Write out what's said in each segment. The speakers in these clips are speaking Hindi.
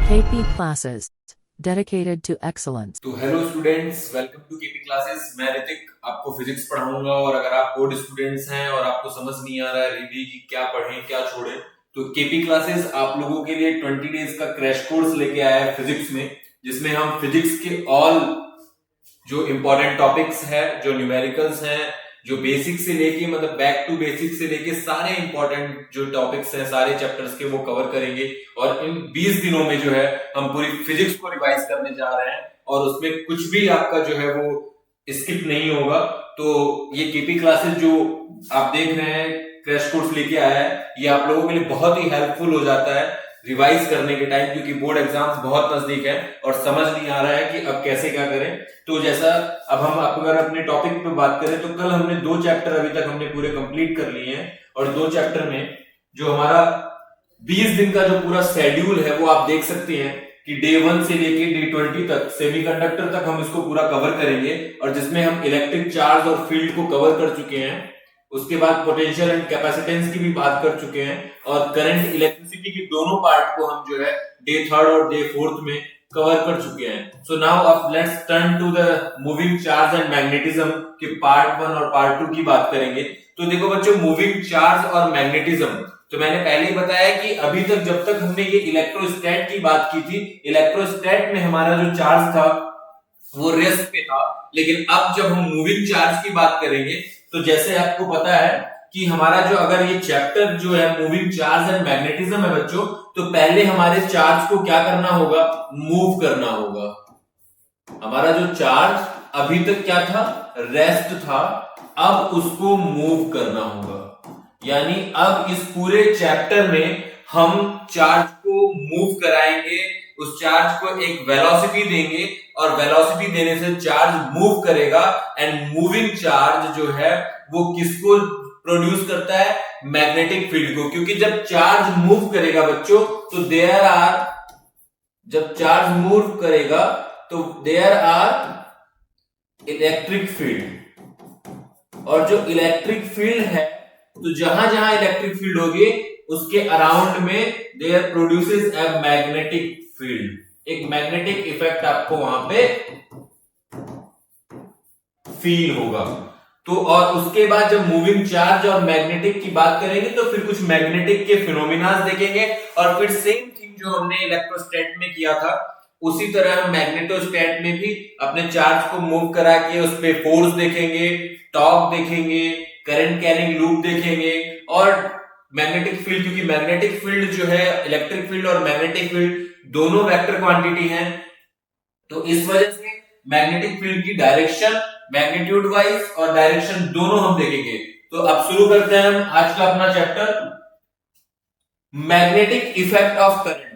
KP classes dedicated to excellence. तो hello students, welcome to KP classes. मैं ऋतिक आपको फिजिक्स पढ़ाऊंगा और अगर आप बोर्ड स्टूडेंट्स हैं और आपको समझ नहीं आ रहा है रिवी की क्या पढ़ें क्या छोड़ें, तो केपी क्लासेस आप लोगों के लिए 20 डेज का क्रैश कोर्स लेके आया है फिजिक्स में, जिसमें हम फिजिक्स के ऑल जो इंपॉर्टेंट टॉपिक्स है, जो न्यूमेरिकल्स हैं, जो बेसिक से लेके मतलब बैक टू बेसिक से लेके सारे इंपॉर्टेंट जो टॉपिक्स हैं सारे चैप्टर्स के वो कवर करेंगे। और इन 20 दिनों में जो है हम पूरी फिजिक्स को रिवाइज करने जा रहे हैं और उसमें कुछ भी आपका जो है वो स्किप नहीं होगा। तो ये केपी क्लासेस जो आप देख रहे हैं क्रैश कोर्स लेके आया है, ये आप लोगों के लिए बहुत ही हेल्पफुल हो जाता है रिवाइज करने के टाइम, क्योंकि बोर्ड एग्जाम्स बहुत नजदीक है और समझ नहीं आ रहा है कि अब कैसे क्या करें। तो जैसा अब हम अगर अपने टॉपिक पे बात करें तो कल हमने 2 चैप्टर अभी तक हमने पूरे कंप्लीट कर लिए हैं और 2 चैप्टर में जो हमारा 20 दिन का जो पूरा शेड्यूल है वो आप देख सकते हैं कि डे 1 से लेके डे 20 तक सेमीकंडक्टर तक हम इसको पूरा कवर करेंगे, और जिसमें हम इलेक्ट्रिक चार्ज और फील्ड को कवर कर चुके हैं। उसके बाद पोटेंशियल एंड कैपेसिटेंस की भी बात कर चुके हैं और करंट इलेक्ट्रिसिटी की दोनों पार्ट को हम जो है डे 3 और डे 4 में कवर कर चुके हैं। सो नाउ अब let's turn to the moving charge and magnetism के पार्ट 1 और पार्ट 2 की बात करेंगे। तो देखो बच्चों, मूविंग चार्ज और मैग्नेटिज्म तो मैंने पहले ही बताया कि अभी तक जब तक हमने ये इलेक्ट्रोस्टैट की बात की थी, इलेक्ट्रोस्टैट में हमारा जो चार्ज था वो रेस्ट पे था, लेकिन अब जब हम मूविंग चार्ज की बात करेंगे तो जैसे आपको पता है कि हमारा जो अगर ये चैप्टर जो है मूविंग चार्ज एंड मैग्नेटिज्म है बच्चों, तो पहले हमारे चार्ज को क्या करना होगा, मूव करना होगा। हमारा जो चार्ज अभी तक क्या था, रेस्ट था, अब उसको मूव करना होगा। यानी अब इस पूरे चैप्टर में हम चार्ज को मूव कराएंगे, उस चार्ज को एक वेलोसिटी देंगे और वेलोसिटी देने से चार्ज मूव करेगा। एंड मूविंग चार्ज जो है वो किसको प्रोड्यूस करता है, मैग्नेटिक फील्ड को, क्योंकि जब चार्ज मूव करेगा बच्चों तो जब चार्ज मूव करेगा तो देयर आर इलेक्ट्रिक फील्ड, और जो इलेक्ट्रिक फील्ड है तो जहां जहां इलेक्ट्रिक फील्ड होगी उसके अराउंड में there produces a magnetic field, एक मैग्नेटिक इफेक्ट आपको वहां पे फील होगा। तो और उसके बाद जब मूविंग चार्ज और मैग्नेटिक की बात करेंगे तो फिर कुछ मैग्नेटिक के फिनोमिनास देखेंगे और फिर सेम थिंग जो हमने इलेक्ट्रोस्टैट में किया था उसी तरह हम मैग्नेटोस्टैट में भी अपने चार्ज को मूव करा के उस पे फोर्स देखेंगे, टॉर्क देखेंगे, करंट कैरिंग लूप देखेंगे और मैग्नेटिक फील्ड, क्योंकि मैग्नेटिक फील्ड जो है इलेक्ट्रिक फील्ड और मैग्नेटिक फील्ड दोनों वेक्टर क्वांटिटी हैं, तो इस वजह से मैग्नेटिक फील्ड की डायरेक्शन मैग्नीट्यूड वाइज और डायरेक्शन दोनों हम देखेंगे। तो अब शुरू करते हैं हम आज का अपना chapter magnetic effect of current.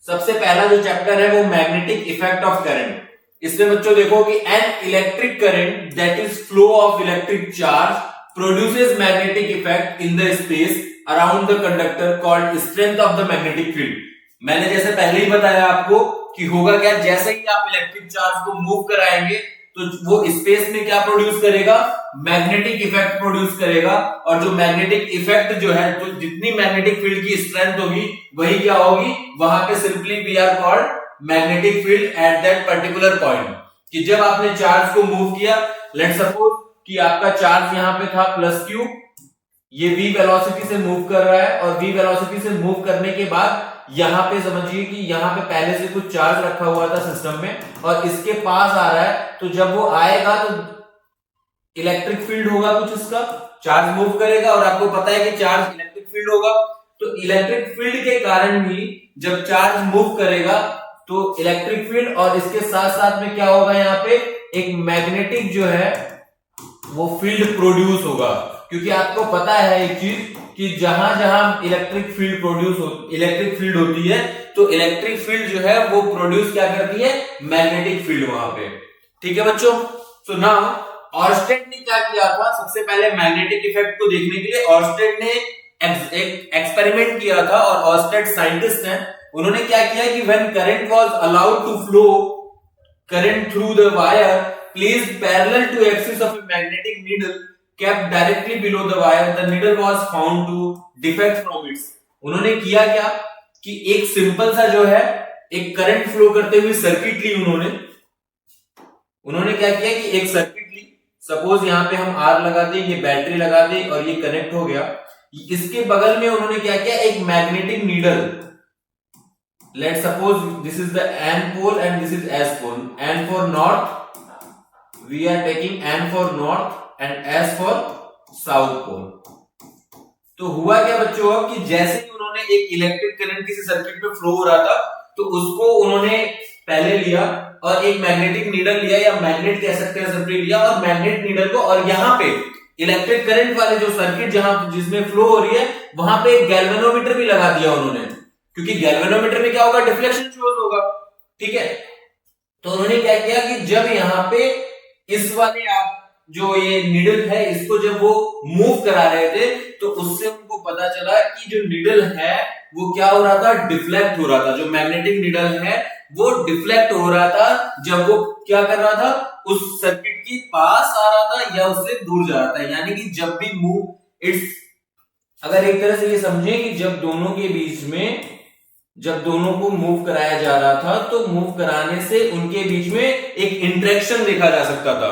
सबसे पहला जो चैप्टर है वो मैग्नेटिक इफेक्ट ऑफ करंट। इसमें बच्चों देखो कि an electric current that is flow of electric charge produces magnetic effect in the space around the conductor called strength of the magnetic field. मैंने जैसे पहले ही बताया आपको कि होगा क्या, जैसे ही आप इलेक्ट्रिक चार्ज को मूव कराएंगे तो वो स्पेस में क्या प्रोड्यूस करेगा, मैग्नेटिक इफेक्ट प्रोड्यूस करेगा। और जो मैग्नेटिक इफेक्ट जो है, तो जितनी मैग्नेटिक फील्ड की स्ट्रेंथ होगी वही क्या होगी, वहां पे simply we are called magnetic field at that particular point. कि जब आपने चार्ज को मूव किया, लेट्स सपोज कि आपका चार्ज यहां पे था प्लस क्यू, ये v वेलोसिटी से मूव कर रहा है और v वेलोसिटी से मूव करने के बाद यहां पे समझिए कि यहां पे पहले से कुछ चार्ज रखा हुआ था सिस्टम में और इसके पास आ रहा है, तो जब वो आएगा तो इलेक्ट्रिक फील्ड होगा कुछ, इसका चार्ज मूव करेगा और आपको पता है कि चार्ज इलेक्ट्रिक फील्ड होगा। तो इलेक्ट्रिक फील्ड के कारण भी जब चार्ज मूव करेगा तो इलेक्ट्रिक फील्ड और इसके साथ साथ में क्या होगा, यहाँ पे एक मैग्नेटिक जो है वो फील्ड प्रोड्यूस होगा। क्योंकि आपको पता है एक चीज कि जहां जहां इलेक्ट्रिक फील्ड होती है तो इलेक्ट्रिक फील्ड जो है वो प्रोड्यूस क्या करती है, मैग्नेटिक फील्ड वहां पे। ठीक है बच्चों। सो नाउ ऑर्स्टेड ने क्या किया था, सबसे पहले मैग्नेटिक इफेक्ट को देखने के लिए ऑर्स्टेड ने एक एक्सपेरिमेंट किया था और ऑर्स्टेड साइंटिस्ट हैं, उन्होंने क्या किया कि when current was allowed to flow current through the wire placed parallel to axis of a magnetic needle kept directly below the wire, the needle was found to defect from its। उन्होंने किया क्या कि एक सिंपल सा जो है एक करंट फ्लो करते हुए सर्किट ली उन्होंने क्या किया कि एक सर्किट ली, सपोज यहां पे हम आर लगा दें, ये बैटरी लगा दें और ये कनेक्ट हो गया। इसके बगल में उन्होंने क्या किया, एक magnetic needle, let suppose this is the N pole and this is S pole, N for north, we are taking N for north and S for south pole. तो हुआ क्या बच्चों कि जैसे ही उन्होंने एक इलेक्ट्रिक करंट किसी सर्किट में फ्लो हो रहा था तो उसको उन्होंने पहले लिया और एक मैग्नेटिक नीडल लिया या मैग्नेट कह सकते हैं सिंपली लिया, और मैग्नेट नीडल को, और यहाँ पे इलेक्ट्रिक करंट वाले जो सर्किट जहां जिसमें फ्लो हो रही है वहां पे एक गैल्वेनोमीटर भी लगा दिया उन्होंने, क्योंकि गैल्वेनोमीटर में क्या होगा, डिफ्लेक्शन शोज होगा, ठीक है। तो उन्होंने क्या किया कि जब यहाँ पे इस वाले आप जो ये नीडल है इसको जब वो मूव करा रहे थे तो उससे उनको पता चला कि जो नीडल है वो क्या हो रहा था, डिफ्लेक्ट हो रहा था। जो मैग्नेटिक नीडल है वो डिफ्लेक्ट हो रहा था जब वो क्या कर रहा था, उस सर्किट के पास आ रहा था या उससे दूर जा रहा था। यानी कि जब भी मूव इट्स, अगर एक तरह से ये समझे कि जब दोनों के बीच में, जब दोनों को मूव कराया जा रहा था तो मूव कराने से उनके बीच में एक इंटरेक्शन देखा जा सकता था,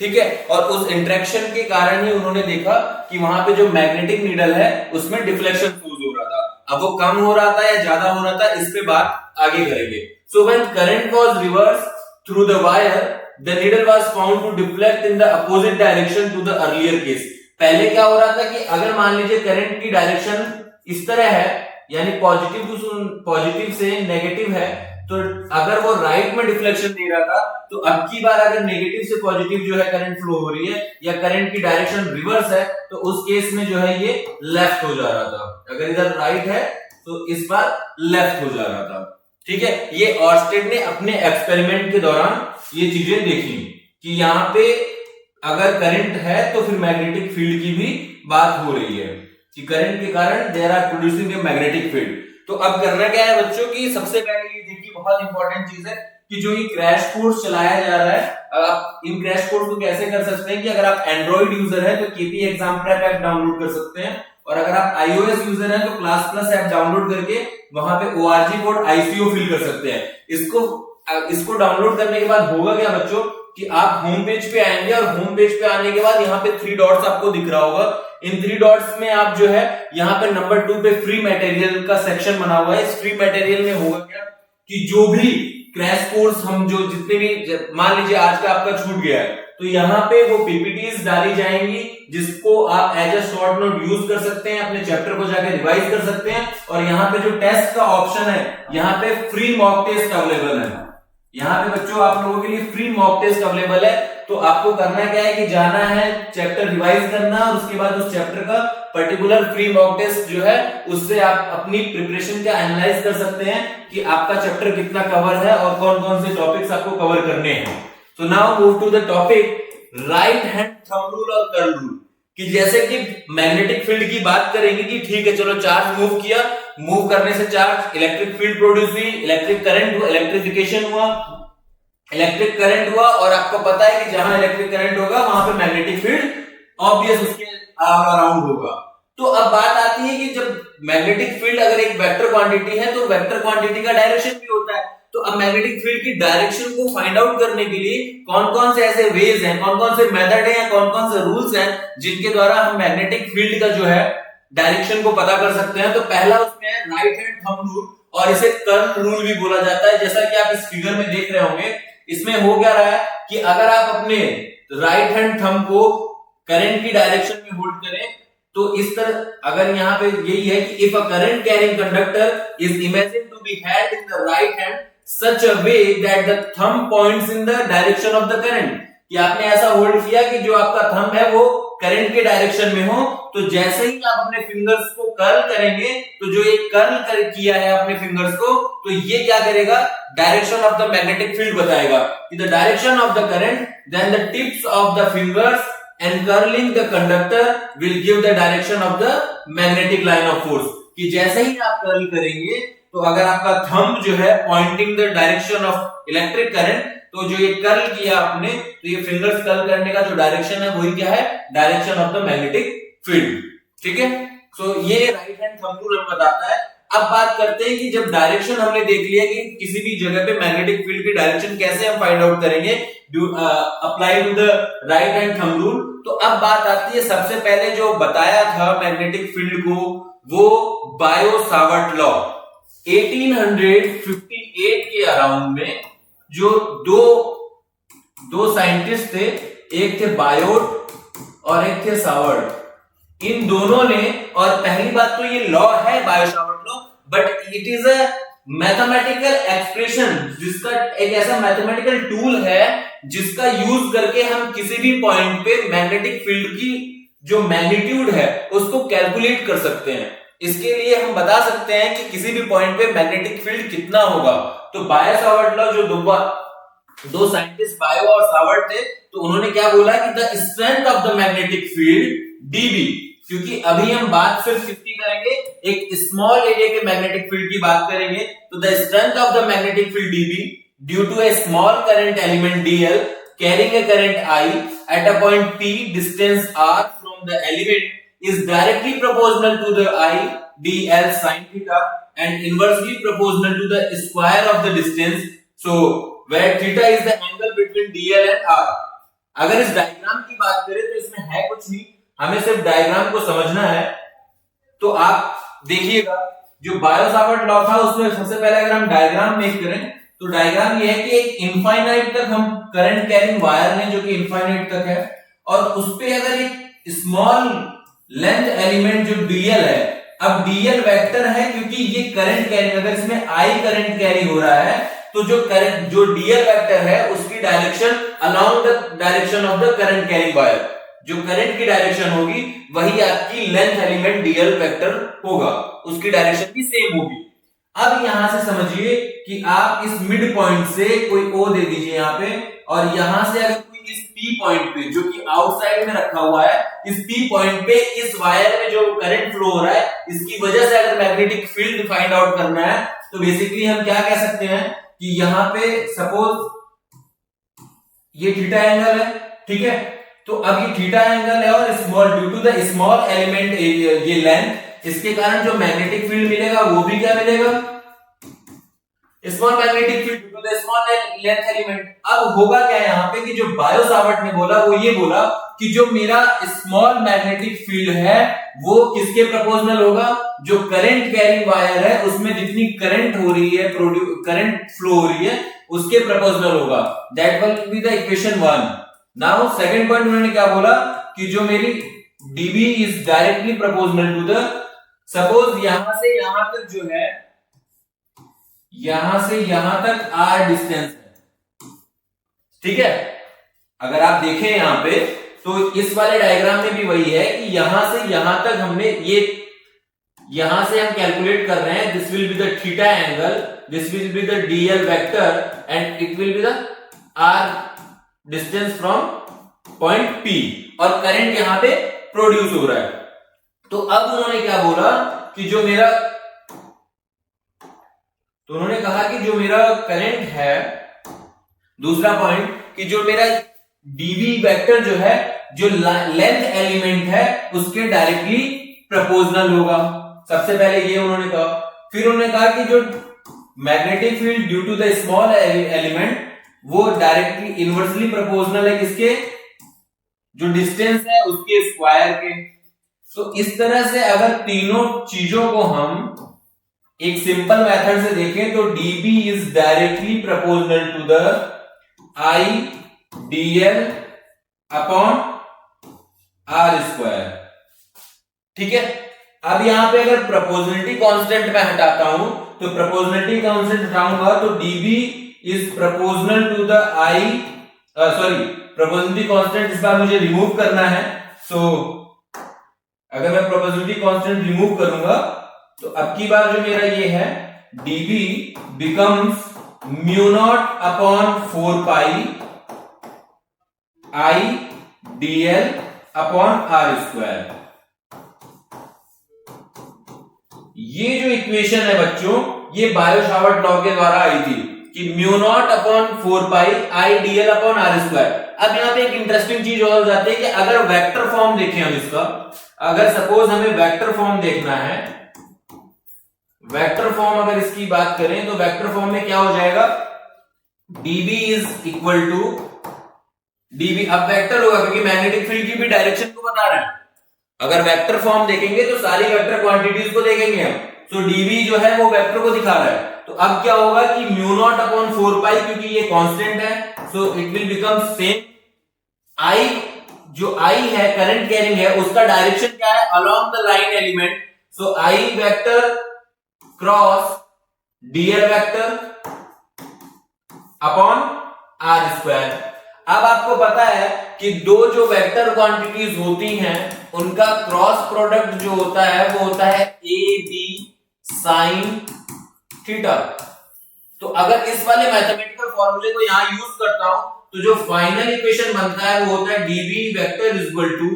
ठीक है। और उस इंटरेक्शन के कारण ही उन्होंने देखा कि वहां पे जो मैग्नेटिक नीडल है उसमें डिफ्लेक्शन फूज हो रहा था। अब वो कम हो रहा था या ज्यादा हो रहा था इस पे बात आगे करेंगे। So when current was reverse through the wire the needle was found to deflect in the opposite direction to the earlier case. पहले क्या हो रहा था कि अगर मान लीजिए करंट की डायरेक्शन इस तरह है, यानी पॉजिटिव से नेगेटिव है, तो अगर वो राइट में डिफ्लेक्शन दे रहा था तो अब की बार अगर नेगेटिव से पॉजिटिव जो है करंट फ्लो हो रही है या करंट की डायरेक्शन रिवर्स है तो उस केस में जो है ये लेफ्ट हो जा रहा था। अगर इधर राइट है तो इस बार लेफ्ट हो जा रहा था, ठीक है। ये ऑर्स्टेड ने अपने एक्सपेरिमेंट के दौरान ये चीजें देखी कि यहाँ पे अगर करंट है तो फिर मैग्नेटिक फील्ड की भी बात हो रही है कि करंट के कारण there are producing a magnetic field. तो अब करना क्या है बच्चों की, सबसे पहले ये देखिए बहुत इंपॉर्टेंट चीज है कि जो ये क्रैश कोर्स चलाया जा रहा है, आप इन क्रैश कोर्स को कैसे कर सकते हैं कि अगर आप एंड्रॉइड यूजर है तो KP exam prep app download कर सकते हैं, और अगर आप आईओएस यूजर है तो क्लास प्लस ऐप डाउनलोड करके वहां पे ओआरजी कोड आईसीओ फिल कर सकते हैं। इसको डाउनलोड करने के बाद होगा क्या बच्चों कि आप होम पेज पे आएंगे और होम पेज पे आने के बाद यहाँ पे 3 डॉट्स आपको दिख रहा होगा। इन 3 डॉट्स में आप जो है यहाँ पे नंबर 2 पे फ्री मटेरियल का सेक्शन बना हुआ है। इस फ्री मटेरियल में होगा क्या कि जो भी क्रैश कोर्स हम जो जितने भी, मान लीजिए आज का आपका छूट गया है तो यहाँ पे वो पीपीटीज डाली जाएंगी जिसको आप as a short note use कर सकते हैं, अपने चैप्टर को जाके रिवाइज कर सकते हैं। और यहाँ पे जो टेस्ट का ऑप्शन है यहाँ पे फ्री मॉक टेस्ट अवेलेबल है। यहाँ पे बच्चों आप लोगों के लिए फ्री मॉक टेस्ट अवेलेबल है। तो आपको करना क्या है कि जाना है, चैप्टर रिवाइज करना, और उसके बाद उस चैप्टर का पर्टिकुलर फ्री मॉक टेस्ट जो है उससे आप अपनी प्रिपरेशन का एनालाइज कर सकते हैं कि आपका चैप्टर कितना कवर है और कौन कौन से टॉपिक्स आपको कवर करने हैं। So now move to the topic right hand thumb rule और कर्ल रूल। कि जैसे कि मैग्नेटिक फील्ड की बात करेंगे कि ठीक है चलो चार्ज मूव किया, मूव करने से चार्ज इलेक्ट्रिक फील्ड प्रोड्यूस हुई, इलेक्ट्रिक करंट हुआ, इलेक्ट्रिफिकेशन हुआ, इलेक्ट्रिक करंट हुआ, और आपको पता है कि जहां इलेक्ट्रिक करंट होगा वहां पे मैग्नेटिक फील्ड ऑब्वियस उसके अराउंड होगा। तो अब बात आती है कि जब मैग्नेटिक फील्ड अगर एक वेक्टर क्वांटिटी है तो वेक्टर क्वांटिटी का डायरेक्शन भी होता है। तो अब मैग्नेटिक फील्ड की डायरेक्शन को फाइंड आउट करने के लिए कौन कौन से ऐसे वेज हैं, कौन कौन से मेथड हैं, कौन कौन से रूल्स हैं जिनके द्वारा हम मैग्नेटिक फील्ड का जो है डायरेक्शन को पता कर सकते हैं। तो पहला उसमें है राइट हैंड थंब रूल, और इसे कर्ल रूल भी बोला जाता है। जैसा कि आप इस फिगर में देख रहे होंगे, इसमें हो क्या रहा है कि अगर आप अपने राइट हैंड थंब को करंट की डायरेक्शन में होल्ड करें तो इस तरह, अगर यहाँ पे यही है कि if a current carrying conductor is imagine to be held in the right hand such a way that the thumb points in the direction of the current, कि आपने ऐसा होल्ड किया कि जो आपका थंब है वो करंट के डायरेक्शन में हो, तो जैसे ही आप अपने फिंगर्स को कर्ल करेंगे तो जो ये कर्ल किया है अपने फिंगर्स को, तो ये क्या करेगा, direction of the magnetic field बताएगा कि the direction of the current, then the tips of the fingers and curling the conductor will give the direction of the magnetic line of force. कि जैसे ही आप कर्ल करेंगे तो अगर आपका थंब जो है Poynting the direction of electric current, तो जो ये कर्ल किया आपने तो ये फिंगर्स कर्ल करने का जो डायरेक्शन है वही क्या है, direction of the magnetic field. ठीक है, सो ये राइट हैंड थंब रूल हमें बताता है। अब बात करते हैं कि जब डायरेक्शन हमने देख लिया कि किसी भी जगह पे मैग्नेटिक फील्ड की डायरेक्शन कैसे हम फाइंड आउट करेंगे apply to the right hand thumb rule. तो अब बात आती है सबसे पहले जो बताया था मैग्नेटिक फील्ड को, वो बायो सावर्ट लॉ 1858 के अराउंड में जो दो साइंटिस्ट थे, एक थे बायोट और एक थे सावर्ट, इन दोनों ने, और पहली बात तो ये लॉ है Biot Savart law, but it is a mathematical expression, जिसका एक ऐसा मैथमेटिकल टूल है जिसका यूज करके हम किसी भी पॉइंट पे मैग्नेटिक फील्ड की जो मैग्नीट्यूड है उसको कैलकुलेट कर सकते हैं। इसके लिए हम बता सकते हैं कि किसी भी पॉइंट पे मैग्नेटिक फील्ड कितना होगा। तो बायो सावर्ट लॉ, जो दो साइंटिस्ट बायो और सावर्ट थे, तो उन्होंने क्या बोला कि the strength of the magnetic field dB, क्योंकि अभी हम बात सिर्फ कितनी करेंगे, एक स्मॉल एरिया के मैग्नेटिक फील्ड की बात करेंगे, तो the strength of the magnetic field dB due to a small current element dl carrying a current I at a point P distance r from the element is directly proportional to the I dl sin theta and inversely proportional to the square of the distance. So where theta is the angle between dl and r. अगर इस डायग्राम की बात करें तो इसमें है कुछ नहीं, हमें सिर्फ डायग्राम को समझना है। तो आप देखिएगा जो बायो सावर्ट लॉ था उसमें सबसे पहले अगर हम डायग्राम मेक करें तो डायग्राम ये है कि एक इनफाइनाइट तक हम करंट कैरिंग वायर लें जो कि इनफाइनाइट तक है, और उस पे अगर एक स्मॉल लेंथ एलिमेंट जो डीएल है, अब डीएल वेक्टर है क्योंकि ये करंट कैरी, अगर इसमें आई करंट कैरी हो रहा है तो जो करंट जो डीएल वेक्टर है उसकी direction along the direction of the current carrying wire, जो करंट की डायरेक्शन होगी वही आपकी लेंथ एलिमेंट डीएल वेक्टर होगा, उसकी डायरेक्शन भी सेम होगी। अब यहां से समझिए कि आप इस मिड पॉइंट से कोई ओ दे दीजिए यहां पे, और यहां से अगर इस P पॉइंट पे जो कि आउटसाइड में रखा हुआ है, इस P पॉइंट पे इस वायर में जो करंट फ्लो हो रहा है, इसकी वजह से अगर मैग्नेटिक फील्ड फाइंड आउट करना है तो बेसिकली हम क्या कह सकते हैं कि यहां पे सपोज ये थीटा एंगल है, ठीक है, तो अब ये थीटा एंगल है और small due to the small element ये लेंथ, इसके कारण जो मैग्नेटिक फील्ड मिलेगा वो भी क्या मिलेगा, small magnetic field due to the small length element. अब होगा क्या यहाँ पे कि जो बायो सावर्ट ने बोला वो ये बोला कि जो मेरा स्मॉल मैग्नेटिक फील्ड है वो किसके प्रोपोर्शनल होगा, जो करंट कैरिंग वायर है उसमें जितनी करंट हो रही है, करंट फ्लो हो रही है उसके प्रोपोर्शनल होगा। That will be the equation 1। Now second point उन्होंने क्या बोला कि जो मेरी dB is directly proportional to the, suppose यहां से यहां तक जो है, यहां से यहां तक r डिस्टेंस है, ठीक है। अगर आप देखें यहां पे तो इस वाले डायग्राम में भी वही है कि यहां से यहां तक हमने ये, यहां से हम कैलकुलेट कर रहे हैं, this will be the theta angle, this will be the DL vector and it will be the r distance from point P, और करंट यहां पे प्रोड्यूस हो रहा है। तो अब उन्होंने क्या बोला कि जो मेरा, तो उन्होंने कहा कि जो मेरा करंट है, दूसरा पॉइंट कि जो मेरा डीवी वेक्टर जो है, जो लेंथ एलिमेंट है उसके डायरेक्टली प्रोपोर्शनल होगा। सबसे पहले ये उन्होंने कहा, फिर उन्होंने कहा कि जो magnetic field due to the small element वो डायरेक्टली इनवर्सली प्रोपोर्शनल है किसके, जो डिस्टेंस है उसके स्क्वायर के। तो इस तरह से अगर तीनों चीजों को हम एक सिंपल मेथड से देखें तो dB is directly proportional to the I dl upon r square, ठीक है। अब यहां पे अगर प्रोपोर्शनलिटी कांस्टेंट मैं हटाता हूं तो प्रोपोर्शनलिटी कांस्टेंट हटाऊंगा तो dB is proportional to the proportionality constant इस बार मुझे रिमूव करना है। सो अगर मैं प्रोपोर्शनलिटी कांस्टेंट रिमूव करूंगा तो अब की बार जो मेरा ये है dB becomes mu naught upon 4 pi I dl upon r square. ये जो इक्वेशन है बच्चों, ये बायो सावर्ट लॉ के द्वारा आई थी कि mu naught upon 4 pi I dl upon r square. अब यहां पे एक इंटरेस्टिंग चीज और जाती है कि अगर वेक्टर फॉर्म देखें हम इसका, अगर सपोज हमें वेक्टर फॉर्म देखना है, वेक्टर फॉर्म अगर इसकी बात करें तो वेक्टर फॉर्म में क्या हो जाएगा, dB is equal to dB, अब वेक्टर होगा क्योंकि मैग्नेटिक फील्ड की भी डायरेक्शन को बता रहा है। अगर वेक्टर फॉर्म देखेंगे तो सारी वेक्टर क्वांटिटीज को देखेंगे हम, तो dB जो है वो वेक्टर को दिखा रहा है। तो अब क्या होगा कि म्यू नॉट अपॉन 4 पाई, क्योंकि ये कांस्टेंट है, so it will become same. I जो आई है करंट कैरिंग है, उसका डायरेक्शन क्या है, along the line element, so I vector cross dl vector upon are square. अब आपको पता है कि दो जो वेक्टर क्वांटिटीज होती हैं उनका क्रॉस प्रोडक्ट जो होता है वो होता है ए बी साइन थीटा। तो अगर इस वाले मैथमेटिकल फॉर्मूले को यहां यूज करता हूं तो जो फाइनल इक्वेशन बनता है वो होता है dB vector is equal to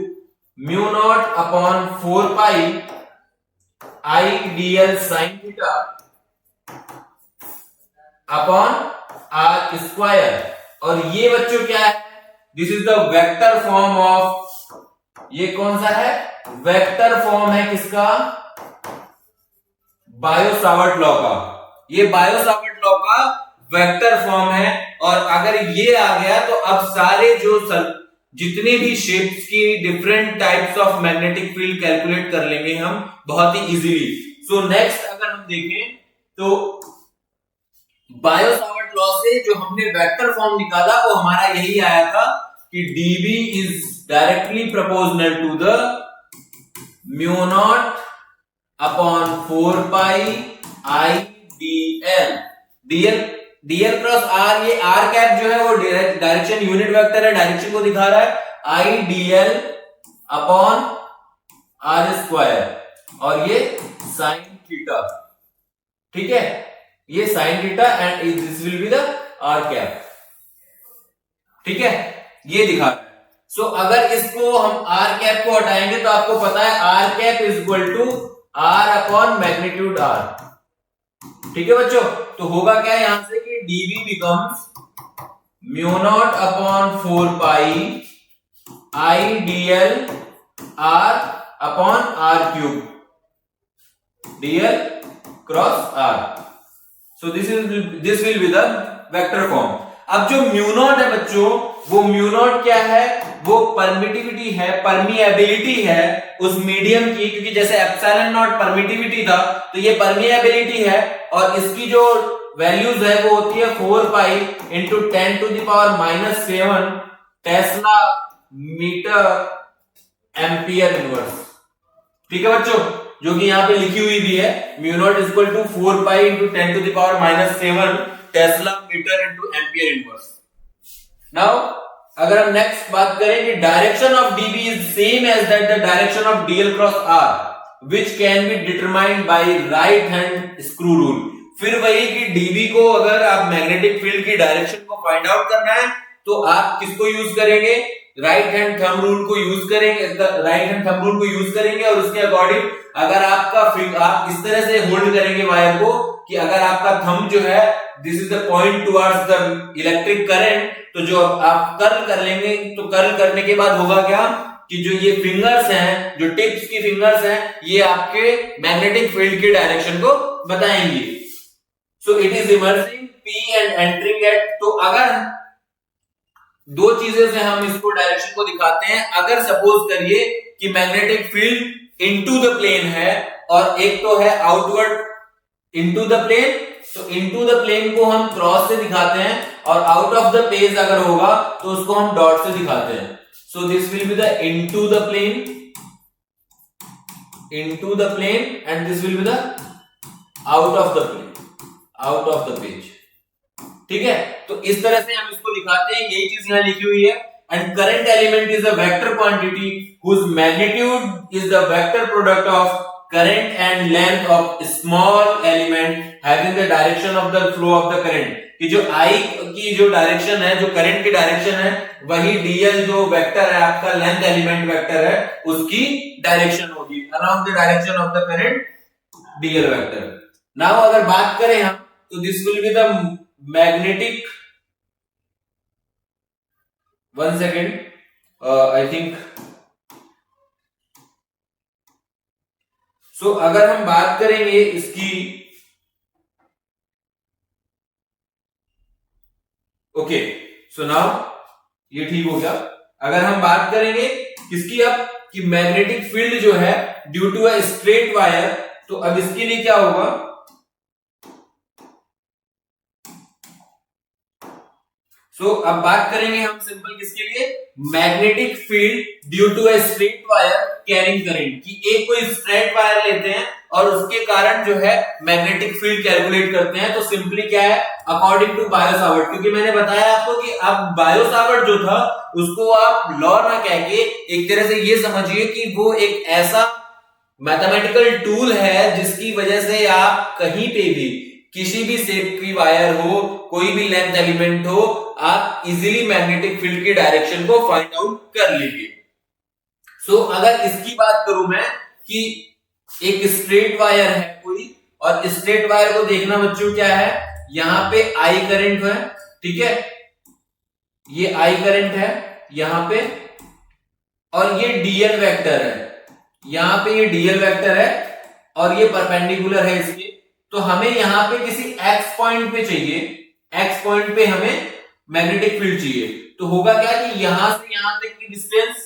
mu naught upon 4 pi I dl sine theta upon are square. और ये बच्चों क्या है, this is the vector form of, ये कौन सा है, वेक्टर फॉर्म है किसका, बायो-सावर्ट लॉ का। ये बायो-सावर्ट लॉ का वेक्टर फॉर्म है। और अगर ये आ गया तो अब सारे जो जितने भी शेप्स की different types of magnetic field calculate कर लेंगे हम बहुत ही इजीली। सो नेक्स्ट अगर हम देखें तो बायो-सावर्ट लॉ से जो हमने वेक्टर फॉर्म निकाला वो हमारा यही आया था कि dB is directly proportional to the mu naught upon 4 pi I dl cross r, ये आर कैप जो है वो डायरेक्शन यूनिट वेक्टर है, डायरेक्शन को दिखा रहा है, I dl upon are square, और ये साइन थीटा, ठीक है, ये sine theta and this will be the r cap, ठीक है, ये दिखा रहा है। सो अगर इसको हम आर कैप को हटाएंगे तो आपको पता है r cap is equal to r upon magnitude r, ठीक है बच्चों। तो होगा क्या यहां से कि dB becomes mu naught upon 4 pi I dl r upon r cube, dl cross r. So this will be the vector form. अब जो म्यू नॉट है बच्चों, वो म्यू नॉट क्या है, वो परमिटिविटी है, परमिएबिलिटी है उस मीडियम की, क्योंकि जैसे एप्सिलॉन नॉट परमिटिविटी था तो ये परमिएबिलिटी है, और इसकी जो वैल्यूज है वो होती है 4 pi into 10 to the power -7 tesla metre ampere inverse, ठीक है बच्चों, जो कि यहां पे लिखी हुई भी है, mu naught is equal to 4 pi into 10 to the power -7 tesla metre into ampere inverse. Now अगर हम नेक्स्ट बात करें कि direction of dB is same as that the direction of dl cross r which can be determined by right hand screw rule. फिर वही कि dB को अगर आप मैग्नेटिक फील्ड की डायरेक्शन को फाइंड आउट करना है तो आप किसको यूज करेंगे, राइट हैंड थंब रूल को यूज करेंगे, राइट हैंड थंब रूल को यूज करेंगे, और उसके अकॉर्डिंग अगर आपका आप इस तरह से होल्ड करेंगे वायर को कि अगर आपका थंब जो है this is the point towards the electric current, तो जो आप कर्ल कर लेंगे, तो कर्ल करने के बाद होगा क्या कि जो ये फिंगर्स हैं, जो टिप्स की फिंगर्स हैं, ये आपके मैग्नेटिक फील्ड की डायरेक्शन को बताएंगी। So it is emerging P and entering at. तो अगर दो चीजें से हम इसको डायरेक्शन को दिखाते हैं, अगर सपोज करिए कि magnetic field into the plane है और एक तो है आउटवर्ड इनटू द प्लेन, तो इनटू द प्लेन को हम क्रॉस से दिखाते हैं, और आउट ऑफ द पेज अगर होगा तो उसको हम डॉट से दिखाते हैं। So this will be the into the plane, into the plane, and this will be the out of the plane, out of the page, ठीक है। तो इस तरह से हम इसको दिखाते हैं, यही चीज यहां लिखी हुई है। And current element is a vector quantity whose magnitude is the vector product of current and length of small element having the direction of the flow of the current, कि जो I की जो डायरेक्शन है, जो करंट की डायरेक्शन है, वही dl जो वेक्टर है आपका लेंथ एलिमेंट वेक्टर है, उसकी डायरेक्शन होगी along the direction of the current dl vector. Now अगर बात करें हम तो this will be the magnetic, one second, I think so अगर हम बात करेंगे इसकी, ओके, सो नाउ ये ठीक हो गया। अगर हम बात करेंगे किसकी अब, कि मैग्नेटिक फील्ड जो है due to a straight wire, तो अब इसके लिए क्या होगा, अब बात करेंगे हम सिंपल किसके लिए, magnetic field due to a straight wire carrying current, कि एक कोई स्ट्रेट वायर लेते हैं और उसके कारण जो है मैग्नेटिक फील्ड कैलकुलेट करते हैं। तो सिंपली क्या है, अकॉर्डिंग टू बायो सावर्ट, क्योंकि मैंने बताया आपको कि अब बायो सावर्ट जो था उसको आप लॉ ना कह के एक तरह से ये समझिए कि वो एक ऐसा मैथमेटिकल टूल है जिसकी वजह से आप कहीं पे भी किसी भी शेप की वायर हो, कोई भी लेंथ एलिमेंट हो, आप इजीली मैग्नेटिक फील्ड की डायरेक्शन को फाइंड आउट कर लीजिए। अगर इसकी बात करूं मैं कि एक स्ट्रेट वायर है कोई, और स्ट्रेट वायर को देखना बच्चों क्या है, यहां पे आई करंट है, ठीक है, ये आई करंट है यहां पे, और ये डीएल वेक्टर है, यहां पे ये डीएल वेक्टर है और ये परपेंडिकुलर है इसके। तो हमें यहां पे किसी एक्स पॉइंट पे चाहिए, एक्स पॉइंट पे हमें मैग्नेटिक फील्ड चाहिए। तो होगा क्या कि यहां से यहां तक की डिस्टेंस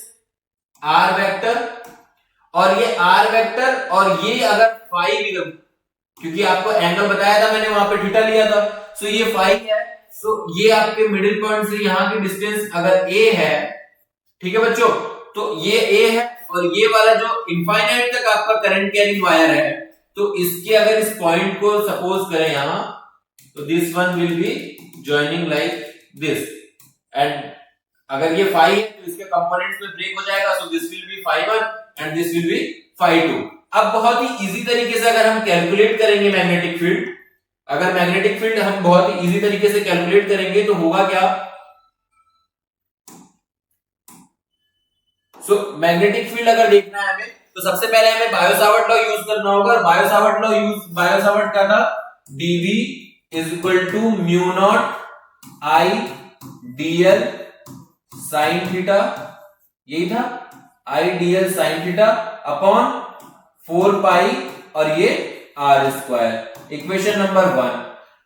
आर वेक्टर, और ये आर वेक्टर, और ये अगर फाई, क्योंकि आपको एंगल बताया था मैंने वहां पे थीटा लिया था, सो ये फाई है। ये आपके मिडिल पॉइंट से यहां की डिस्टेंस अगर ए है, ठीक है बच्चों, तो ये ए है, और ये वाला जो इनफाइनाइट तक आपका करंट कैरिंग वायर है, तो इसके अगर इस पॉइंट को सपोज करें यहां, तो this one will be joining like this, and अगर ये फाई है तो इसके कंपोनेंट्स में ब्रेक हो जाएगा, so this will be phi 1 and this will be phi 2। अब बहुत ही इजी तरीके से अगर हम कैलकुलेट करेंगे मैग्नेटिक फील्ड, अगर मैग्नेटिक फील्ड हम बहुत ही इजी तरीके से कैलकुलेट करेंगे तो होगा क्या, मैग्नेटिक फील्ड अगर देखना है हमें, तो सबसे पहले हमें बायो सावर्ट लॉ यूज करना होगा। बायो सावर्ट क्या था, dV is equal to mu not I dl sine theta, यही था, I dl sine theta upon 4 pi और ये r स्क्वायर, इक्वेशन नंबर 1।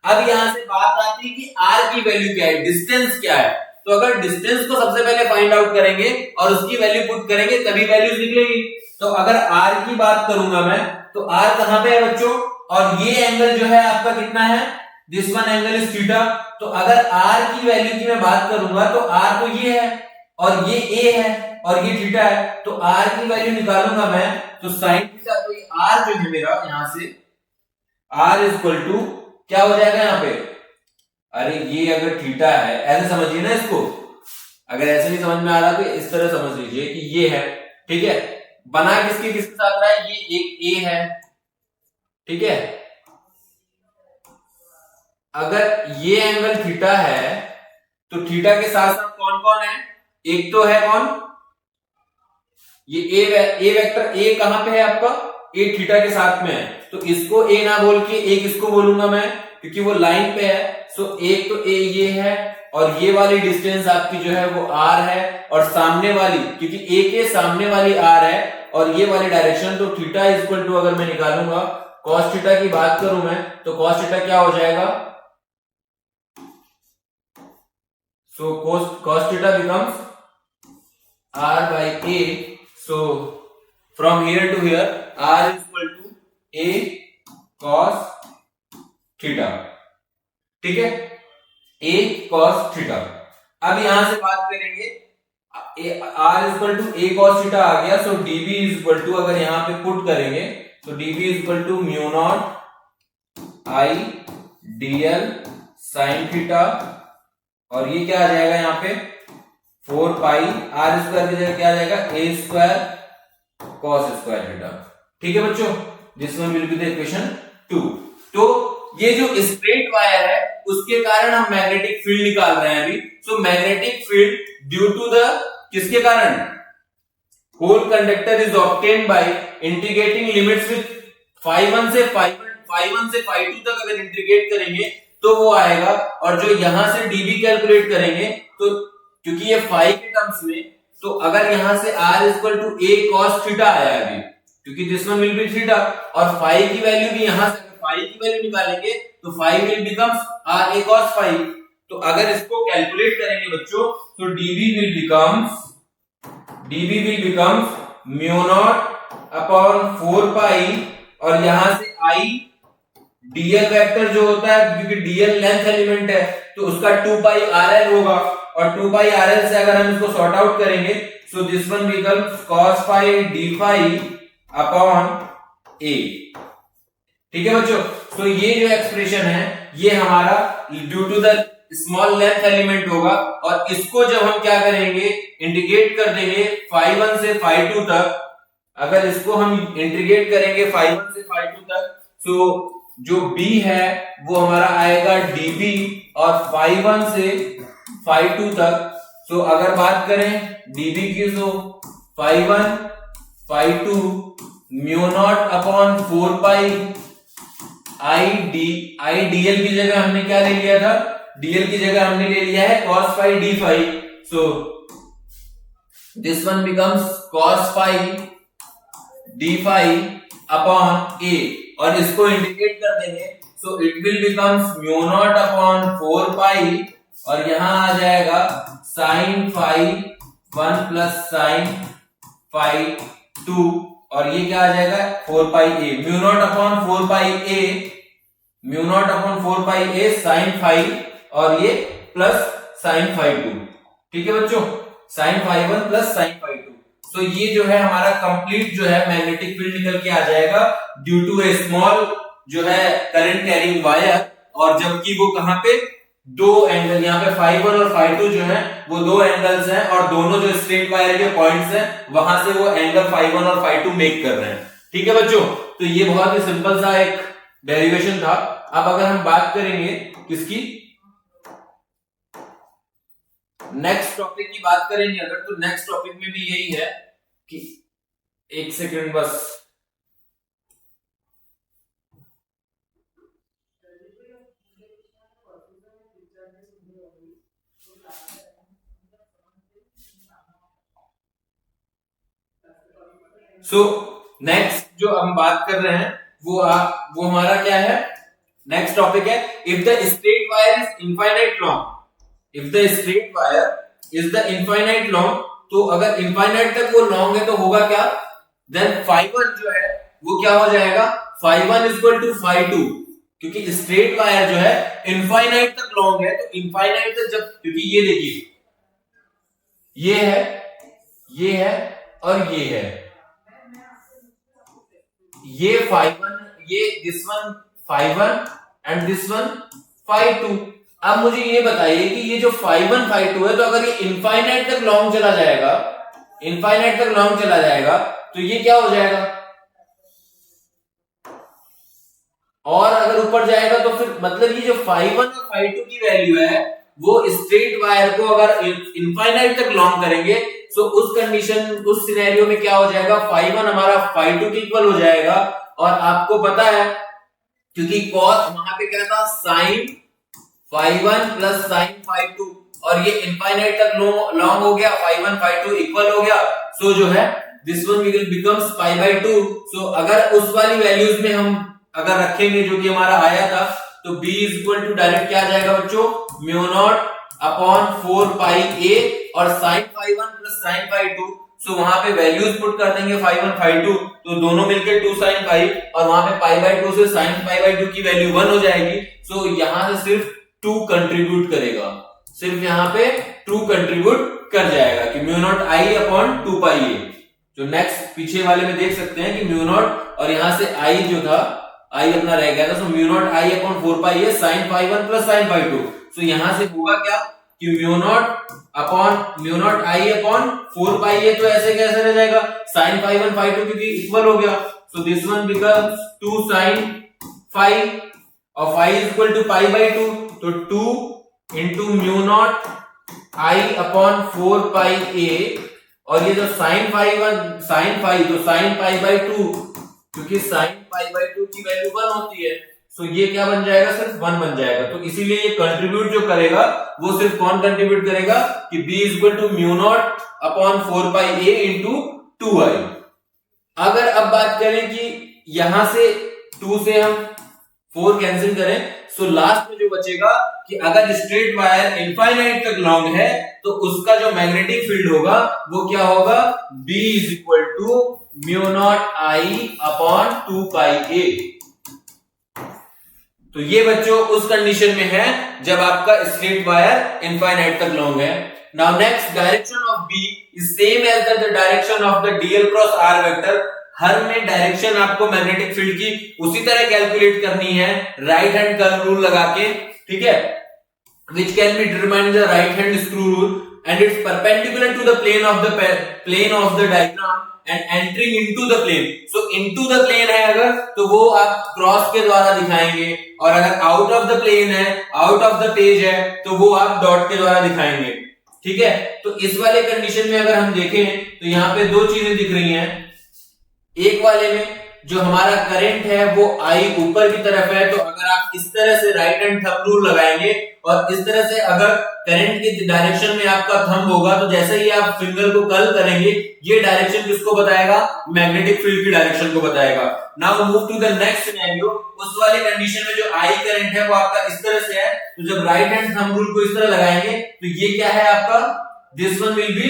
अब यहां से बात आती है कि r की वैल्यू क्या है, डिस्टेंस क्या है। तो अगर डिस्टेंस को सबसे पहले फाइंड आउट करेंगे और उसकी वैल्यू पुट करेंगे तभी वैल्यूज निकलेगी। तो अगर r की बात करूंगा मैं, तो r कहां पे है बच्चों, और ये एंगल जो है आपका कितना है, this one angle is theta. तो अगर r की वैल्यू की मैं बात करूंगा तो r तो ये है और ये a है और ये थीटा है, तो r की वैल्यू निकालूंगा मैं, तो साइन थीटा, तो ये r जो है मेरा यहां से r इज इक्वल टू क्या हो जाएगा यहाँ पे, अरे ये अगर थीटा है, ऐसे समझिए ना इसको, अगर ऐसे नहीं समझ में आ रहा तो इस तरह समझ लीजिए कि ये है, ठीक है, बना किसके साथ रहा है, ये एक a है, ठीक है, अगर ये एंगल थीटा है तो थीटा के साथ साथ कौन कौन है, एक तो है कौन, ये ए वेक्टर, ए कहां पे है आपका, ए थीटा के साथ में है, तो इसको ए ना बोल के एक इसको बोलूंगा मैं, क्योंकि वो लाइन पे है। एक तो ए ये है, और ये वाली डिस्टेंस आपकी जो है वो r है, और सामने वाली, क्योंकि ए के सामने वाली r है और ये वाली डायरेक्शन, तो थीटा इज इक्वल टू, अगर मैं निकालूंगा cos थीटा की बात करूं मैं, तो cos थीटा क्या हो जाएगा, cos theta becomes r by a. So from here to here r is equal to a cos theta, ठीक है, a cos theta। अब यहां से बात करेंगे, r is equal to a cos theta आ गया, so dv is equal to, अगर यहां पे पुट करेंगे तो dv is equal to mu naught i dl sin theta, और ये क्या आ जाएगा यहाँ पे 4 पाई r स्क्वायर की जगह क्या आ जाएगा a square cos square theta, ठीक है बच्चों, this one will be the equation 2। तो ये जो स्ट्रेट वायर है उसके कारण हम मैग्नेटिक फील्ड निकाल रहे हैं अभी। So magnetic field due to the, किसके कारण, whole conductor is obtained by integrating limits with phi1 से phi2 तक अगर इंटीग्रेट करेंगे तो वो आएगा, और जो यहां से dB कैलकुलेट करेंगे, तो क्योंकि ये फाई के टर्म्स में, तो अगर यहां से r equal to a cos theta आया अभी, क्योंकि this one will be theta, और फाई की वैल्यू भी यहां से फाई की वैल्यू निकालेंगे तो phi will becomes r a cos phi. तो अगर इसको कैलकुलेट करेंगे बच्चों तो dv will becomes mu naught upon 4 pi, और यहां से i dl वेक्टर जो होता है, क्योंकि dl लेंथ एलिमेंट है तो उसका 2 पाई rl होगा, और 2 पाई rl से अगर हम इसको सॉर्ट आउट करेंगे so this one becomes cos phi d phi upon a। ठीक है बच्चों, तो ये जो एक्सप्रेशन है ये हमारा due to the small length element होगा, और इसको जब हम क्या करेंगे इंटीग्रेट कर देंगे फाई 1 से फाई 2 तक। अगर इसको हम इंटीग्रेट करेंगे फाई 1 से फाई 2 तक तो जो b है वो हमारा आएगा db, और फाई 1 से फाई 2 तक। तो अगर बात करें db की तो phi 1 phi 2 mu naught upon 4 pi I dl की जगह हमने क्या ले लिया था, dl की जगह हमने ले लिया है cos phi d phi. So this one becomes cos phi d phi upon a, और इसको इंटीग्रेट कर देंगे so it will becomes mu naught upon 4 pi, और यहां आ जाएगा sin phi 1 plus sin phi 2, और ये क्या आ जाएगा 4 pi a, mu naught upon 4 pi a, mu naught upon 4 pi a sin phi, और ये प्लस sin फाई 2। ठीक है बच्चों, sin phi 1 plus sin phi 2। तो ये जो है हमारा कंप्लीट जो है मैग्नेटिक फील्ड निकल के आ जाएगा ड्यू टू ए स्मॉल जो है करंट कैरिंग वायर, और जबकि वो कहां पे दो एंगल, यहाँ पे फाई 1 और फाई 2 जो है वो दो एंगल्स हैं, और दोनों जो स्ट्रेट वायर के पॉइंट्स हैं वहां से वो एंगल फाई 1 और फाई 2 मेक कर रहे हैं। ठीक है बच्चों, तो ये बहुत ही सिंपल सा एक डेरिवेशन था। अब अगर हम बात करेंगे किसकी, नेक्स्ट टॉपिक की बात करेंगे अगर, तो नेक्स्ट टॉपिक में भी यही है कि एक सेकंड बस, सो नेक्स्ट जो हम बात कर रहे हैं वो हमारा क्या है, नेक्स्ट टॉपिक है if the straight wire is infinite long, if the straight wire is the infinite long, तो अगर इनफाइनाइट तक वो लॉन्ग है तो होगा क्या, देन फाई 1 जो है वो क्या हो जाएगा, फाई 1 इक्वल टू फाई 2, क्योंकि स्ट्रेट वायर जो है इनफाइनाइट तक लॉन्ग है, तो इनफाइनाइट तक जब, क्योंकि ये देखिए ये है और ये है, ये फाई 1, ये this one phi 1 and this one phi 2। अब मुझे ये बताइए कि ये जो फाई 1 फाई 2 है, तो अगर ये इनफाइनाइट तक लॉन्ग चला जाएगा, इनफाइनाइट तक लॉन्ग चला जाएगा तो ये क्या हो जाएगा, और अगर ऊपर जाएगा तो फिर मतलब ये जो फाई 1 और फाई 2 की वैल्यू है वो स्ट्रेट वायर को अगर इनफाइनाइट तक लॉन्ग करेंगे तो उस कंडीशन, उस सिनेरियो में क्या हो जाएगा, फाई 1 हमारा फाई 2 के इक्वल हो जाएगा, और आपको पता है क्योंकि कॉस वहां पे क्या था, sine phi 1 plus sine phi 2, और ये इनफाइनाइट तक लॉन्ग हो गया, फाई 1 फाई 2 इक्वल हो गया, सो जो है this one will becomes pi by 2। सो अगर उस वाली वैल्यूज में हम अगर रखेंगे जो कि हमारा आया था, तो b is equal to direct क्या आ जाएगा बच्चों, mu naught upon 4 pi a, और sine phi 1 plus sine phi 2, so वहां पे वैल्यूज पुट कर देंगे फाई 1 फाई 2, तो दोनों मिलके 2 साइन फाई, और वहां पे पाई बाय 2 से साइन पाई बाय 2 की वैल्यू 1 हो जाएगी। सो यहां से सिर्फ 2 कंट्रीब्यूट करेगा, सिर्फ यहाँ पे 2 कंट्रीब्यूट कर जाएगा कि mu not I upon 2 pi a। जो नेक्स्ट पीछे वाले में देख सकते हैं कि म्यू नॉट और यहां से आई जो था, आई अपना रह गया था, so mu not I upon 4 pi a sine phi 1 plus sine phi 2। So यहां से होगा क्या कि mu not I upon 4 pi a, तो ऐसे कैसे रह जाएगा, साइन फाई 1 फाई 2 क्योंकि इक्वल हो गया, so this one becomes 2 sine phi, और phi is equal to pi by 2, तो 2 into mu not I upon 4 pi a, और ये जो साइन फाई 1 साइन फाई, तो साइन पाई बाय 2, क्योंकि साइन पाई बाय 2 की वैल्यू 1 होती है, सो ये क्या बन जाएगा, सिर्फ 1 बन जाएगा। तो इसीलिए ये कंट्रीब्यूट जो करेगा वो सिर्फ कौन कंट्रीब्यूट करेगा कि b is equal to mu naught upon 4 pi a into 2i। अगर अब बात करें कि यहां से 2 से हम 4 कैंसिल करें, सो लास्ट में जो बचेगा कि अगर स्ट्रेट वायर इनफाइनाइट तक लॉन्ग है तो उसका जो मैग्नेटिक फील्ड होगा वो क्या होगा, B is equal to mu not I upon 2 pi a. तो ये बच्चों उस कंडीशन में है जब आपका स्ट्रेट वायर इनफाइनाइट तक लॉन्ग है। Now next, direction of B is same as the direction of the DL cross R vector. हर में डायरेक्शन आपको मैग्नेटिक फील्ड की उसी तरह कैलकुलेट करनी है, राइट हैंड कर्व रूल लगा के, ठीक है, which can be determined the right hand screw rule and it's perpendicular to the plane of the diagram and entering into the plane. So into the plane है अगर तो वो आप क्रॉस के द्वारा दिखाएंगे, और अगर आउट ऑफ द प्लेन है, आउट ऑफ द पेज है, तो वो आप डॉट के द्वारा दिखाएंगे, ठीक है। तो इस वाले कंडीशन में अगर हम देखें तो यहाँ पे दो चीजें दिख रही हैं। एक वाले में जो हमारा करंट है वो आई ऊपर की तरफ है, तो अगर आप इस तरह से राइट हैंड थंब रूल लगाएंगे और इस तरह से अगर करंट की डायरेक्शन में आपका थंब होगा तो जैसे ही आप फिंगर को कर्ल करेंगे ये डायरेक्शन किसको बताएगा, मैग्नेटिक फील्ड की डायरेक्शन को बताएगा। Now move to the next scenario. उस वाले कंडीशन में जो आई करंट है वो आपका इस तरह से है, तो जब राइट हैंड थंब रूल को इस तरह लगाएंगे तो ये क्या है आपका, this one will B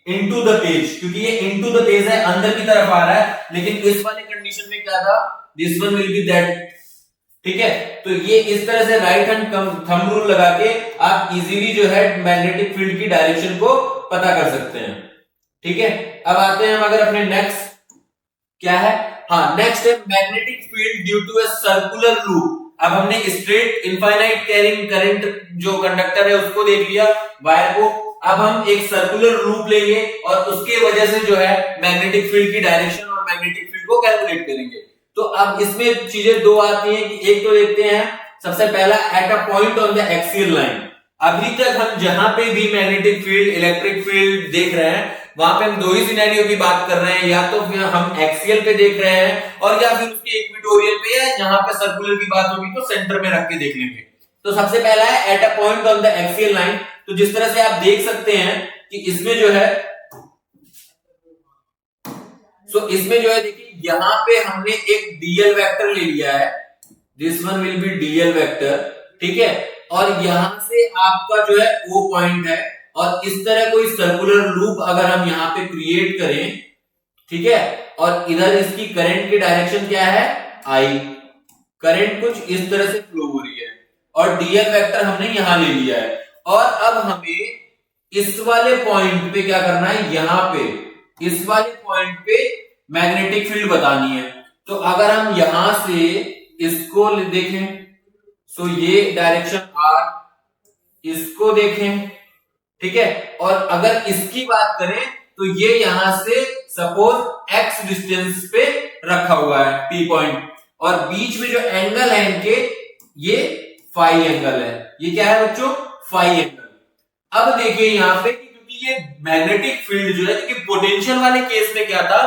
into the page, क्योंकि ये इनटू द पेज है, अंदर की तरफ आ रहा है। लेकिन इस वाले कंडीशन में क्या था, this one will B that, ठीक है। तो ये इस तरह से राइट हैंड थंब रूल लगा के आप इजीली जो है मैग्नेटिक फील्ड की डायरेक्शन को पता कर सकते हैं, ठीक है। अब आते हैं हम अगर अपने नेक्स्ट क्या है, हाँ नेक्स्ट है magnetic field due to a circular loop. अब हमने स्ट्रेट इनफाइनाइट कैरिंग करंट जो कंडक्टर है उसको देख लिया, वायर को। अब हम एक सर्कुलर लूप लेंगे और उसके वजह से जो है मैग्नेटिक फील्ड की डायरेक्शन और मैग्नेटिक फील्ड को कैलकुलेट करेंगे। तो अब इसमें चीजें दो आती हैं कि एक तो देखते हैं सबसे पहला eight a point on the axial line. अभी तक हम जहां पे भी मैग्नेटिक फील्ड इलेक्ट्रिक फील्ड देख रहे हैं वहां पे हम दो ही सिनेरियो की बात कर रहे हैं, या तो फिर हम एक्सियल पे देख रहे हैं और या फिर उसके इक्वेटोरियल पे, या जहां पे सर्कुलर की बात होगी तो सेंटर में रख के देख लेंगे। तो सबसे पहला है eight a point on the axial line. तो जिस तरह से आप देख सकते हैं कि इसमें जो है, इसमें जो है देखिए यहां पे हमने एक डीएल वेक्टर ले लिया है, this one will B DL vector, ठीक है। और यहां से आपका जो है ओ पॉइंट है, और इस तरह कोई सर्कुलर लूप अगर हम यहां पे क्रिएट करें, ठीक है, और इधर इसकी करंट की डायरेक्शन क्या है, आई, करंट कुछ इस तरह से फ्लो हो रही है, और डीएल वेक्टर हमने यहां ले लिया है। और अब हमें इस वाले पॉइंट पे क्या करना है, यहां पे इस वाले पॉइंट पे मैग्नेटिक फील्ड बतानी है। तो अगर हम यहां से इसको देखें, सो ये डायरेक्शन आर, इसको देखें, ठीक है, और अगर इसकी बात करें तो ये यहां से सपोज एक्स डिस्टेंस पे रखा हुआ है पी पॉइंट, और बीच में जो एंगल है इनके ये फाई एंगल है। ये क्या है बच्चों, फाई एंगल। अब देखिए यहां पे क्योंकि ये मैग्नेटिक फील्ड जो है, देखिए पोटेंशियल वाले केस में क्या था,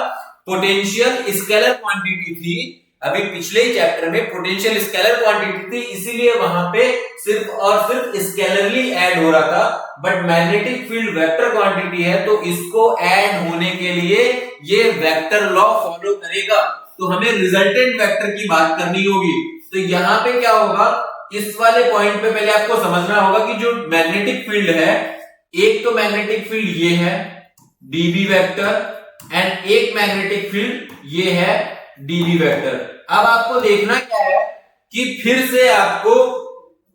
पोटेंशियल स्केलर क्वांटिटी थी, अभी पिछले ही चैप्टर में पोटेंशियल स्केलर क्वांटिटी थी, इसीलिए वहां पे सिर्फ और सिर्फ स्केलरली ऐड हो रहा था। But magnetic field vector quantity है, तो इसको ऐड होने के लिए ये वेक्टर लॉ फॉलो करेगा, तो हमें रिजल्टेंट वेक्टर की बात करनी होगी। तो यहां पे क्या होगा, इस वाले पॉइंट पे पहले आपको समझना होगा कि जो मैग्नेटिक फील्ड है, एक तो मैग्नेटिक फील्ड ये है डीबी वेक्टर, एंड एक मैग्नेटिक फील्ड ये है डीबी वेक्टर। अब आपको देखना क्या है कि फिर से आपको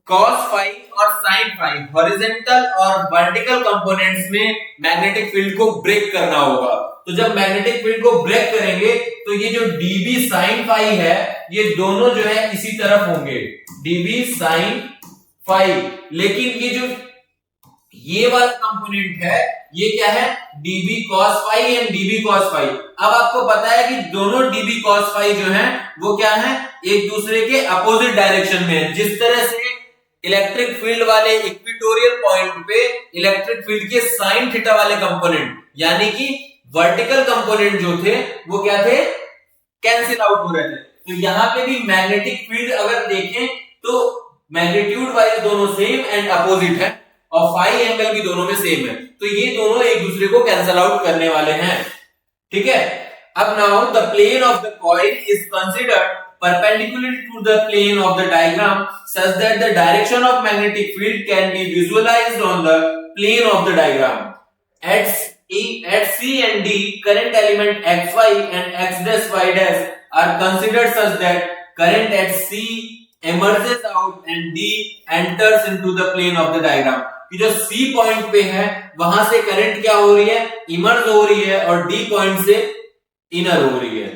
cos फाई और sin फाई हॉरिजॉन्टल और वर्टिकल कंपोनेंट्स में मैग्नेटिक फील्ड को ब्रेक करना होगा। तो जब मैग्नेटिक फील्ड को ब्रेक करेंगे तो ये जो dB sin फाई है, ये दोनों जो है इसी तरफ होंगे, dB sin फाई। लेकिन ये जो ये वाला कंपोनेंट है ये क्या है, dB cos phi and dB cos phi. अब आपको पता है कि दोनों dB cos फाई जो है वो क्या है, एक दूसरे के अपोजिट डायरेक्शन में है। जिस तरह से इलेक्ट्रिक फील्ड वाले इक्वेटोरियल पॉइंट पे इलेक्ट्रिक फील्ड के साइन थीटा वाले कंपोनेंट यानी कि वर्टिकल कंपोनेंट जो थे वो क्या थे, कैंसिल आउट हो रहे थे। तो यहां पे भी मैग्नेटिक फील्ड अगर देखें तो मैग्नीट्यूड वाइज दोनों सेम एंड अपोजिट है, और फाई एंगल भी दोनों में सेम है, तो ये दोनों एक दूसरे को कैंसिल आउट करने वाले हैं, ठीक है। अब now the plane of the coil is considered perpendicular to the plane of the diagram such that the direction of magnetic field can be visualized on the plane of the diagram. At C and D, current element xy and x dash y dash are considered such that current at C emerges out and D enters into the plane of the diagram. कि जो C पॉइंट पे है वहां से करंट क्या हो रही है, इमर्ज हो रही है, और D पॉइंट से इनर हो रही है.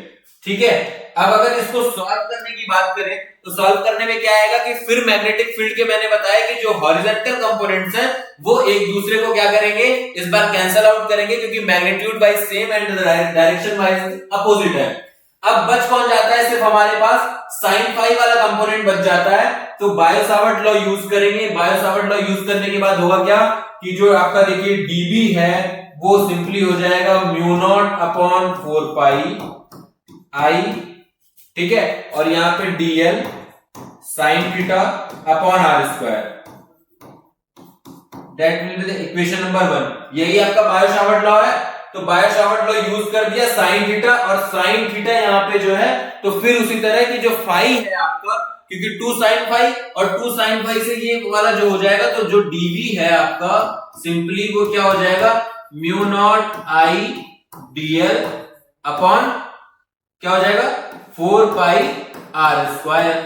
ठीक है. अब अगर इसको सॉल्व करने की बात करें तो सॉल्व करने में क्या आएगा कि फिर मैग्नेटिक फील्ड के मैंने बताया कि जो हॉरिजॉन्टल कंपोनेंट्स हैं वो एक दूसरे को क्या करेंगे, इस बार कैंसिल आउट करेंगे क्योंकि magnitude wise same and direction wise opposite है. अब बच कौन जाता है, सिर्फ हमारे पास साइन फाई वाला कंपोनेंट बच जाता है. तो बायो-सावर्ट लॉ यूज करेंगे. बायो-सावर्ट लॉ यूज करने के बाद होगा क्या कि जो आपका देखिए डीबी है वो सिंपली हो जाएगा mu naught upon 4 pi I. ठीक है. और यहां पे dl sine theta upon are square. That will be the equation number 1. यही आपका बायो-सावर्ट लॉ है. तो बायो-सावर्ट लॉ यूज कर दिया साइन थीटा, और साइन थीटा यहां पे जो है तो फिर उसी तरह की जो फाई है आपका, क्योंकि 2 साइन फाई और 2 साइन फाई से ये वाला जो हो जाएगा, तो जो डीवी है आपका सिंपली वो क्या हो जाएगा mu not I DL upon क्या हो जाएगा 4 पाई आर स्क्वायर.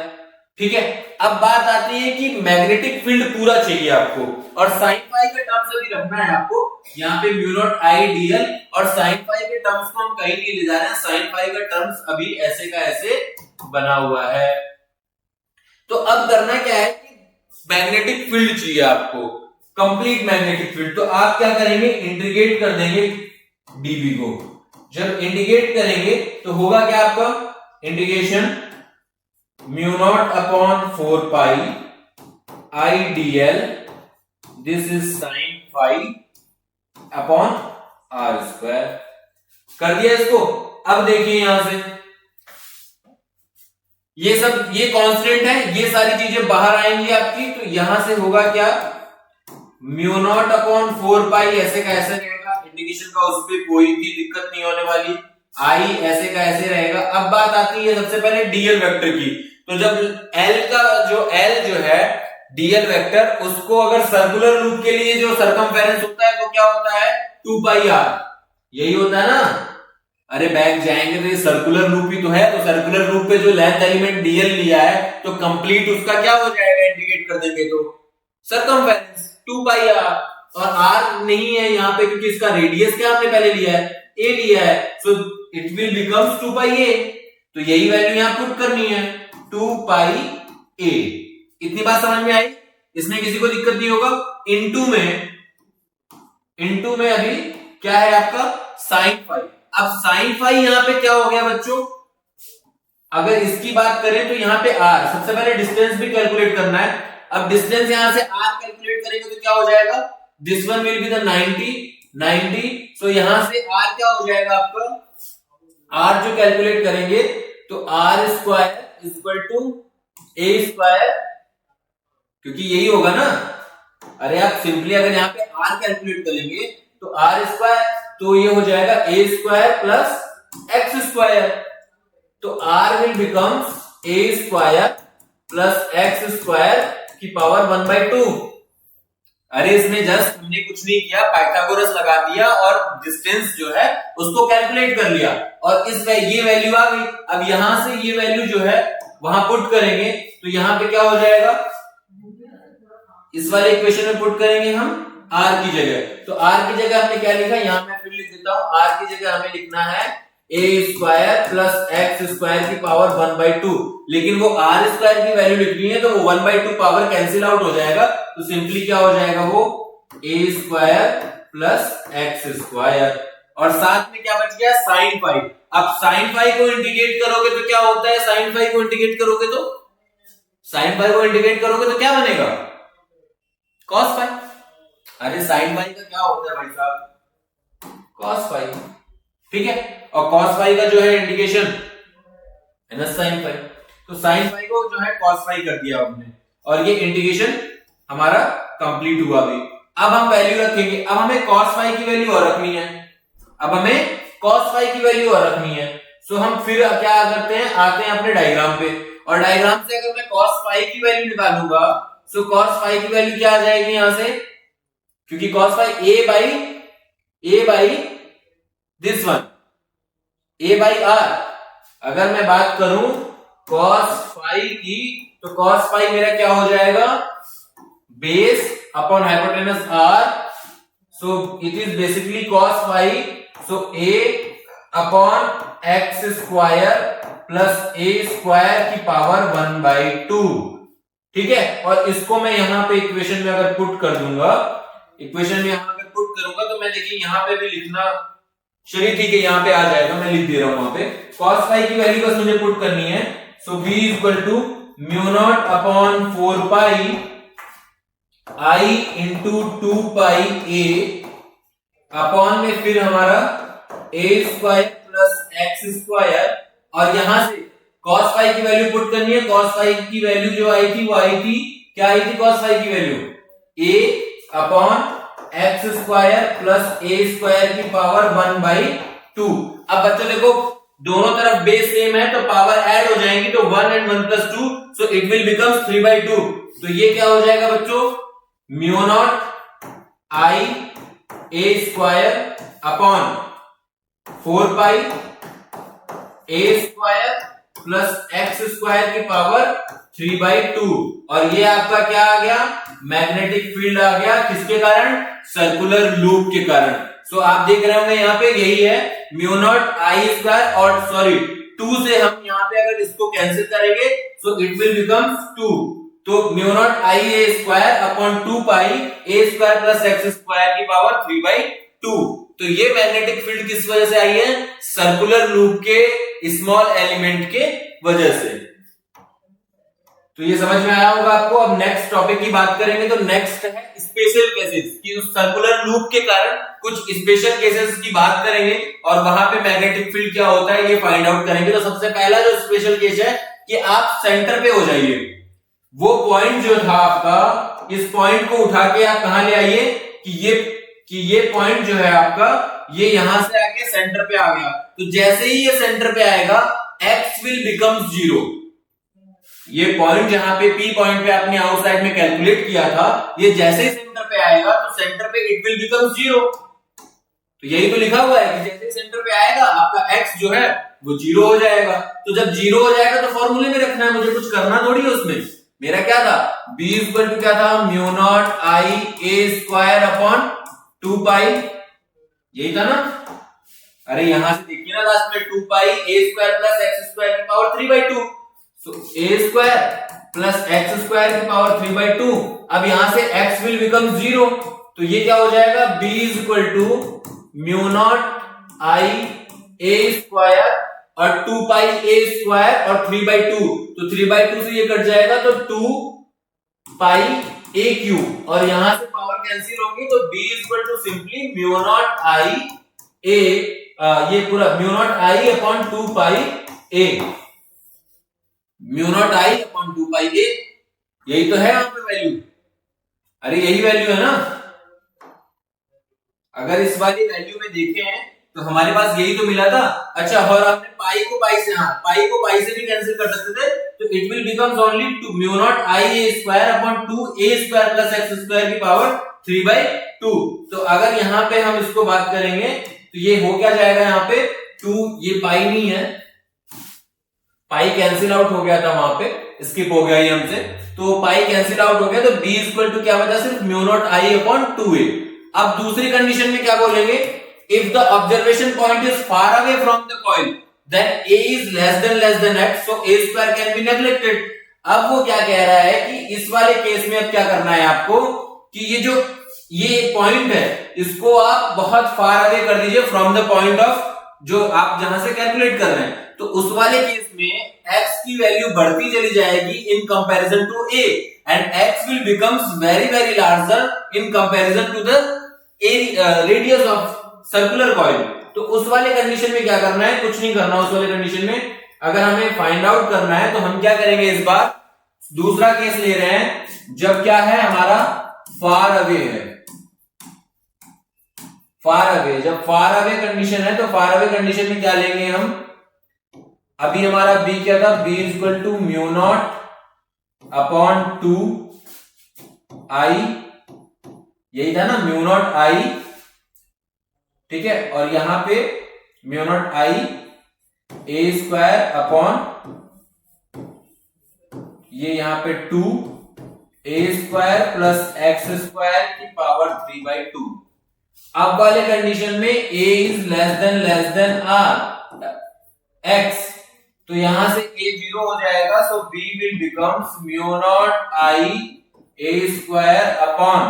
ठीक है. अब बात आती है कि मैग्नेटिक फील्ड पूरा चाहिए आपको, और साइन फाई के टर्म्स अभी रखना है आपको. यहाँ पे म्यू नॉट आई डीएल, और साइन फाई के टर्म्स को हम कहीं नहीं ले जा रहे हैं. साइन फाई का टर्म्स अभी ऐसे का ऐसे बना हुआ है. तो अब करना क्या है कि मैग्नेटिक फील्ड चाहिए आपको, कंप्लीट मैग्नेटिक फील्ड. तो आप क्या करेंगे, इंटीग्रेट कर देंगे डीबी को. जब इंटीग्रेट करेंगे तो होगा क्या आपका integration mu naught upon 4 pi I dl, this is sine phi upon are square. कर दिया इसको. अब देखिए यहां से ये सब ये कांस्टेंट है, ये सारी चीजें बाहर आएंगी आपकी. तो यहां से होगा क्या म्यू नॉट अपॉन 4 पाई ऐसे का ऐसे रहेगा. इंटीग्रेशन का उस पर कोई भी दिक्कत नहीं होने वाली. आई ऐसे का ऐसे रहेगा. अब बात आती है सबसे पहले डीएल वेक्टर की. तो जब एल का एल जो है डीएल वेक्टर, उसको अगर सर्कुलर लूप के लिए जो सरकमफेरेंस होता है वो क्या होता है 2 पाई आर. यही होता है ना. अरे बैक जाएंगे तो ये सर्कुलर लूप ही तो है. तो सर्कुलर लूप पे जो लेंथ एलिमेंट डीएल लिया है तो कंप्लीट उसका क्या हो जाएगा, इंटीग्रेट कर देंगे तो सरकमफेरेंस 2 पाई आर. और आर नहीं है यहाँ पे क्योंकि इसका रेडियस क्या हमने पहले लिया है, ए लिया है. So it will becomes 2 pi a. तो यही वैल्यू यहां पुट करनी है 2 पाई ए. इतनी बात समझ में आई. इसमें किसी को दिक्कत नहीं होगा. इनटू में अभी क्या है आपका साइन फाई. अब साइन फाई यहां पे क्या हो गया बच्चों, अगर इसकी बात करें तो यहां पे आर, सबसे पहले डिस्टेंस भी कैलकुलेट करना है. अब डिस्टेंस यहां से आर कैलकुलेट करेंगे तो क्या हो जाएगा, this one will be the 90. सो यहां से आर क्या हो जाएगा आपका, आर जो कैलकुलेट करेंगे तो r square equal to a square, क्योंकि यही होगा ना. अरे आप सिंपली अगर यहाँ पे आर कैलकुलेट करेंगे तो आर स्क्वायर, तो ये हो जाएगा a square plus x square. तो r will becomes a square plus x square की पावर 1/2. अरे इसमें जस्ट हमने कुछ नहीं किया, पाइथागोरस लगा दिया और डिस्टेंस जो है उसको कैलकुलेट कर लिया, और इस ये वैल्यू आ गई. अब यहां से ये वैल्यू जो है वहां पुट करेंगे तो यहां पे क्या हो जाएगा, इस वाले इक्वेशन में पुट करेंगे हम r की जगह. तो r की जगह हमने क्या लिखा, यहां मैं फिर लिख देता हूं. r की जगह हमें लिखना है a square plus x square की पावर 1/2. लेकिन वो r स्क्वायर की वैल्यू लिखनी है तो वो 1/2 पावर कैंसिल आउट हो जाएगा. तो सिंपली क्या हो जाएगा, वो a square plus x square, और साथ में क्या बच गया साइन फाई. अब साइन फाई को इंटीग्रेट करोगे तो क्या होता है, साइन फाई को इंटीग्रेट करोगे तो क्या बनेगा, कॉस फाई. अरे साइन फाई का क्या होता है भाई साहब, कॉस फाई. ठीक है. और कॉस फाई का जो है इंटीग्रेशन है ना साइन फाई. तो साइन फाई को जो है कॉस फाई कर दिया हमने, और ये इंटीग्रेशन हमारा कंप्लीट हुआ भी. अब हम वैल्यू रखेंगे. अब हमें कॉस फाई की वैल्यू और रखनी है. अब हमें cos phi की वैल्यू और रखनी है। सो हम फिर क्या करते हैं, आते हैं अपने डायग्राम पे, और डायग्राम से अगर मैं cos phi की वैल्यू निकालूंगा, सो cos phi की वैल्यू क्या आ जाएगी यहां से, क्योंकि cos phi a by this one, a by r। अगर मैं बात करूं cos phi की, तो cos phi मेरा क्या हो जाएगा, base upon hypotenuse r, so it is basically cos phi, so a upon x square plus a square की पावर 1/2, ठीक है। और इसको मैं यहां पे इक्वेशन में अगर पुट कर दूंगा, इक्वेशन में यहां पे पुट करूंगा, तो मैं देखिए यहां पे भी लिखना चलिए ठीक है, यहां पे आ जाएगा, मैं लिख दे रहा हूं वहां पे cos phi की वैल्यू बस मुझे पुट करनी है। So b equal to mu naught upon 4 pi i into 2 pi a upon में फिर हमारा a square plus x square, और यहां से cos phi की वैल्यू पुट करनी है। cos phi की वैल्यू जो आई थी वो आई थी, क्या आई थी cos phi की value, a upon x square plus a square की पावर 1/2। अब बच्चों देखो दोनों तरफ बेस सेम है तो पावर ऐड हो जाएंगी, तो 1 and 1 plus 2, so it will becomes 3/2। तो ये क्या हो जाएगा बच्चों, mu naught i a square upon 4 pi a square plus x square की पावर 3/2। और ये आपका क्या आ गया, मैग्नेटिक फील्ड आ गया, किसके कारण, सर्कुलर लूप के कारण। सो आप देख रहे होंगे यहाँ पे यही है म्यू नॉट आई स्क्वायर, और सॉरी 2 से हम यहाँ पे अगर इसको कैंसिल करेंगे सो इट विल बिकम 2, तो mu naught I A square upon 2 pi A square plus x square की पावर 3/2। तो ये मैग्नेटिक फील्ड किस वजह से आई है, सर्कुलर लूप के स्मॉल एलिमेंट के वजह से। तो ये समझ में आया होगा आपको। अब नेक्स्ट टॉपिक की बात करेंगे, तो नेक्स्ट है स्पेशल केसेस, कि उस सर्कुलर लूप के कारण कुछ स्पेशल केसेस की बात करेंगे, और वहां पे मैग्नेटिक फील्ड क्या होता है ये फाइंड आउट करेंगे। तो सबसे पहला जो स्पेशल केस है कि आप सेंटर पे हो जाइए, वो पॉइंट जो था आपका, इस पॉइंट को उठा के आप कहां ले आइए, कि ये पॉइंट जो है आपका, ये यहां से आके सेंटर पे आ गया। तो जैसे ही ये सेंटर पे आएगा x विल बिकम 0। ये पॉइंट जहां पे P पॉइंट पे आपने आउटसाइड में कैलकुलेट किया था, ये जैसे ही सेंटर पे आएगा तो सेंटर पे इट विल बिकम 0। तो यही तो लिखा हुआ है कि जैसे ही सेंटर पे आएगा आपका x जो है वो 0 हो जाएगा। तो जब 0 हो जाएगा तो फॉर्मूले में रखना है, मुझे कुछ करना थोड़ी है उसमें। मेरा क्या था, b इक्वल टू क्या था, mu naught I A square upon 2 पाई, यही था ना। अरे यहां से देखिए ना लास्ट में 2 pi a square plus x square की power 3/2, so a square plus x square की पावर 3/2। अब यहां से x विल बिकम 0, तो ये क्या हो जाएगा, b is equal to mu not I a square और 2 पाई a स्क्वायर और 3/2, तो 3/2 से ये कट जाएगा तो 2 पाई a क्यूब, और यहां से पावर कैंसिल होगी, तो b is equal to simply mu not I a, ये पूरा mu not I upon 2 pi a, mu not I upon 2 pi a, यही तो है यहाँ पे वैल्यू। अरे यही वैल्यू है ना, अगर इस वाली वैल्यू में देखें तो हमारे पास यही तो मिला था। अच्छा, और आपने पाई को पाई से, हाँ पाई को पाई से भी कैंसिल कर सकते थे, तो it will becomes only 2 mu not I A square upon 2 A square plus x square की पावर 3/2। तो अगर यहाँ पे हम इसको बात करेंगे तो ये हो क्या जाएगा, यहाँ पे 2, ये पाई नहीं है, पाई कैंसिल आउट हो गया था, वहां पे स्किप हो गया ये हमसे, तो पाई कैंसिल आउट हो गया, तो b इक्वल टू क्या बचा, सिर्फ mu naught I upon 2a। अब दूसरी कंडीशन में क्या बोलेंगे, if the observation point is far away from the coil then a is less than x, so a square can be neglected. अब वो क्या कह रहा है कि इस वाले केस में अब क्या करना है आपको, कि ये पॉइंट है इसको आप बहुत फार अवे कर दीजिए फ्रॉम द पॉइंट ऑफ जो आप जहां से कैलकुलेट कर रहे हैं। तो उस वाले केस में x की वैल्यू बढ़ती चली जाएगी in comparison to a, and x will becomes very very larger in comparison to the radius of circular coil. तो उस वाले कंडीशन में क्या करना है, कुछ नहीं करना। उस वाले कंडीशन में अगर हमें फाइंड आउट करना है तो हम क्या करेंगे, इस बार दूसरा केस ले रहे हैं जब क्या है हमारा फार अवे है। फार अवे, जब फार अवे कंडीशन है तो फार अवे कंडीशन में क्या लेंगे हम, अभी हमारा बी क्या था, B is equal to mu naught upon 2 I, यही था ना, म्यू नॉट आई, ठीक है, और यहां पे mu not I A square upon ये यहां पे 2 A square plus x square की पावर 3/2। अब वाले कंडीशन में a is less than R x, तो यहां से a 0 हो जाएगा, so b will becomes mu not I A square upon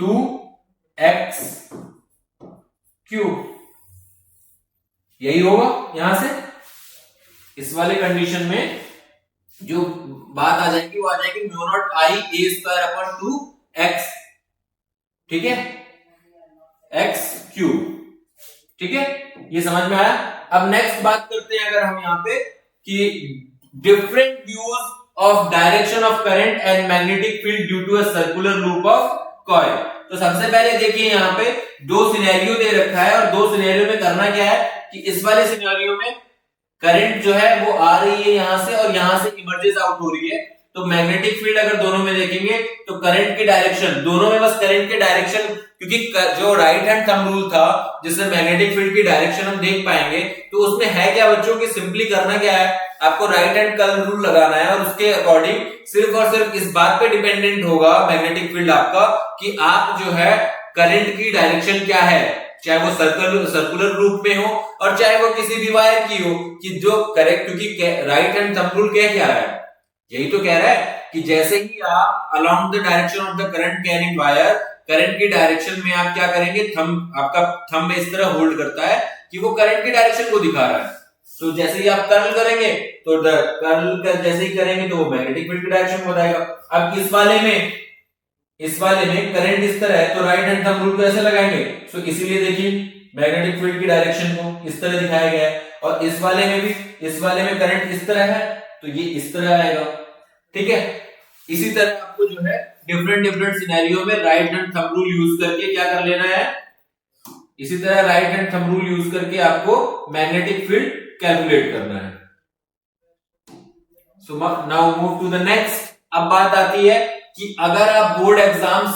2x cube, यही होगा यहां से। इस वाले कंडीशन में जो बात आ जाएगी वो आ जाएगी mu naught I A square upon 2x, ठीक है, x क्यूब, ठीक है, ये समझ में आया। अब नेक्स्ट बात करते हैं अगर हम यहाँ पे कि different views of direction of current and magnetic field due to a circular loop of coil. तो सबसे पहले देखिए यहाँ पे दो सिनेरियो दे रखा है और दो सिनेरियो में करना क्या है कि इस वाले सिनेरियो में करंट जो है वो आ रही है यहां से और यहां से इमर्जेस आउट हो रही है, तो मैग्नेटिक फील्ड अगर दोनों में देखेंगे तो करंट की डायरेक्शन दोनों में, बस करंट की डायरेक्शन, क्योंकि जो राइट हैंड थंब रूल था जिससे मैग्नेटिक फील्ड की डायरेक्शन हम देख पाएंगे, तो उसमें है क्या बच्चों की, सिंपली करना क्या है, आपको राइट हैंड कर्ल रूल लगाना है और उसके अकॉर्डिंग सिर्फ और सिर्फ इस बात पे डिपेंडेंट होगा मैग्नेटिक फील्ड आपका कि आप जो है करंट की डायरेक्शन क्या है, चाहे वो सर्कुलर रूप में हो और चाहे वो किसी भी वायर की हो, कि जो करेक्ट, क्योंकि राइट हैंड थंब रूल कह क्या रहा है, यही तो कह रहा है कि जैसे ही आप along the direction of the current carrying wire, current की डायरेक्शन में आप क्या करेंगे, थंब आपका थंब इस तरह होल्ड करता है कि वो करंट की डायरेक्शन को दिखा रहा है, तो जैसे ही आप कर्ल करेंगे तो कर्ल जैसे ही करेंगे तो वो मैग्नेटिक फील्ड की डायरेक्शन को बताएगा। अब इस वाले में करंट इस तरह है तो राइट हैंड थंब रूल को ऐसे लगाएंगे, तो इसीलिए देखिए मैग्नेटिक फील्ड की डायरेक्शन को इस तरह दिखाया गया है, और इस वाले में भी, इस वाले में करंट इस तरह है तो ये इस तरह आएगा, ठीक है। इसी तरह आपको जो है डिफरेंट सिनेरियो में right hand thumb rule use करके क्या कर लेना है, इसी तरह right hand thumb rule use करके आपको मैग्नेटिक फील्ड कैलकुलेट करना है। So now move to the next. अब बात आती है कि अगर आप बोर्ड एग्जाम्स,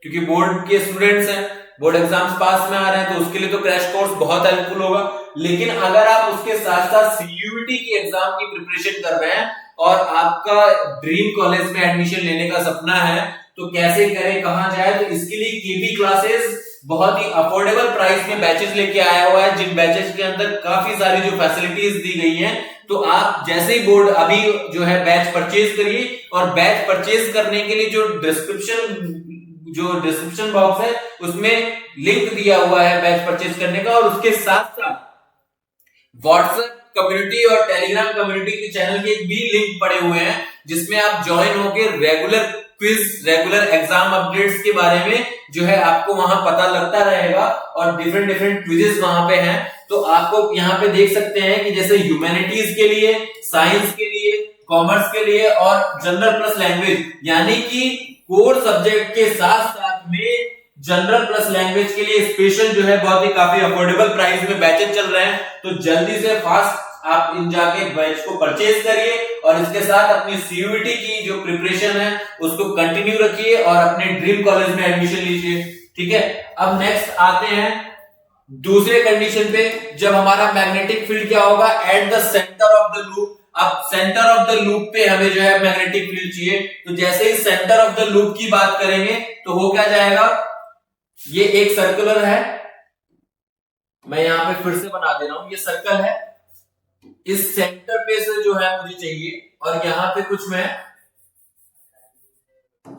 क्योंकि बोर्ड के स्टूडेंट्स हैं, बोर्ड एग्जाम्स पास में आ रहे हैं, तो उसके लिए तो क्रैश कोर्स बहुत हेल्पफुल होगा, लेकिन अगर आप उसके साथ साथ सीयूईटी की एग्जाम की प्रिपरेशन कर रहे हैं और आपका ड्रीम कॉलेज में एडमिशन लेने का सपना है, तो कैसे करें, कहां जाए, तो इसके लिए केपी क्लासेस बहुत ही अफोर्डेबल प्राइस में बैचेस लेके आया हुआ है, जिन बैचेस के अंदर काफी सारी जो फैसिलिटीज दी गई हैं, तो आप जैसे ही बोर्ड अभी जो है बैच परचेज करिए, और बैच परचेज करने के लिए जो डिस्क्रिप्शन बॉक्स है उसमें लिंक दिया हुआ है बैच परचेज करने का, और उसके साथ साथ व्हाट्सएप कम्युनिटी और टेलीग्राम कम्युनिटी के चैनल के भी लिंक पड़े हुए हैं, जिसमें आप ज्वाइन होकर regular quiz, regular exam updates के बारे में जो है आपको वहां पता लगता रहेगा, और डिफरेंट क्विजेस वहां पे हैं। तो आपको यहाँ पे देख सकते हैं कि जैसे ह्यूमैनिटीज के लिए, साइंस के लिए, कॉमर्स के लिए और जनरल प्लस लैंग्वेज, यानी कि कोर सब्जेक्ट के साथ साथ में जनरल प्लस लैंग्वेज के लिए स्पेशल जो है बहुत ही काफी अफोर्डेबल प्राइस में बैचेस चल रहे हैं। तो जल्दी से फास्ट आप इन जाके बैच को परचेज करिए और इसके साथ अपनी सीयूईटी की जो प्रिपरेशन है उसको कंटिन्यू रखिए और अपने ड्रीम कॉलेज में एडमिशन लीजिए, ठीक है। अब नेक्स्ट आते हैं दूसरे कंडीशन पे, जब हमारा मैग्नेटिक फील्ड क्या होगा, eight the centre of the loop. अब सेंटर ऑफ द लूप पे हमें जो है मैग्नेटिक फील्ड चाहिए, तो जैसे ही सेंटर ऑफ द लूप की बात करेंगे तो हो क्या जाएगा, ये एक सर्कुलर है, मैं यहां पे फिर से बना दे रहा हूं, ये सर्कल है, इस सेंटर पे से जो है मुझे चाहिए, और यहां पे कुछ मैं,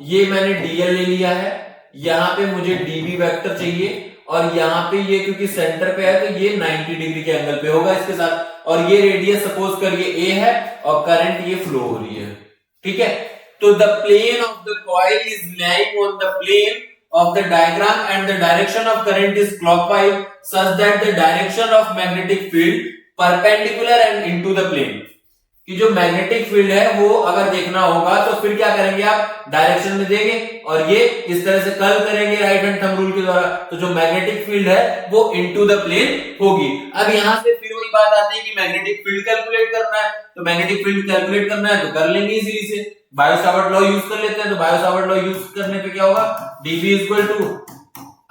ये मैंने डीएल ले लिया है, यहां पे मुझे डीबी वेक्टर चाहिए, और यहां पे ये क्योंकि सेंटर पे है तो ये 90 डिग्री के एंगल पे होगा इसके साथ, और ये रेडियस सपोज करिए ए है और करंट ये फ्लो हो रही है, ठीक है। तो the plane of the coil is lying on the plane of the diagram and the direction of current is clockwise such that the direction of magnetic field perpendicular and into the plane। कि जो मैग्नेटिक फील्ड है वो अगर देखना होगा तो फिर क्या करेंगे, आप डायरेक्शन में देंगे और ये इस तरह से कर्व करेंगे राइट हैंड थंब रूल के द्वारा, तो जो मैग्नेटिक फील्ड है वो इनटू द प्लेन होगी। अब यहां से फिर वही बात आती है कि मैग्नेटिक फील्ड कैलकुलेट करना है, तो मैग्नेटिक फील्ड कैलकुलेट करना है तो कर लेंगे इजीली से, बायो-सावर्ट लॉ यूज कर लेते हैं। तो बायो-सावर्ट लॉ यूज करने पे क्या होगा, dB equal to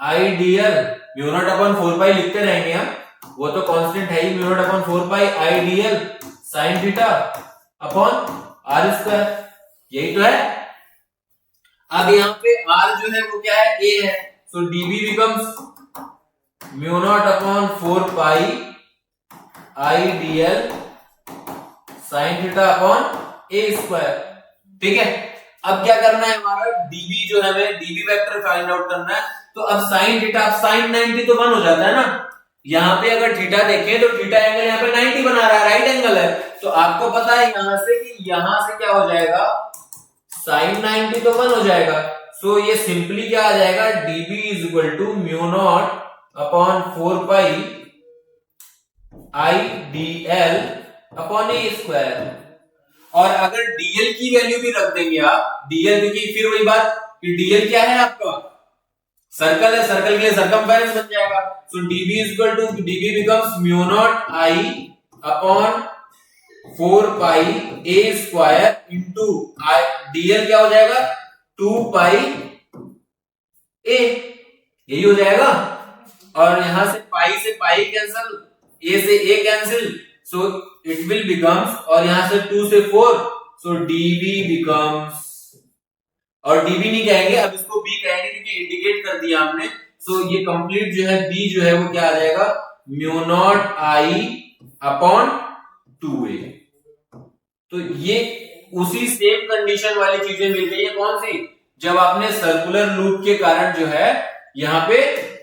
I dl mu naught upon 4 pi लिखते रहेंगे हम, वो तो कांस्टेंट है ही, mu naught upon 4 pi I dl sine theta upon are square, यही तो है। अब यहाँ पे r जो है वो क्या है, a है, सो dB becomes mu naught upon 4 pi I dl sine theta upon a square, ठीक है। अब क्या करना है, हमारा dB जो है हमें dB वेक्टर फाइंड आउट करना है। तो अब साइन थीटा, अब साइन 90 तो 1 हो जाता है ना, यहाँ पे अगर थीटा देखें तो थीटा एंगल यहाँ पे 90 बना रहा है, राइट एंगल है, तो आपको पता है यहां से कि यहां से क्या हो जाएगा, साइन 90 तो 1 हो जाएगा। सो ये सिंपली क्या आ जाएगा, dB is equal to mu naught upon 4 pi I dl upon a square. और अगर dl की वैल्यू भी रख देंगे आप, dl, क्योंकि फिर वही बात कि dl क्या है आपका, सर्कल है, सर्कल के लिए सर्कमफेरेंस बन जाएगा। So dB is equal to, dB becomes mu not I upon 4 pi a square into I, dl क्या हो जाएगा 2 पाई a, यही हो जाएगा। और यहां से पाई कैंसिल, a से a cancel, so it will becomes, और यहां से 2 से 4, सो dB बिकम्स, और dB नहीं कहेंगे, अब इसको b कहेंगे क्योंकि इंडिकेट कर दिया हमने। सो ये कंप्लीट जो है b जो है वो क्या आ जाएगा, mu not I upon 2a। तो ये उसी सेम कंडीशन वाली चीजें मिल गई है, कौन सी, जब आपने सर्कुलर लूप के कारण जो है यहाँ पे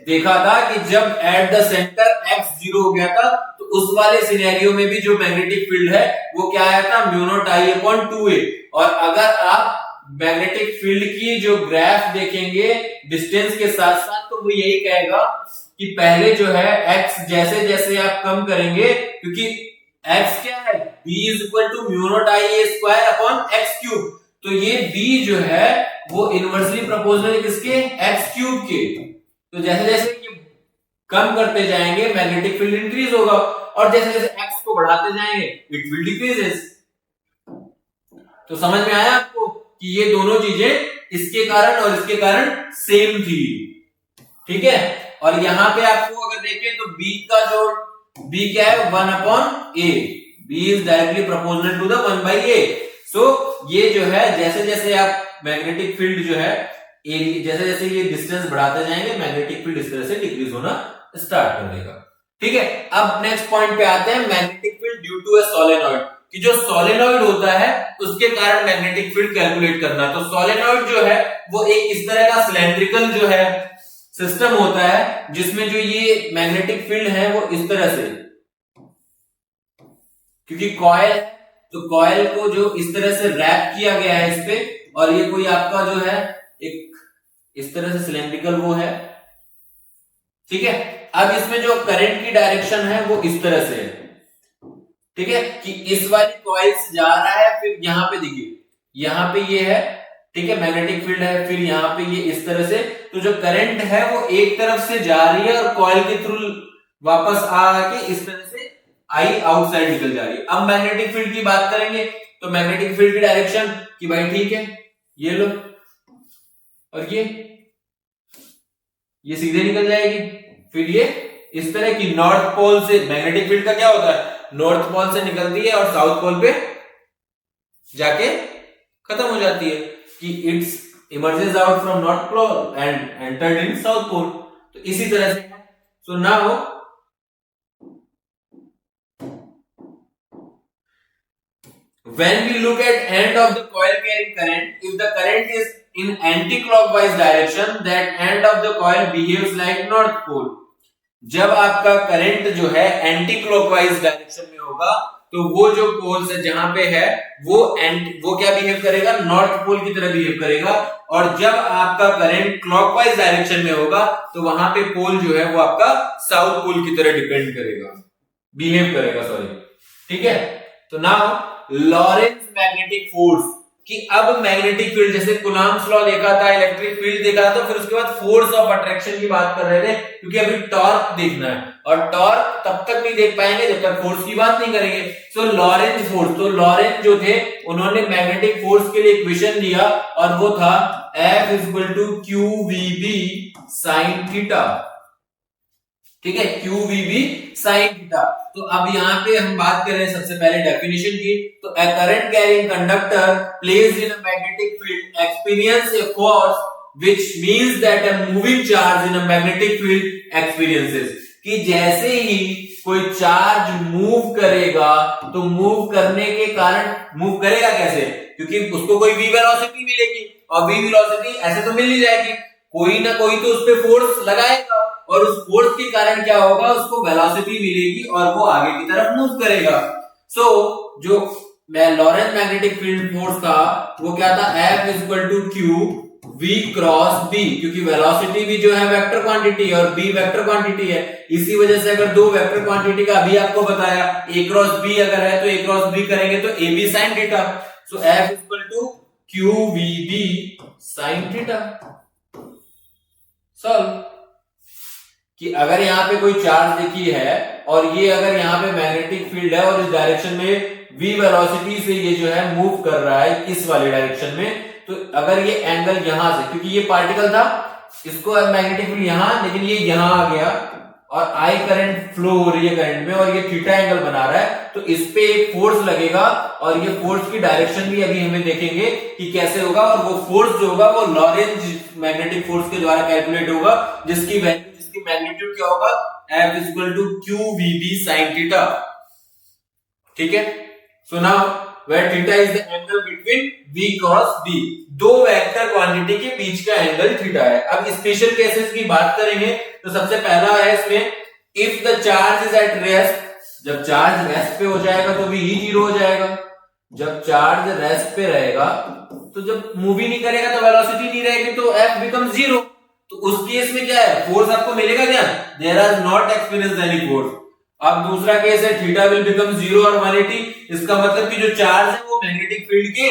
देखा था कि जब एट द सेंटर x 0 हो गया था, तो उस वाले सिनेरियो में भी जो मैग्नेटिक फील्ड है वो क्या आया था, mu naught I upon 2a। और अगर आप मैग्नेटिक फील्ड की जो ग्राफ देखेंगे डिस्टेंस के साथ साथ, तो वो यही कहेगा कि पहले जो है x जैसे जैसे आप कम करेंगे, क्योंकि x क्या है, b is equal to mu not I A square upon X cube, तो ये b जो है वो इनवर्सली प्रोपोर्शनल है किसके, x क्यूब के। तो जैसे जैसे ये कम करते जाएंगे मैग्नेटिक फील्ड इंक्रीज होगा, और जैसे जैसे x को बढ़ाते जाएंगे इट विल डिक्रीजेस। तो समझ में आया आपको कि ये दोनों चीजें इसके कारण और इसके कारण सेम थी, ठीक है। और यहां पे आपको अगर देखें तो b का जो b क्या है, 1 अपॉन a, b is directly proportional to the 1 by a। So ये जो है जैसे जैसे आप मैग्नेटिक फील्ड जो है जैसे जैसे ये डिस्टेंस बढ़ाते जाएंगे, मैग्नेटिक फील्ड इस तरह से डिक्रीज होना स्टार्ट कर देगा, ठीक है। अब नेक्स्ट पॉइंट पे आते हैं, magnetic field due to a solenoid, कि जो सोलेनॉइड होता है उसके कारण मैग्नेटिक फील्ड कैलकुलेट करना। तो सोलेनॉइड जो है वो एक इस तरह का सिलेंड्रिकल जो है सिस्टम होता है, जिसमें जो ये मैग्नेटिक फील्ड है वो इस तरह से, क्योंकि कॉइल, तो कॉइल को जो इस तरह से रैप किया गया है इस पे, और ये कोई आपका जो है एक इस तरह से सिलेंड्रिकल वो है, ठीक है। अब इसमें जो करंट की डायरेक्शन है वो इस तरह से है, ठीक है, कि इस वाली कॉइल से जा रहा है, फिर यहां पे देखिए यहां पे ये है, ठीक है, मैग्नेटिक फील्ड है, फिर यहां पे ये इस तरह से, तो जो करंट है वो एक तरफ से जा रही है और कॉइल के थ्रू वापस आके इस तरह से आई आउटसाइड निकल जा रही है। अब मैग्नेटिक फील्ड की बात करेंगे तो मैग्नेटिक फील्ड की डायरेक्शन कि भाई ठीक है ये लो, और ये सीधे निकल जाएगी, फिर ये इस तरह की नॉर्थ पोल से, मैग्नेटिक फील्ड का क्या होता है, नॉर्थ पोल से निकलती है और साउथ पोल पे जाके खत्म हो जाती है, कि it's emerges out from north pole and entered in south pole. तो इसी तरह से, so now when we look at end of the coil carrying current, if the current is in anti-clockwise direction, that end of the coil behaves like north pole। जब आपका करंट जो है एंटी क्लॉकवाइज डायरेक्शन में होगा, तो वो जो पोल से जहां पे है वो क्या बिहेव करेगा, नॉर्थ पोल की तरह बिहेव करेगा। और जब आपका करंट क्लॉकवाइज डायरेक्शन में होगा, तो वहां पे पोल जो है वो आपका साउथ पोल की तरह डिपेंड करेगा, बिहेव करेगा, सॉरी, ठीक है। तो नाउ लॉरेंज मैग्नेटिक फोर्स, कि अब मैग्नेटिक फील्ड, जैसे कूलम्ब्स लॉ देखा था, इलेक्ट्रिक फील्ड देखा था, तो फिर उसके बाद फोर्स ऑफ अट्रैक्शन की बात कर रहे थे, क्योंकि अभी टॉर्क देखना है, और टॉर्क तब तक नहीं देख पाएंगे जब तक फोर्स की बात नहीं करेंगे। सो लॉरेंज फोर्स, तो लॉरेंज जो थे उन्होंने मैग्नेटिक फोर्स के लिए इक्वेशन दिया, और वो था F equal to QVB sine theta. ठीक है, QVB साइन थीटा। तो अब यहाँ पे हम बात कर रहे हैं सबसे पहले डेफिनेशन की। तो a current carrying conductor placed in a magnetic field experience a force which means that a moving charge in a magnetic field experiences, कि जैसे ही कोई चार्ज मूव करेगा तो मूव करने के कारण, मूव करेगा कैसे, क्योंकि उसको कोई v वेलोसिटी मिलेगी, और v वेलोसिटी ऐसे तो मिल नहीं जाएगी, कोई ना कोई तो उस पे फोर्स लगाएगा, और उस फोर्स के कारण क्या होगा, उसको वेलोसिटी मिलेगी और वो आगे की तरफ मूव करेगा। सो जो लॉरेंज मैग्नेटिक फील्ड फोर्स था वो क्या था, F equal to Q V cross B, क्योंकि वेलोसिटी भी जो है वेक्टर क्वांटिटी है और B वेक्टर क्वांटिटी है, इसी वजह से अगर दो वेक्टर क्वांटिटी का अभी आपको बताया A क्रॉस B अगर है तो A क्रॉस B करेंगे तो AB sine theta. So F equal to QVB sine theta. Solve, कि अगर यहाँ पे कोई चार्ज देखी है और ये अगर यहाँ पे मैग्नेटिक फील्ड है और इस डायरेक्शन में v वेलोसिटी से ये जो है मूव कर रहा है इस वाले डायरेक्शन में, तो अगर ये एंगल यहां से, क्योंकि ये पार्टिकल था, इसको मैग्नेटिक फील्ड यहां, लेकिन ये यहां आ गया और आई करंट फ्लो हो रही है करंट में और ये थीटा एंगल बना रहा है, तो इस पे एक फोर्स लगेगा और ये फोर्स की डायरेक्शन भी अभी हमें देखेंगे कि कैसे होगा, और वो फोर्स जो होगा वो लॉरेंज मैग्नेटिक फोर्स के द्वारा कैलकुलेट होगा, जिसकी वैल्यू, जिसकी मैग्नीट्यूड क्या होगा, F equal to QVB sine theta. ठीक है, so now where theta is the angle between V cross B, दो वेक्टर क्वांटिटी के बीच का एंगल थीटा है। अब स्पेशल केसेस की बात करेंगे तो सबसे पहला है इसमें, if the charge is at rest, जब चार्ज रेस्ट पे हो जाएगा तो V ही जीरो हो जाएगा। जब चार्ज रेस्ट पे रहेगा तो जब मूव ही नहीं करेगा तो वेलोसिटी नहीं रहेगी, तो F बिकम जीरो। तो उस केस में क्या है, फोर्स आपको मिलेगा क्या, there are not experience any force. अब दूसरा केस है थीटा विल बिकम 0 और 180, इसका मतलब कि जो चार्ज है वो मैग्नेटिक फील्ड के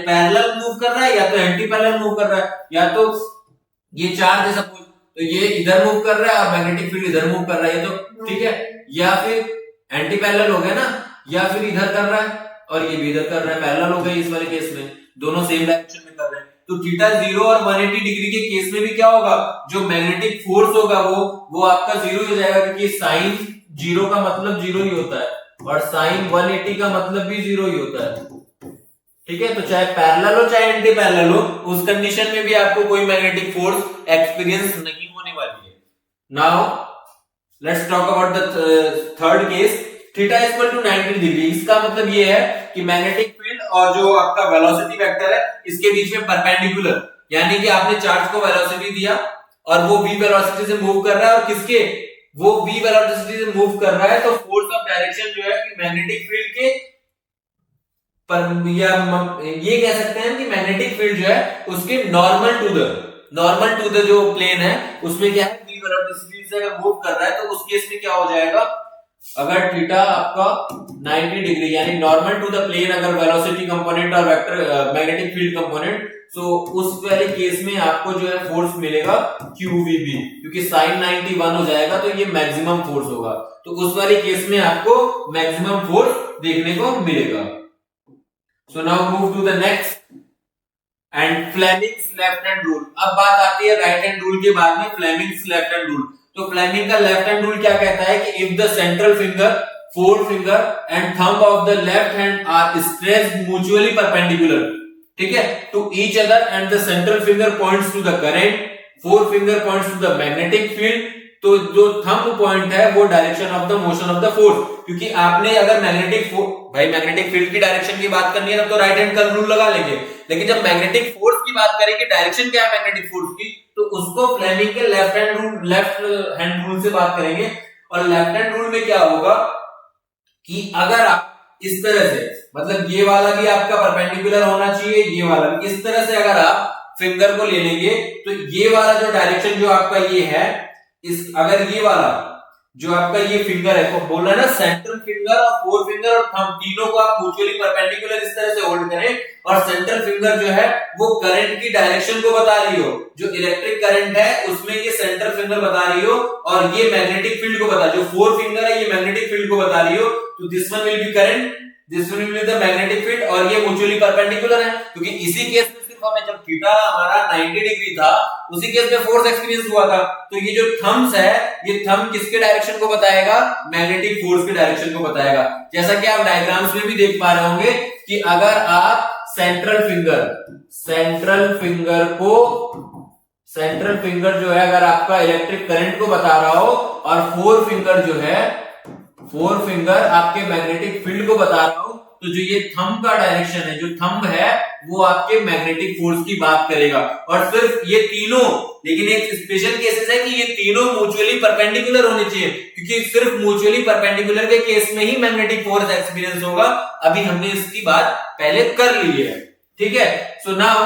पैरेलल मूव कर रहा है या तो एंटी पैरेलल मूव कर रहा है, या तो ये चार्ज है सपोज, तो ये इधर मूव कर रहा है और मैग्नेटिक फील्ड इधर मूव कर रहा है, ये तो ठीक है, या फिर एंटी पैरेलल हो गया ना, या फिर इधर कर रहा है और ये भी इधर कर रहा है, पैरेलल हो गया इस वाले केस में, दोनों सेम डायरेक्शन में कर रहे हैं। तो थीटा 0 और 180 डिग्री के केस में भी क्या होगा, जो मैग्नेटिक फोर्स होगा वो आपका जीरो हो जाएगा, क्योंकि साइन 0 का मतलब 0 ही होता है और साइन 180 का मतलब भी 0 ही होता है। ठीक है, तो चाहे पैरेलल हो चाहे एंटी पैरेलल हो, उस कंडीशन में भी आपको कोई मैग्नेटिक फोर्स एक्सपीरियंस नहीं होने वाली है। Now let's talk about the third case, theta equal to 90 degree. इसका मतलब ये है कि मैग्नेटिक फील्ड और जो आपका वेलोसिटी वेक्टर है इसके बीच में परपेंडिकुलर, यानी कि आपने चार्ज को वेलोसिटी दिया और वो v वेलोसिटी से मूव कर रहा है, और किसके, वो v वेलोसिटी से मूव कर रहा है, तो फोर्स ऑफ डायरेक्शन जो है कि मैग्नेटिक फील्ड के पर, या ये कह सकते हैं कि मैग्नेटिक फील्ड जो है उसके नॉर्मल टू द जो प्लेन है उसमें क्या है, v वेलोसिटी से अगर मूव कर रहा है, तो उस केस में क्या हो जाएगा, अगर थीटा आपका 90 डिग्री यानी नॉर्मल टू द प्लेन, अगर वेलोसिटी कंपोनेंट और वेक्टर मैग्नेटिक फील्ड कंपोनेंट, तो उस वाले केस में आपको जो है फोर्स मिलेगा QVB, क्योंकि साइन 90 1 हो जाएगा तो ये मैक्सिमम फोर्स होगा, तो उस वाले केस में आपको मैक्सिमम फोर्स देखने को मिलेगा। So now move to the next and Fleming's left hand rule. अब बात आती है राइट हैंड रूल के बाद में फ्लेमिंग्स लेफ्ट हैंड रूल। तो फ्लेमिंग का लेफ्ट हैंड रूल क्या कहता है कि if the central finger, forefinger and thumb of the left hand are stretched mutually perpendicular, ठीक है, to each other and the central finger points to the current, forefinger points to the magnetic field, तो जो थंब पॉइंट है वो direction of the motion of the force, क्योंकि आपने अगर मैग्नेटिक फील्ड की डायरेक्शन की बात करनी है तब तो राइट हैंड का रूल लगा लेंगे, लेकिन जब मैग्नेटिक फोर्स की बात करेंगे, डायरेक्शन क्या है मैग्नेटिक फोर्स की, तो उसको फ्लेमिंग के लेफ्ट हैंड रूल से बात करेंगे। और लेफ्ट हैंड रूल में क्या होगा कि अगर आप इस तरह से, मतलब ये वाला भी आपका परपेंडिकुलर होना चाहिए, ये वाला भी, इस तरह से अगर आप फिंगर को ले लेंगे तो ये वाला जो डायरेक्शन जो आपका ये है, इस अगर ये वाला जो आपका ये फिंगर है, तो बोल रहा है ना सेंट्रल फिंगर और फोर फिंगर और थंब तीनों को आप म्यूचुअली परपेंडिकुलर इस तरह से होल्ड करें और सेंट्रल फिंगर जो है वो करंट की डायरेक्शन को बता रही हो, जो इलेक्ट्रिक करंट है उसमें ये सेंट्रल फिंगर बता रही हो और ये मैग्नेटिक फील्ड को बता, जो फोर फिंगर है ये मैग्नेटिक फील्ड को बता रही हो, तो this one will B current, this one will be the magnetic field और ये म्यूचुअली परपेंडिकुलर है, क्योंकि इसी केस में सिर्फ हमें जब थीटा हमारा 90 डिग्री था उसी केस में फोर्स एक्सपीरियंस हुआ था, तो ये जो थंब्स है ये थंब किसके डायरेक्शन को बताएगा, मैग्नेटिक फोर्स के डायरेक्शन को बताएगा। जैसा कि आप डायग्राम्स में भी देख पा रहे होंगे कि अगर आप सेंट्रल फिंगर जो है अगर आपका इलेक्ट्रिक करंट को बता रहा हो और फोर फिंगर आपके मैग्नेटिक फील्ड को बता रहा हो, तो जो ये थंब का डायरेक्शन है, जो थंब है वो आपके मैग्नेटिक फोर्स की बात करेगा। और सिर्फ ये तीनों, लेकिन एक स्पेशल केसेस है कि ये तीनों म्यूचुअली परपेंडिकुलर होने चाहिए, क्योंकि सिर्फ म्यूचुअली परपेंडिकुलर के केस में ही मैग्नेटिक फोर्स एक्सपीरियंस होगा। अभी हमने इसकी बात पहले कर ली है, ठीक है। So now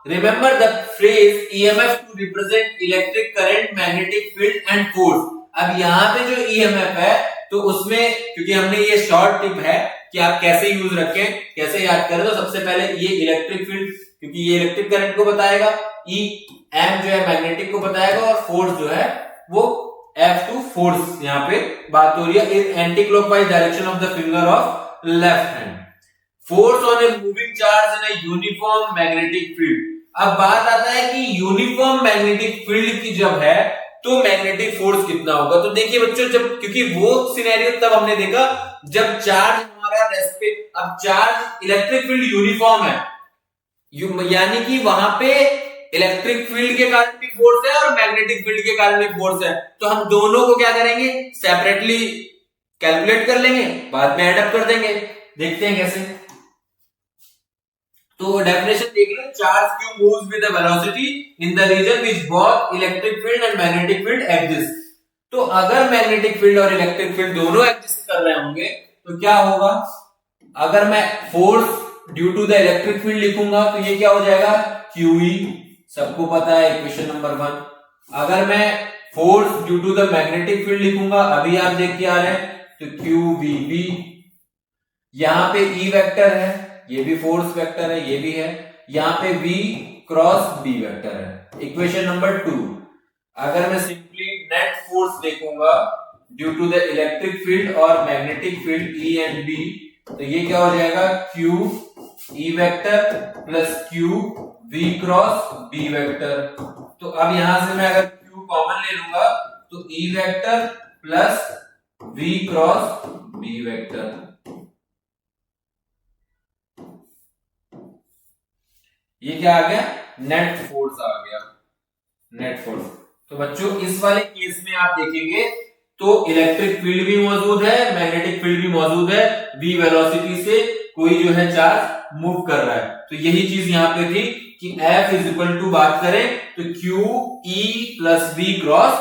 remember the phrase EMF to represent electric current, magnetic field and force. अब यहाँ पे जो ईएमएफ है तो उसमें, क्योंकि हमने ये शॉर्ट टिप है कि आप कैसे यूज रखें, कैसे याद करें, तो सबसे पहले ये इलेक्ट्रिक फील्ड, क्योंकि ये इलेक्ट्रिक करंट को बताएगा, ई एम जो है मैग्नेटिक को बताएगा और फोर्स जो है वो F2 फोर्स यहाँ पे बात हो रही है, is anti clockwise direction of the finger of left hand, force on a moving charge in a uniform magnetic field. अब बात आता है कि यूनिफॉर्म मैग्नेटिक फील्ड की जब है तो मैग्नेटिक फोर्स कितना होगा। तो देखिए बच्चों, जब, क्योंकि वो सिनेरियो तब हमने देखा जब चार्ज हमारा रेस्पेक्ट, अब चार्ज इलेक्ट्रिक फील्ड यूनिफॉर्म है, यानी कि वहां पे इलेक्ट्रिक फील्ड के कारण भी फोर्स है और मैग्नेटिक फील्ड के कारण भी फोर्स है, तो हम दोनों को क्या करेंगे, सेपरेटली कैलकुलेट कर लेंगे, बाद में एड अप कर देंगे। देखते हैं कैसे। तो डेफिनेशन देख लो, charge q moves with the velocity in the region which both electric field and magnetic field exist. तो अगर मैग्नेटिक फील्ड और इलेक्ट्रिक फील्ड दोनों एग्जिस्ट कर रहे होंगे तो क्या होगा, अगर मैं force due to the electric field लिखूंगा तो ये क्या हो जाएगा, QE, सबको पता है इक्वेशन नंबर 1। अगर मैं force due to the magnetic field लिखूंगा, अभी आप देख के आ रहे हैं, तो QVB, यहां पे E वेक्टर है, ये भी फोर्स वेक्टर है, ये भी है, यहाँ पे V क्रॉस B वेक्टर है, इक्वेशन नंबर 2। अगर मैं सिंपली नेट फोर्स देखूंगा due to the electric field और magnetic field E and B, तो ये क्या हो जाएगा, Q E vector plus Q V cross B vector. तो अब यहां से मैं अगर Q कॉमन ले लूंगा तो E vector plus V cross B vector, ये क्या आ गया, नेट फोर्स आ गया, नेट फोर्स। तो बच्चों इस वाले केस में आप देखेंगे तो इलेक्ट्रिक फील्ड भी मौजूद है, मैग्नेटिक फील्ड भी मौजूद है, v वेलोसिटी से कोई जो है चार्ज मूव कर रहा है। तो यही चीज यहाँ पे थी कि F इज इक्वल टू बात करें तो Q E plus V cross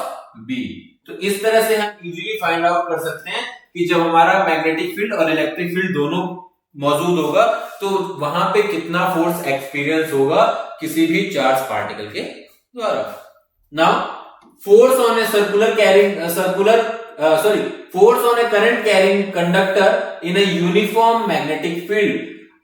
B। तो इस तरह से हम इजीली फाइंड आउट कर सकते हैं कि जब हमारा मैग्नेटिक फील्ड और इलेक्ट्रिक फील्ड दोनों मौजूद होगा तो वहां पे कितना फोर्स एक्सपीरियंस होगा किसी भी चार्ज पार्टिकल के द्वारा। Now force on a force on a current carrying conductor in a uniform magnetic field.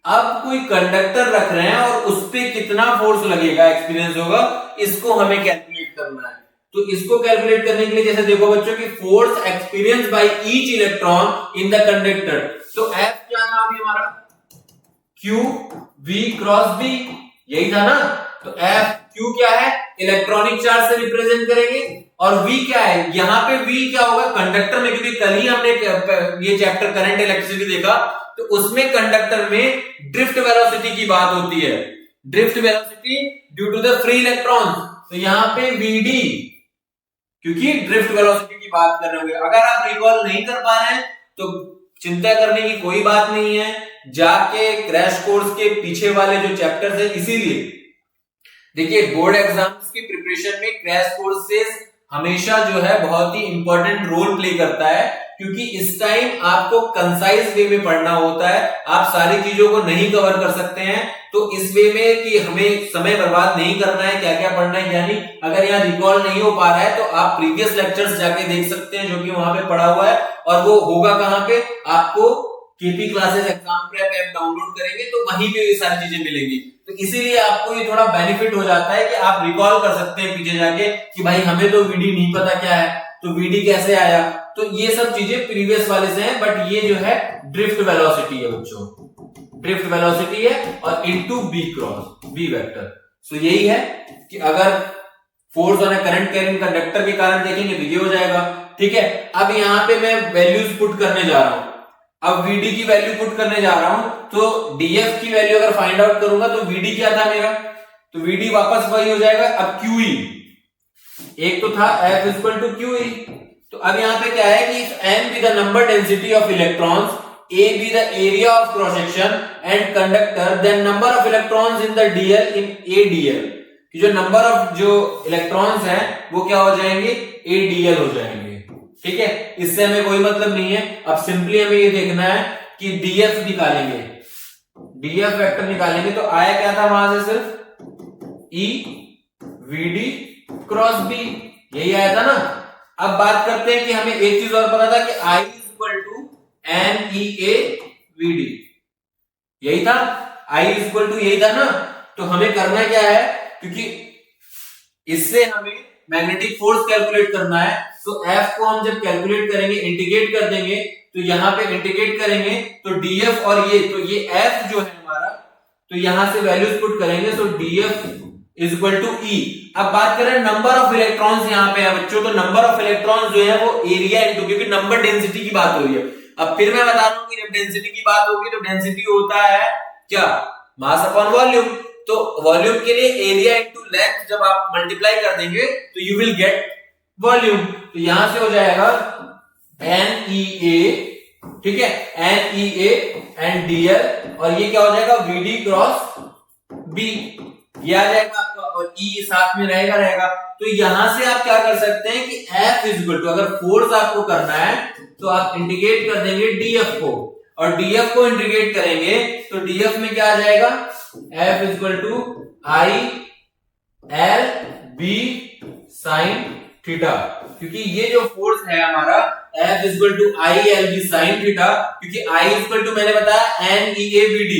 अब कोई कंडक्टर रख रहे हैं और उस पे कितना फोर्स लगेगा, एक्सपीरियंस होगा, इसको हमें कैलकुलेट करना है। तो इसको कैलकुलेट करने के लिए जैसे देखो बच्चों की force experience by each electron in the conductor, तो F क्या था अभी हमारा, Q V क्रॉस B, यही था ना। तो F Q क्या है, इलेक्ट्रॉनिक चार्ज से रिप्रेजेंट करेंगे, और V क्या है, यहाँ पे V क्या होगा, कंडक्टर में, क्योंकि कल ही हमने ये चैप्टर करंट इलेक्ट्रिसिटी देखा तो उसमें कंडक्टर में ड्रिफ्ट वेलोसिटी की बात होती है, drift velocity due to the free electron. तो यहाँ पे VD, क्योंकि ड्रिफ्ट वेलोसिटी की बात कर रहे होंगे। अगर आप रिकॉल नहीं कर पा रहे हैं तो चिंता करने की कोई बात नहीं है, जाके क्रैश कोर्स के पीछे वाले जो चैप्टर्स है, इसीलिए देखिए बोर्ड एग्जाम्स की प्रिपरेशन में क्रैश कोर्सेज हमेशा जो है बहुत ही इंपॉर्टेंट रोल प्ले करता है, क्योंकि इस टाइम आपको कंसाइज वे में पढ़ना होता है, आप सारी चीजों को नहीं कवर कर सकते हैं। तो इस वे में कि हमें समय बर्बाद नहीं करना है, क्या क्या पढ़ना है क्या नहीं, अगर यहाँ रिकॉल नहीं हो पा रहा है तो आप प्रीवियस लेक्चर्स जाके देख सकते हैं जो कि वहां पे पढ़ा हुआ है। और वो होगा कहां पे, आपको KP classes exam prep app download करेंगे तो वहीं पे ये सारी चीजें मिलेंगी। तो इसीलिए आपको ये थोड़ा बेनिफिट हो जाता है कि आप रिकॉल कर सकते हैं पीछे जाके कि भाई हमें तो वीडी नहीं पता क्या है, तो वीडी कैसे आया। तो ये सब चीजें प्रीवियस वाले से हैं, बट ये जो है ड्रिफ्ट वेलोसिटी है बच्चों, ड्रिफ्ट वेलोसिटी है और into B cross B vector. So यही है कि अगर force on a current carrying conductor के कारण देखेंगे तो ये हो जाएगा। ठीक है, अब यहाँ पे मैं वैल्यूज पुट करने जा रहा हूं। अब VD की वैल्यू पुट करने जा रहा हूं, तो DF की वैल्यू अगर फाइंड आउट करूंगा तो VD क्या था मेरा, तो VD वापस वही हो जाएगा। अब QE एक तो था F इक्वल टू QE, तो अब यहां पे क्या है कि M be the number density of electrons, A be the area of cross section and conductor, then number of electrons in the DL in ADL, कि जो नंबर ऑफ जो इलेक्ट्रॉन्स हैं वो क्या हो जाएंगे, ADL हो जाएंगे। ठीक है, इससे हमें कोई मतलब नहीं है। अब सिंपली हमें ये देखना है कि DF निकालेंगे, DF वेक्टर निकालेंगे तो आया क्या था वहां से, सिर्फ E VD क्रॉस B, यही आया था ना। अब बात करते हैं कि हमें एक चीज और पता था कि I equal to NEA VD, यही था, I इक्वल टू यही था ना। तो हमें करना क्या है, क्योंकि इससे हमें मैग्नेटिक फोर्स कैलकुलेट करना है, तो F को हम जब कैलकुलेट करेंगे, इंटीग्रेट कर देंगे, तो यहां पे इंटीग्रेट करेंगे तो DF और ये, तो ये F जो है हमारा, तो यहां से वैल्यूज पुट करेंगे, तो DF is equal to E। अब बात करें नंबर ऑफ इलेक्ट्रॉन्स यहाँ पे है बच्चों, तो नंबर ऑफ इलेक्ट्रॉन्स जो है वो एरिया इंटू, क्योंकि नंबर डेंसिटी की बात हो रही है। अब फिर मैं बता रहा हूं कि जब डेंसिटी की बात होगी तो डेंसिटी होता है क्या, मास अपॉन वॉल्यूम। तो वॉल्यूम के लिए एरिया इंटू लेंथ जब आप मल्टीप्लाई कर देंगे तो यू विल गेट वॉल्यूम। तो यहां से हो जाएगा NEA, ठीक है, NEA एंड DL, और ये क्या हो जाएगा VD क्रॉस B, ये आ जाएगा आपका, और E साथ में रहेगा। तो यहां से आप क्या कर सकते हैं कि F इज इक्वल टू, अगर फोर्स आपको करना है तो आप इंटीग्रेट कर देंगे DF को, और DF को इंटीग्रेट करेंगे तो DF में क्या आ जाएगा, F is equal to I L B sine theta, क्योंकि ये जो फोर्स है हमारा F is equal to I L B sine theta, क्योंकि I इज इक्वल टू मैंने बताया NEA VD,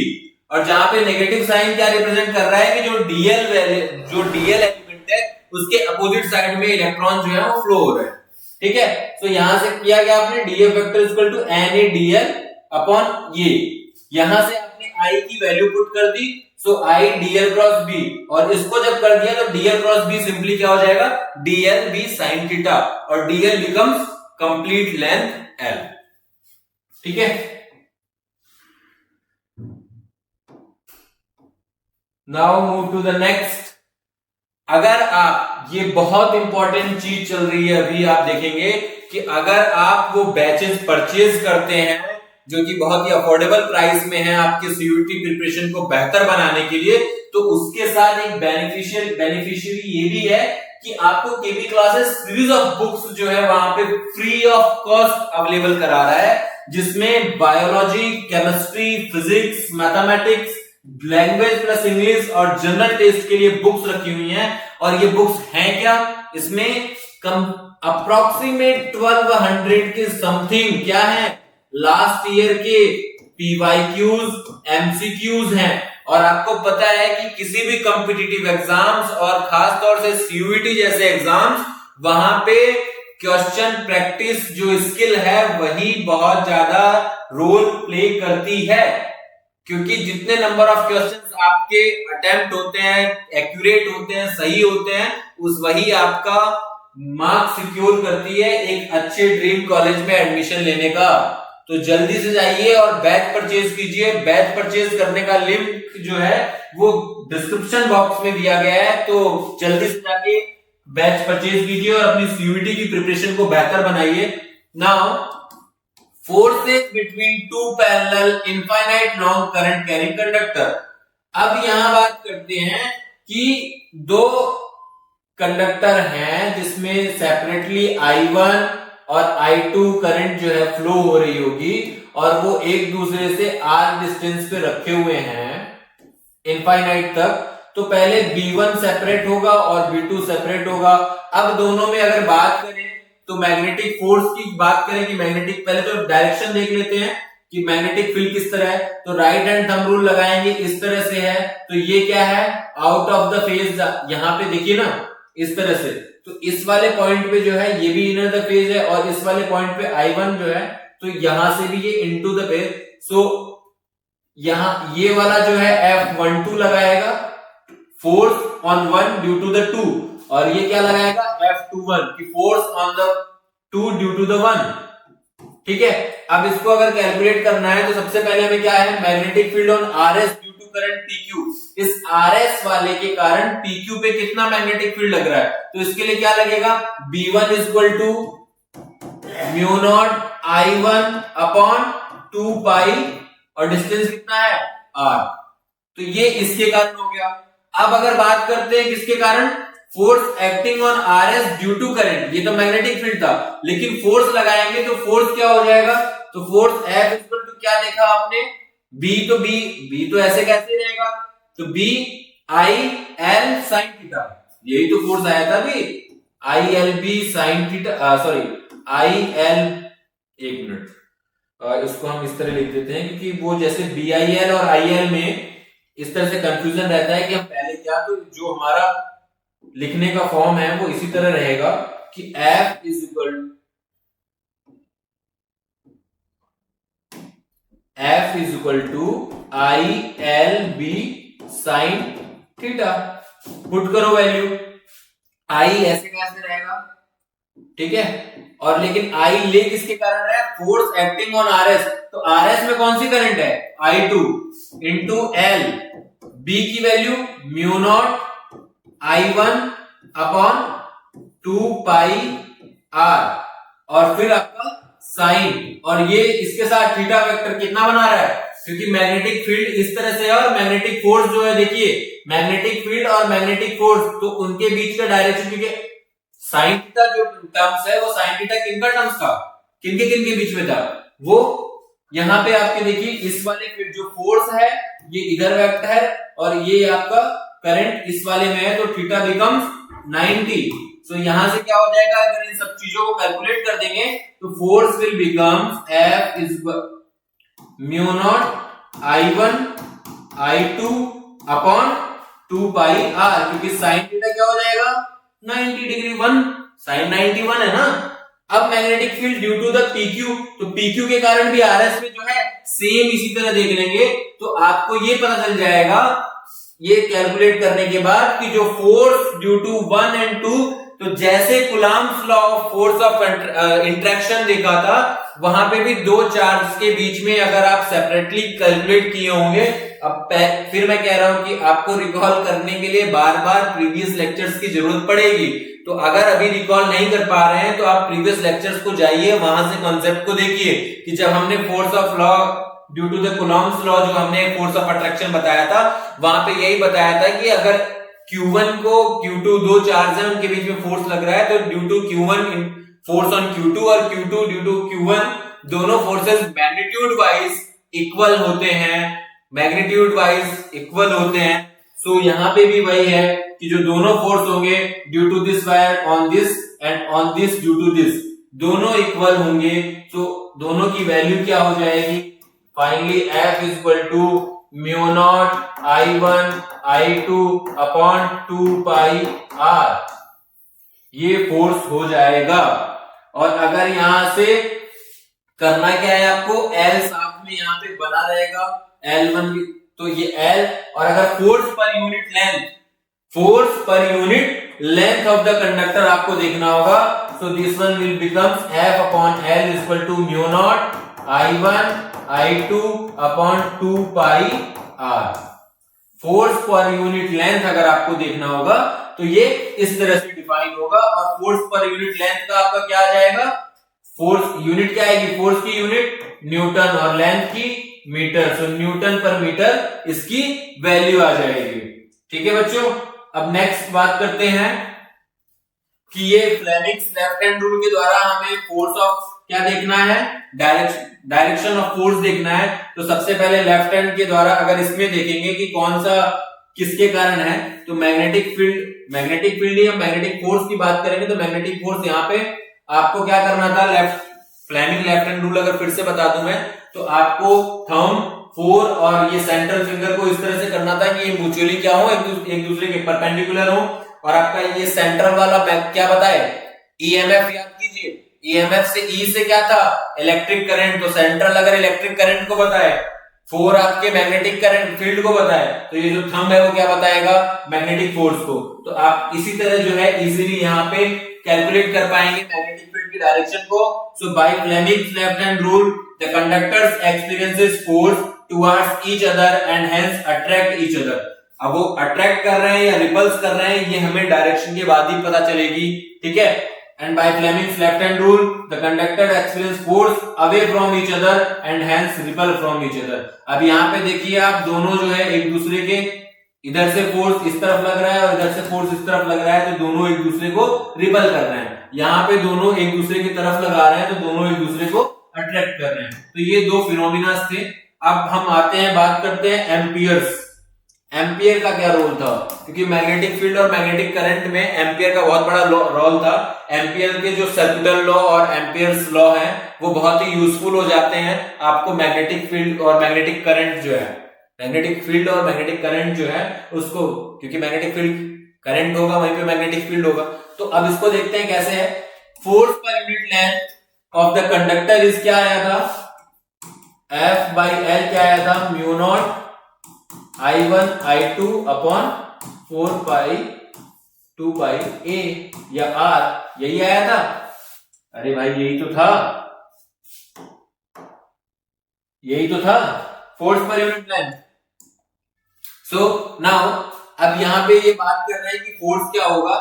और जहां पे नेगेटिव साइन क्या रिप्रेजेंट कर रहा है कि जो DL एलिमेंट है उसके अपोजिट साइड में इलेक्ट्रॉन जो है वो फ्लो हो रहा है। ठीक है, तो यहां से किया गया आपने DF vector is equal to NADL upon ये, यहां से आपने I की वैल्यू पुट कर दी, so I DL cross B, और इसको जब कर दिया तो DL क्रॉस B सिंपली क्या हो जाएगा, DL B साइन थीटा, और DL becomes complete length L। ठीक है, now move to the next. अगर आप, ये बहुत इंपॉर्टेंट चीज चल रही है अभी, आप देखेंगे कि अगर आप वो बैचेस परचेज करते हैं जो कि बहुत ही अफोर्डेबल प्राइस में है आपके सीयूटी प्रिपरेशन को बेहतर बनाने के लिए, तो उसके साथ एक बेनिफिशियरी ये भी है कि आपको KP classes series of books जो है वहां पे फ्री ऑफ कॉस्ट अवेलेबल करा रहा है, जिसमें biology, chemistry, physics, mathematics, language plus English और जनरल टेस्ट के लिए बुक्स रखी हुई हैं। और ये बुक्स हैं क्या, इसमें अप्रोक्सीमेट 1200 के समथिंग क्या है, लास्ट ईयर के PYQs, MCQs हैं। और आपको पता है कि किसी भी कॉम्पिटिटिव एग्जाम्स और खास तौर से CUET जैसे एग्जाम्स, वहां पे क्वेश्चन प्रैक्टिस जो स्किल है वही बहुत ज्यादा रोल प्ले करती है, क्योंकि जितने नंबर ऑफ क्वेश्चंस आपके अटेम्प्ट होते हैं, एक्यूरेट होते हैं, सही होते हैं, उस वही आपका मार्क्स सिक्योर करती है एक अच्छे ड्रीम कॉलेज में एडमिशन लेने का। तो जल्दी से जाइए और बैच परचेज कीजिए। बैच परचेज करने का लिंक जो है वो डिस्क्रिप्शन बॉक्स में दिया गया है, तो जल्दी से जाके बैच परचेज कीजिए और अपनी सीयूटी की प्रिपरेशन को बेहतर बनाइए। Now forces between two parallel infinite long current carrying conductor. अब यहां बात करते हैं कि दो कंडक्टर हैं जिसमें सेपरेटली I1 और I2 करंट जो है फ्लो हो रही होगी और वो एक दूसरे से r डिस्टेंस पे रखे हुए हैं इनफाइनाइट तक, तो पहले B1 सेपरेट होगा और B2 सेपरेट होगा। अब दोनों में अगर बात करें तो मैग्नेटिक फोर्स की बात करें कि मैग्नेटिक, पहले तो डायरेक्शन देख लेते हैं कि मैग्नेटिक फील्ड किस तरह है। तो राइट हैंड थंब रूल लगाएंगे, इस तरह से है, तो ये क्या है, आउट ऑफ द फेज। यहाँ पे देखिए ना, इस तरह से, तो इस वाले पॉइंट पे जो है ये भी इनर द फेज है और इस वाले पॉइंट पे I1 जो है, तो यहां से भी ये इनटू द फेज। सो यहां ये वाला जो है F12 लगाएगा, force on 1 due to the 2, और ये क्या लगाएगा F21 की force on the 2 due to the 1। ठीक है, अब इसको अगर कैलकुलेट करना है तो सबसे पहले हमें क्या है, magnetic field on RS due to current PQ। इस RS वाले के कारण PQ पे कितना मैग्नेटिक फील्ड लग रहा है, तो इसके लिए क्या लगेगा, B1 equal to mu naught I1 upon 2 pi, और डिस्टेंस कितना है R। तो ये इसके कारण हो गया। अब अगर बात करते हैं किसके कारण, force acting on RS due to current, ये तो मैग्नेटिक फील्ड था, लेकिन फोर्स लगाएंगे तो फोर्स क्या हो जाएगा, तो फोर्स F इक्वल टू क्या देखा आपने, B तो ऐसे कैसे रहेगा, तो B I L sin theta, यही तो फोर्स आया था अभी, ILB sin theta, sorry IL, एक मिनट, इसको हम इस तरह लिख देते हैं क्योंकि वो जैसे BIL और IL में इस तरह से कंफ्यूजन रहता है कि हम पहले क्या, तो जो हमारा लिखने का फॉर्म है वो इसी तरह रहेगा कि F is equal to ILB sin theta. Put करो वैल्यू, I ऐसे कैसे रहेगा, ठीक है, और लेकिन I ले किसके कारण रहा है, फोर्स एक्टिंग ऑन RS, तो RS में कौन सी करंट है, I2 इंटू L, B की value mu naught I1 upon 2 pi R, और फिर आपका साइन, और ये इसके साथ थीटा वेक्टर कितना बना रहा है, क्योंकि मैग्नेटिक फील्ड इस तरह से है और मैग्नेटिक फोर्स जो है, देखिए मैग्नेटिक फील्ड और मैग्नेटिक फोर्स, तो उनके बीच का डायरेक्शन, क्योंकि साइन थीटा जो टर्म्स है वो साइन थीटा किनका टर्म्स था, किनके बीच में था, वो यहाँ पे आपके देखिए इस वाले जो फोर्स है ये इधर वेक्ट है और ये आपका करंट इस वाले में है, तो थीटा बिकम्स 90। सो यहां से क्या हो जाएगा, अगर इन सब चीजों को कैलकुलेट कर देंगे तो force will becomes F is mu naught I1 I2 upon 2 pi R, क्योंकि साइन थीटा क्या हो जाएगा 90 डिग्री, 1 साइन 91 है ना। अब magnetic field due to the PQ, तो PQ के कारण भी RS में जो है सेम इसी तरह देख लेंगे, तो आपको ये पता चल जाएगा ये कैलकुलेट करने के बाद कि जो फोर्स ड्यू टू 1 एंड 2, तो जैसे Coulomb's law of force of interaction देखा था, वहां पे भी दो चार्ज के बीच में अगर आप सेपरेटली कैलकुलेट किए होंगे। अब फिर मैं कह रहा हूं कि आपको रिकॉल करने के लिए बार बार प्रीवियस लेक्चर्स की जरूरत पड़ेगी, तो अगर अभी रिकॉल नहीं कर पा रहे हैं तो आप प्रीवियस लेक्चर्स को जाइए, वहां से कॉन्सेप्ट को देखिए कि जब हमने force of law due to the Coulomb's law, जो हमने फोर्स ऑफ अट्रैक्शन बताया था, वहां पे यही बताया था कि अगर Q1 को Q2 दो चार्ज है उनके बीच में फोर्स लग रहा है, तो due to Q1 force on Q2 और Q2 ड्यू टू Q1, दोनों फोर्सेस मैग्नीट्यूड वाइज इक्वल होते हैं, मैग्नीट्यूड वाइज इक्वल होते हैं। सो यहाँ पे भी वही है कि जो दोनों फोर्स होंगे due to this wire on this and on this due to this, दोनों इक्वल होंगे, तो दोनों की वैल्यू क्या हो जाएगी, finally F is equal to mu naught I1 I2 upon 2 pi R, ये फोर्स हो जाएगा। और अगर यहां से करना क्या है आपको, L साथ में यहाँ पे बना रहेगा L1, तो ये L, और अगर force per unit length of the conductor आपको देखना होगा, so this one will becomes F upon L is equal to mu naught I1 I2 upon 2 pi R। Force per unit length अगर आपको देखना होगा तो ये इस तरह से डिफाइन होगा, और फोर्स पर यूनिट लेंथ का आपका क्या आ जाएगा, फोर्स यूनिट क्या आएगी, फोर्स की यूनिट न्यूटन और लेंथ की मीटर, सो न्यूटन पर मीटर इसकी वैल्यू आ जाएगी। ठीक है बच्चों, अब नेक्स्ट बात करते हैं कि ये फ्लेमिंग्स लेफ्ट हैंड रूल के द्वारा हमें फोर्स ऑफ क्या देखना है, डायरेक्शन ऑफ फोर्स देखना है। तो सबसे पहले लेफ्ट हैंड के द्वारा अगर इसमें देखेंगे कि कौन सा किसके कारण है, तो मैग्नेटिक फील्ड या मैग्नेटिक फोर्स की बात करेंगे तो मैग्नेटिक फोर्स यहाँ पे आपको क्या करना था, फ्लेमिंग लेफ्ट हैंड रूल अगर फिर से बता दूं मैं, तो आपको थंब, फोर और ये सेंट्रल फिंगर को इस तरह से करना था कि ये म्यूचुअली क्या हो, एक दूसरे के परपेंडिकुलर हो। और आपका ये सेंट्रल वाला क्या बताए, ईएमएफ याद कीजिए, ईएमएफ से ई से क्या था, इलेक्ट्रिक करंट, तो सेंट्रल अगर इलेक्ट्रिक करंट को बताए, फोर आपके मैग्नेटिक करंट फील्ड को बताए, तो ये जो थंब है वो क्या बताएगा, मैग्नेटिक फोर्स को। तो आप इसी तरह जो है इजीली यहाँ पे कैलकुलेट कर पाएंगे मैग्नेटिक फील्ड की डायरेक्शन को। So by Fleming's left hand rule the conductors experiences force towards each other and hence attract each other. अब वो अट्रैक्ट कर रहे हैं या रिपल्स कर रहे हैं ये हमें डायरेक्शन के बाद ही पता चलेगी, ठीक है। And bye Fleming's left hand rule the conductor experience force away from each other and hence ripple from each other. अब यहाँ पे देखिए आप दोनों जो है एक दूसरे के, इधर से फोर्स इस तरफ लग रहा है और इधर से फोर्स इस तरफ लग रहा है, तो दोनों एक दूसरे को रिपल कर रहे हैं। यहाँ पे दोनों एक दूसरे की तरफ लगा रहे हैं तो दोनों एक दूसरे को अट्रैक्ट कर रहे हैं। तो ये दो फिनोमिना थे। अब हम आते हैं, बात करते हैं एम्पियर्स। एम्पियर का क्या रोल था, क्योंकि मैग्नेटिक फील्ड और मैग्नेटिक करंट में एम्पियर का बहुत बड़ा रोल था। एम्पियर के जो सर्कुलर लॉ और एम्पियर्स लॉ है वो बहुत ही यूजफुल हो जाते हैं आपको मैग्नेटिक फील्ड और मैग्नेटिक करंट जो है, मैग्नेटिक फील्ड और मैग्नेटिक करंट जो है उसको, क्योंकि मैग्नेटिक फील्ड करंट होगा वहीं पे मैग्नेटिक फील्ड होगा। तो अब इसको देखते हैं कैसे है। Force per unit length of the conductor is क्या आया था, F by L क्या आया था, mu naught I1 I2 upon 4 pi 2 pi A या R, यही आया था। अरे भाई यही तो था, यही तो था फोर्स पर यूनिट लेंथ। सो नाउ अब यहां पे ये बात कर रहे हैं कि फोर्स क्या होगा।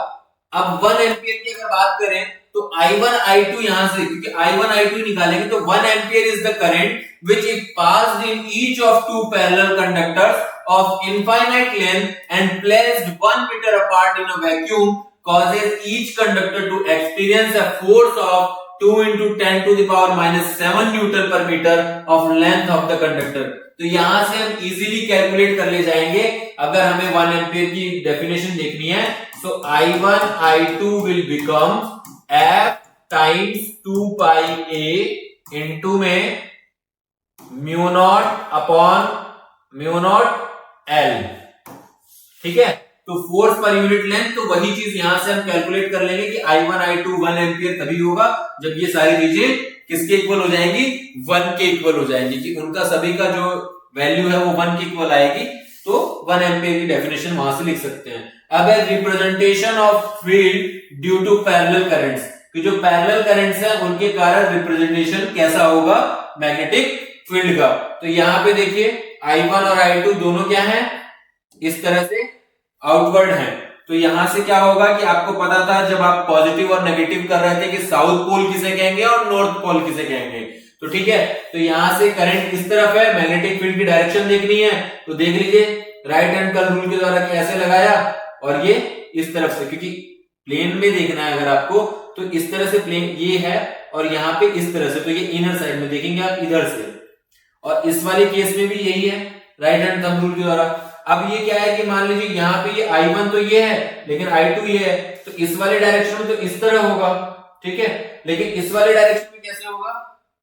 अब 1 एम्पियर की अगर बात करें तो I1 I2 यहां से, क्योंकि I1 I2 निकालेंगे तो 1 ampere is the current which is passed in each of two parallel conductors of infinite length and placed 1 meter apart in a vacuum causes each conductor to experience a force of 2 into 10 to the power minus 7 Newton per meter of length of the conductor। तो यहां से हम इजीली कैलकुलेट कर ले जाएंगे अगर हमें 1 एम्पियर की डेफिनेशन देखनी है। सो I1 I2 will become F times 2 pi A into में mu naught upon mu naught L, ठीक है। तो फोर्स पर यूनिट लेंथ, तो वही चीज यहां से हम कैलकुलेट कर लेंगे कि I1 I2 1 एम्पियर तभी होगा जब ये सारी चीजें किसके इक्वल हो जाएंगी, 1 के इक्वल हो जाएंगी, कि उनका सभी का जो वैल्यू है वो 1 के इक्वल आएगी। तो 1 एम्पियर की डेफिनेशन वहां से लिख सकते हैं। अब है representation of field due to parallel currents, कि जो पैरेलल करंट्स हैं उनके कारण रिप्रेजेंटेशन कैसा होगा मैग्नेटिक फील्ड का। तो यहाँ पे देखिए I1 और I2 दोनों क्या हैं, इस तरह से आउटवर्ड हैं। तो यहां से क्या होगा कि आपको पता था जब आप पॉजिटिव और नेगेटिव कर रहे थे कि साउथ पोल किसे कहेंगे और नॉर्थ पोल किसे कहेंगे, तो ठीक है। तो यहां से करंट इस तरफ है, मैग्नेटिक फील्ड की डायरेक्शन देखनी है तो देख लीजिए राइट हैंड का रूल के द्वारा कैसे लगाया, और ये इस तरफ से, क्योंकि प्लेन में देखना है अगर आपको तो इस तरह से प्लेन ये है और यहाँ पे इस तरह से, तो ये इनर साइड में देखेंगे आप इधर से, और इस वाले केस में भी यही है राइट हैंड थंब रूल के द्वारा। अब ये क्या है कि मान लीजिए यहाँ पे ये I1 तो ये है लेकिन I2 ये है, तो इस वाले डायरेक्शन में तो इस तरह होगा, ठीक है, लेकिन इस वाले डायरेक्शन में कैसे होगा,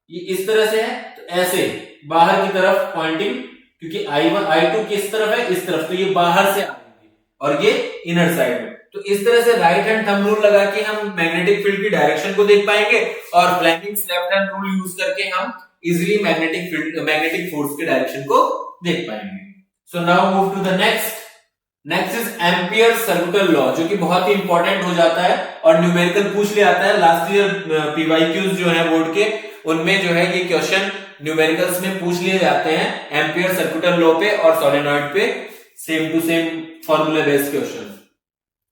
ये इस तरह से है तो ऐसे बाहर की तरफ पॉइंटिंग, क्योंकि I1 I2 किस तरफ है, इस तरफ, तो ये बाहर से आएंगे और ये इनर साइड में। तो इस तरह से राइट हैंड थंब रूल लगा के हम मैग्नेटिक फील्ड की डायरेक्शन को देख पाएंगे और Fleming's left hand rule use करके हम easily magnetic field, magnetic force के डायरेक्शन को देख पाएंगे। So now move to the next is Ampere circular law, जो कि बहुत ही इंपॉर्टेंट हो जाता है और न्यूमेरिकल पूछ लिया आता है। लास्ट ईयर पीवाईक्यूज जो है बोर्ड के, उनमें जो है ये क्वेश्चन न्यूमेरिकल्स में पूछ लिए जाते हैं एम्पियर सर्कुलर लॉ पे और सोलेनॉइड पे, same to same formula based question.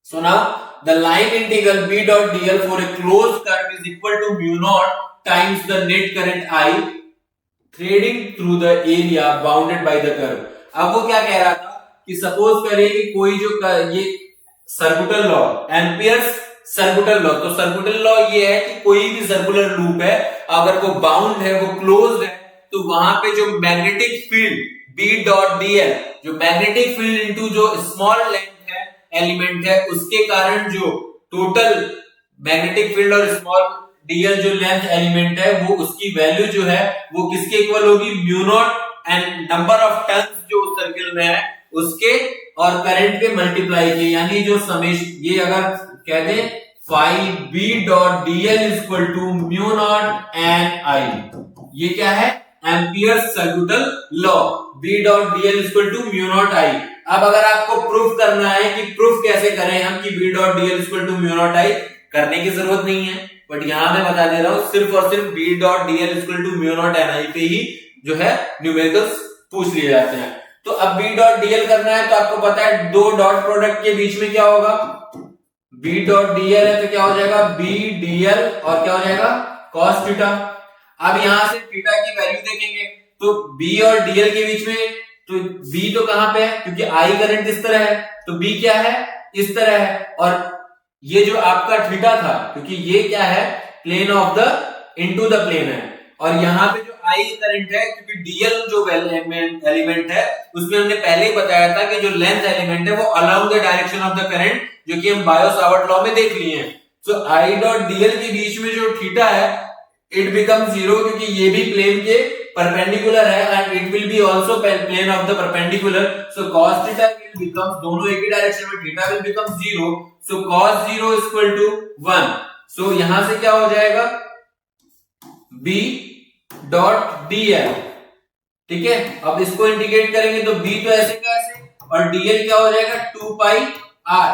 So now the line integral B dot dl for a closed curve is equal to mu naught times the net current I threading through the area bounded by the curve। अब वो क्या कह रहा था कि सपोज करिए कि कोई जो ये circular law, amperes circular law. तो सर्कुलर लॉ ये है कि कोई भी सर्कुलर लूप है, अगर वो बाउंड है, वो क्लोज्ड है, तो वहां पे जो magnetic field B dot dl, जो मैग्नेटिक फील्ड इनटू जो स्मॉल लेंथ है एलिमेंट है, उसके कारण जो टोटल मैग्नेटिक फील्ड और स्मॉल dl जो लेंथ एलिमेंट है, वो उसकी वैल्यू जो है वो किसके इक्वल होगी, mu naught and number of turns जो उस सर्किल में है उसके और करंट के मल्टीप्लाई के, यानी जो समेशन, ये अगर कह दे phi B dot dl is equal to mu naught N I, ये क्या है, ampere circular law, B dot dl is equal to mu not I. अब अगर आपको प्रूफ करना है कि प्रूफ कैसे करें हम कि B dot dl is equal to mu not I, करने की जरूरत नहीं है, बट यहां मैं बता दे रहा हूं सिर्फ और सिर्फ B dot dl is equal to mu naught N I पे ही जो है न्यूमेरिकल्स पूछ लिए जाते हैं। तो अब B डॉट dl करना है तो आपको पता है दो डॉट प्रोडक्ट के बीच में क्या होगा, B डॉट dl है तो क्या हो जाएगा, B dl और क्या हो जाएगा, cos थीटा। अब यहां से थीटा की वैल्यू देखेंगे तो B और dl के बीच में, तो B तो कहां पे है, क्योंकि I करंट इस तरह है, तो B क्या है, इस तरह है, और ये जो आपका थीटा था, क्योंकि ये क्या है, plane of the into the plane है, और यहाँ पे जो I करंट है, क्योंकि dl जो एलिमेंट है उसमें हमने पहले ही बताया था कि जो लेंथ एलिमेंट है वो along the direction of the current, जो कि हम बायो सावर्ट लॉ में देख लिए हैं। सो I डॉट dl के बीच में जो थीटा है इट बिकम जीरो, क्योंकि ये भी प्लेन के परपेंडिकुलर है and it will be also plane of the perpendicular, so cos theta will become, दोनों एक ही डायरेक्शन में, theta will become zero, so cos 0 is equal to 1। So यहां से क्या हो जाएगा, B डॉट dl, ठीक है। अब इसको इंडिकेट करेंगे तो B तो ऐसे का ऐसे, और dl क्या हो जाएगा, 2 पाई r,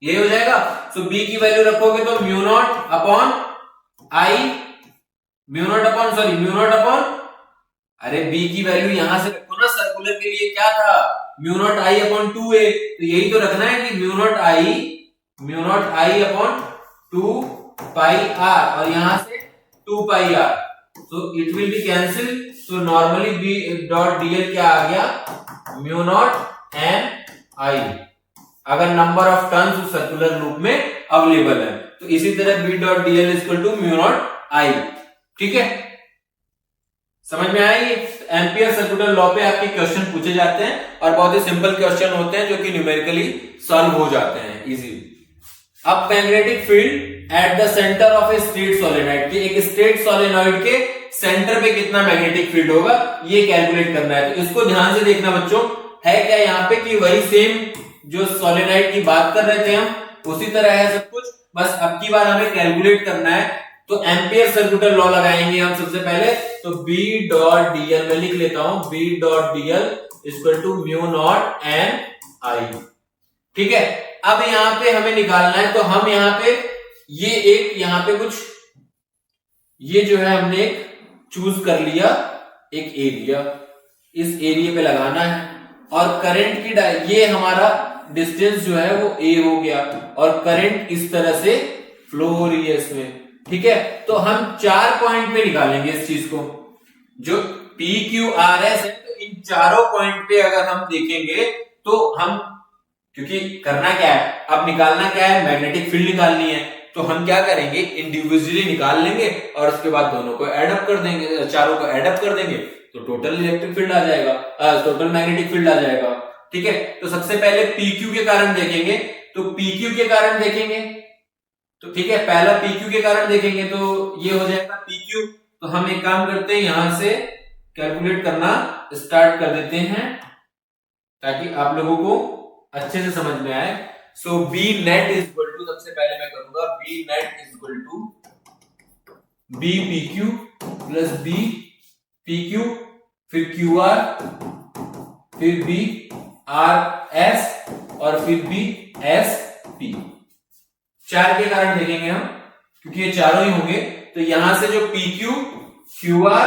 ये हो जाएगा। सो B की वैल्यू रखोगे तो mu naught upon I, mu naught upon, अरे B की वैल्यू यहां से रखो ना, सर्कुलर के लिए क्या था, mu naught I upon 2a, तो यही तो रखना है कि mu naught I upon 2 pi r, और यहां से 2 pi r, so it will be cancel, so normally B dot dl क्या आ गया, म्यू नॉट एन I, अगर नंबर ऑफ टर्न्स उस सर्कुलर लूप में अवेलेबल है, तो इसी तरह B dot dl is equal to mu naught I, ठीक है। समझ में आया, ये एम्पियर सर्कुलर लॉ पे आपके क्वेश्चन पूछे जाते हैं और बहुत ही सिंपल क्वेश्चन होते हैं जो कि न्यूमेरिकली सॉल्व हो जाते हैं इजीली। अब magnetic field at the centre of a straight solenoid, कि एक स्ट्रेट सोलेनॉइड के सेंटर पे कितना मैग्नेटिक फील्ड होगा ये कैलकुलेट करना है। तो इसको ध्यान से देखना बच्चों, है क्या यहाँ पे कि वही सेम जो सोलेनॉइड की बात कर रहे थे हम, उसी तरह है सब कुछ, बस अब की बार हमें कैलकुलेट करना है। तो एम्पियर सर्कुलर लॉ लगाएंगे हम सबसे पहले, तो B डॉट dl मैं लिख लेता हूं, B dot dl equal to mu naught N I, ठीक है। अब यहां पे हमें निकालना है, तो हम यहां पे ये एक यहां पे कुछ ये जो है हमने एक चूज कर लिया, एक एरिया, इस एरिया पे लगाना है, और करंट की ये हमारा डिस्टेंस जो है वो A हो गया, और करंट इस तरह से फ्लो हो रही है इसमें, ठीक है। तो हम 4 पॉइंट पे निकालेंगे इस चीज को, जो PQRS है, तो इन चारों पॉइंट पे अगर हम देखेंगे तो हम, क्योंकि करना क्या है, अब निकालना क्या है, मैग्नेटिक फील्ड निकालनी है, तो हम क्या करेंगे, इंडिविजुअली निकाल लेंगे और उसके बाद दोनों को एड अप कर देंगे, चारों को एड अप कर देंगे, तो टोटल इलेक्ट्रिक फील्ड आ जाएगा, टोटल मैग्नेटिक फील्ड आ जाएगा, ठीक है। तो सबसे पहले PQ के कारण देखेंगे, तो PQ के कारण देखेंगे, तो ठीक है, पहला PQ के कारण देखेंगे, तो ये हो जाएगा PQ। तो हम एक काम करते हैं, यहां से कैलकुलेट करना स्टार्ट कर देते हैं ताकि आप लोगों को अच्छे से समझ में आए। So B net is equal to, सबसे पहले मैं करूंगा B net is equal to B PQ plus B PQ, फिर QR, फिर B RS और फिर B SP। 4 के कारण देखेंगे हम, क्योंकि ये चारों ही होंगे, तो यहां से जो PQ, QR,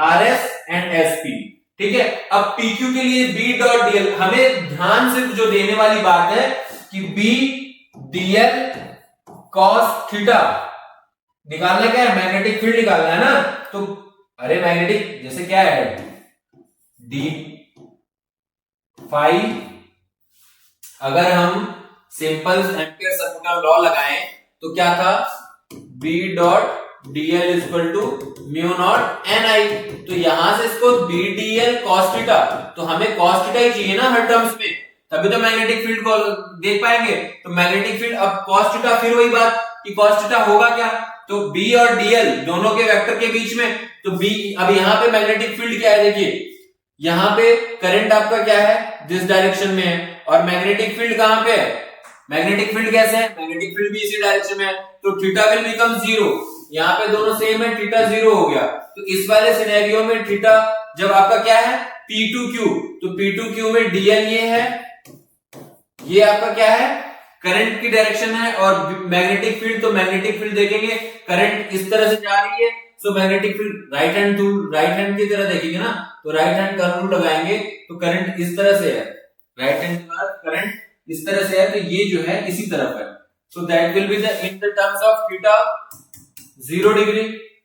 RS and SP, ठीक है। अब PQ के लिए B डॉट dl, हमें ध्यान से जो देने वाली बात है कि B dl cos थीटा निकालना, क्या है, मैग्नेटिक फील्ड निकालना है ना। तो अरे मैग्नेटिक जैसे क्या है, D फाई, अगर हम सिंपल एम्पियर सर्कुलर लॉ लगाएं तो क्या था, B dot dl equal to mu naught N I. तो यहां से इसको बी dl cos थीटा, तो हमें cos थीटा ही चाहिए ना हर टर्म्स में, तभी तो मैग्नेटिक फील्ड को देख पाएंगे। तो मैग्नेटिक फील्ड अब cos थीटा, फिर वही बात कि cos थीटा होगा क्या, तो B और dl दोनों के वेक्टर के बीच में, तो B, अब यहाँ पे मैग्नेटिक फील्ड क्या है, देखिए यहाँ पे करंट आपका क्या है, दिस डायरेक्शन में है, और मैग्नेटिक फील्ड कहां पे है, मैग्नेटिक फील्ड कैसे है, मैग्नेटिक फील्ड भी इसी डायरेक्शन में है, तो थीटा विल बिकम जीरो। यहाँ पे दोनों सेम है, थीटा जीरो हो गया। तो इस वाले सिनेरियो में थीटा जब आपका क्या है P2Q, तो P2Q में dl ये है, ये आपका क्या है, करंट की डायरेक्शन है, और मैग्नेटिक फील्ड, तो मैग्नेटिक फील्ड देखेंगे करंट इस तरह से जा रही है, सो मैग्नेटिक फील्ड राइट हैंड की तरह देखेंगे ना, तो राइट हैंड का रूल लगाएंगे, तो करंट इस तरह से है, राइट हैंड के बाद करंट इस तरह से है, तो ये जो है इसी तरफ है, so that will be the in the terms of theta 0 degree.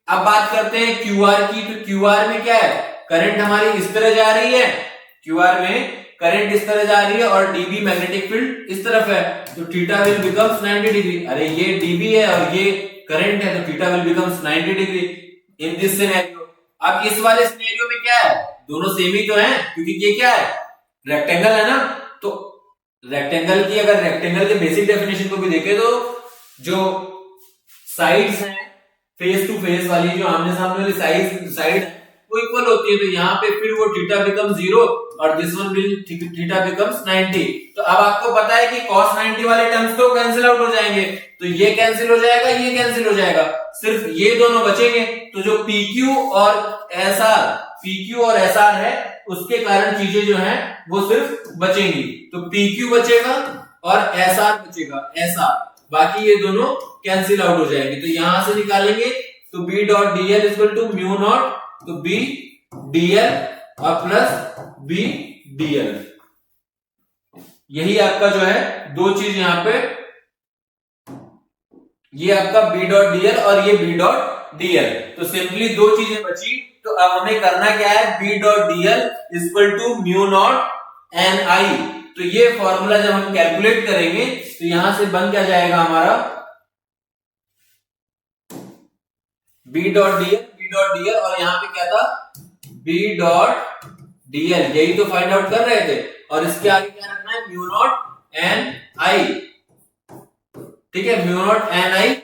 अब बात करते हैं क्यूआर की, तो क्यूआर में क्या है, करंट हमारी इस तरह जा रही है, क्यूआर में करंट इस तरह जा रही है, और डीबी मैग्नेटिक फील्ड इस तरफ है, तो थीटा विल बिकम्स 90 डिग्री। अरे ये डीबी है और ये करंट है, तो theta will becomes 90 degree in this scenario. अब इस वाले सिनेरियो में क्या है, दोनों सेम ही तो हैं, क्योंकि ये क्या है, रेक्टेंगल है ना, तो रेक्टेंगल की, अगर रेक्टेंगल के बेसिक डेफिनेशन को भी देखें, तो जो साइड्स हैं फेस टू फेस वाली, जो आमने सामने वाली साइड है वो इक्वल होती है, तो यहाँ पे फिर वो थीटा बिकम 0 और this one will theta becomes 90। तो अब आपको पता है कि cos 90 वाले टर्म्स तो कैंसिल आउट हो जाएंगे, तो ये कैंसिल हो जाएगा, ये कैंसिल हो जाएगा, सिर्फ ये दोनों बचेंगे। तो जो PQ और SR है, उसके कारण चीजें जो हैं वो सिर्फ बचेंगी, तो PQ बचेगा और SR बचेगा, SR, बाकी ये दोनों कैंसिल आउट हो जाएंगे। तो यहां से निकालेंगे, तो B dot dl equal to mu naught, तो B dl और प्लस B dl, यही आपका जो है दो चीज यहाँ पे, ये आपका B डॉट dl और ये B डॉट dl, तो सिंपली दो चीजें बची। तो अब हमें करना क्या है, B dot dl equal to mu naught N I. तो ये फॉर्मूला जब हम कैलकुलेट करेंगे, तो यहां से बन क्या जाएगा हमारा, B डॉट dl और यहाँ पे क्या था, B डॉट dl, यही तो फाइंड आउट कर रहे थे, और इसके आगे क्या रखना है, म्यू नॉट एन आई, ठीक है, म्यू नॉट एन आई,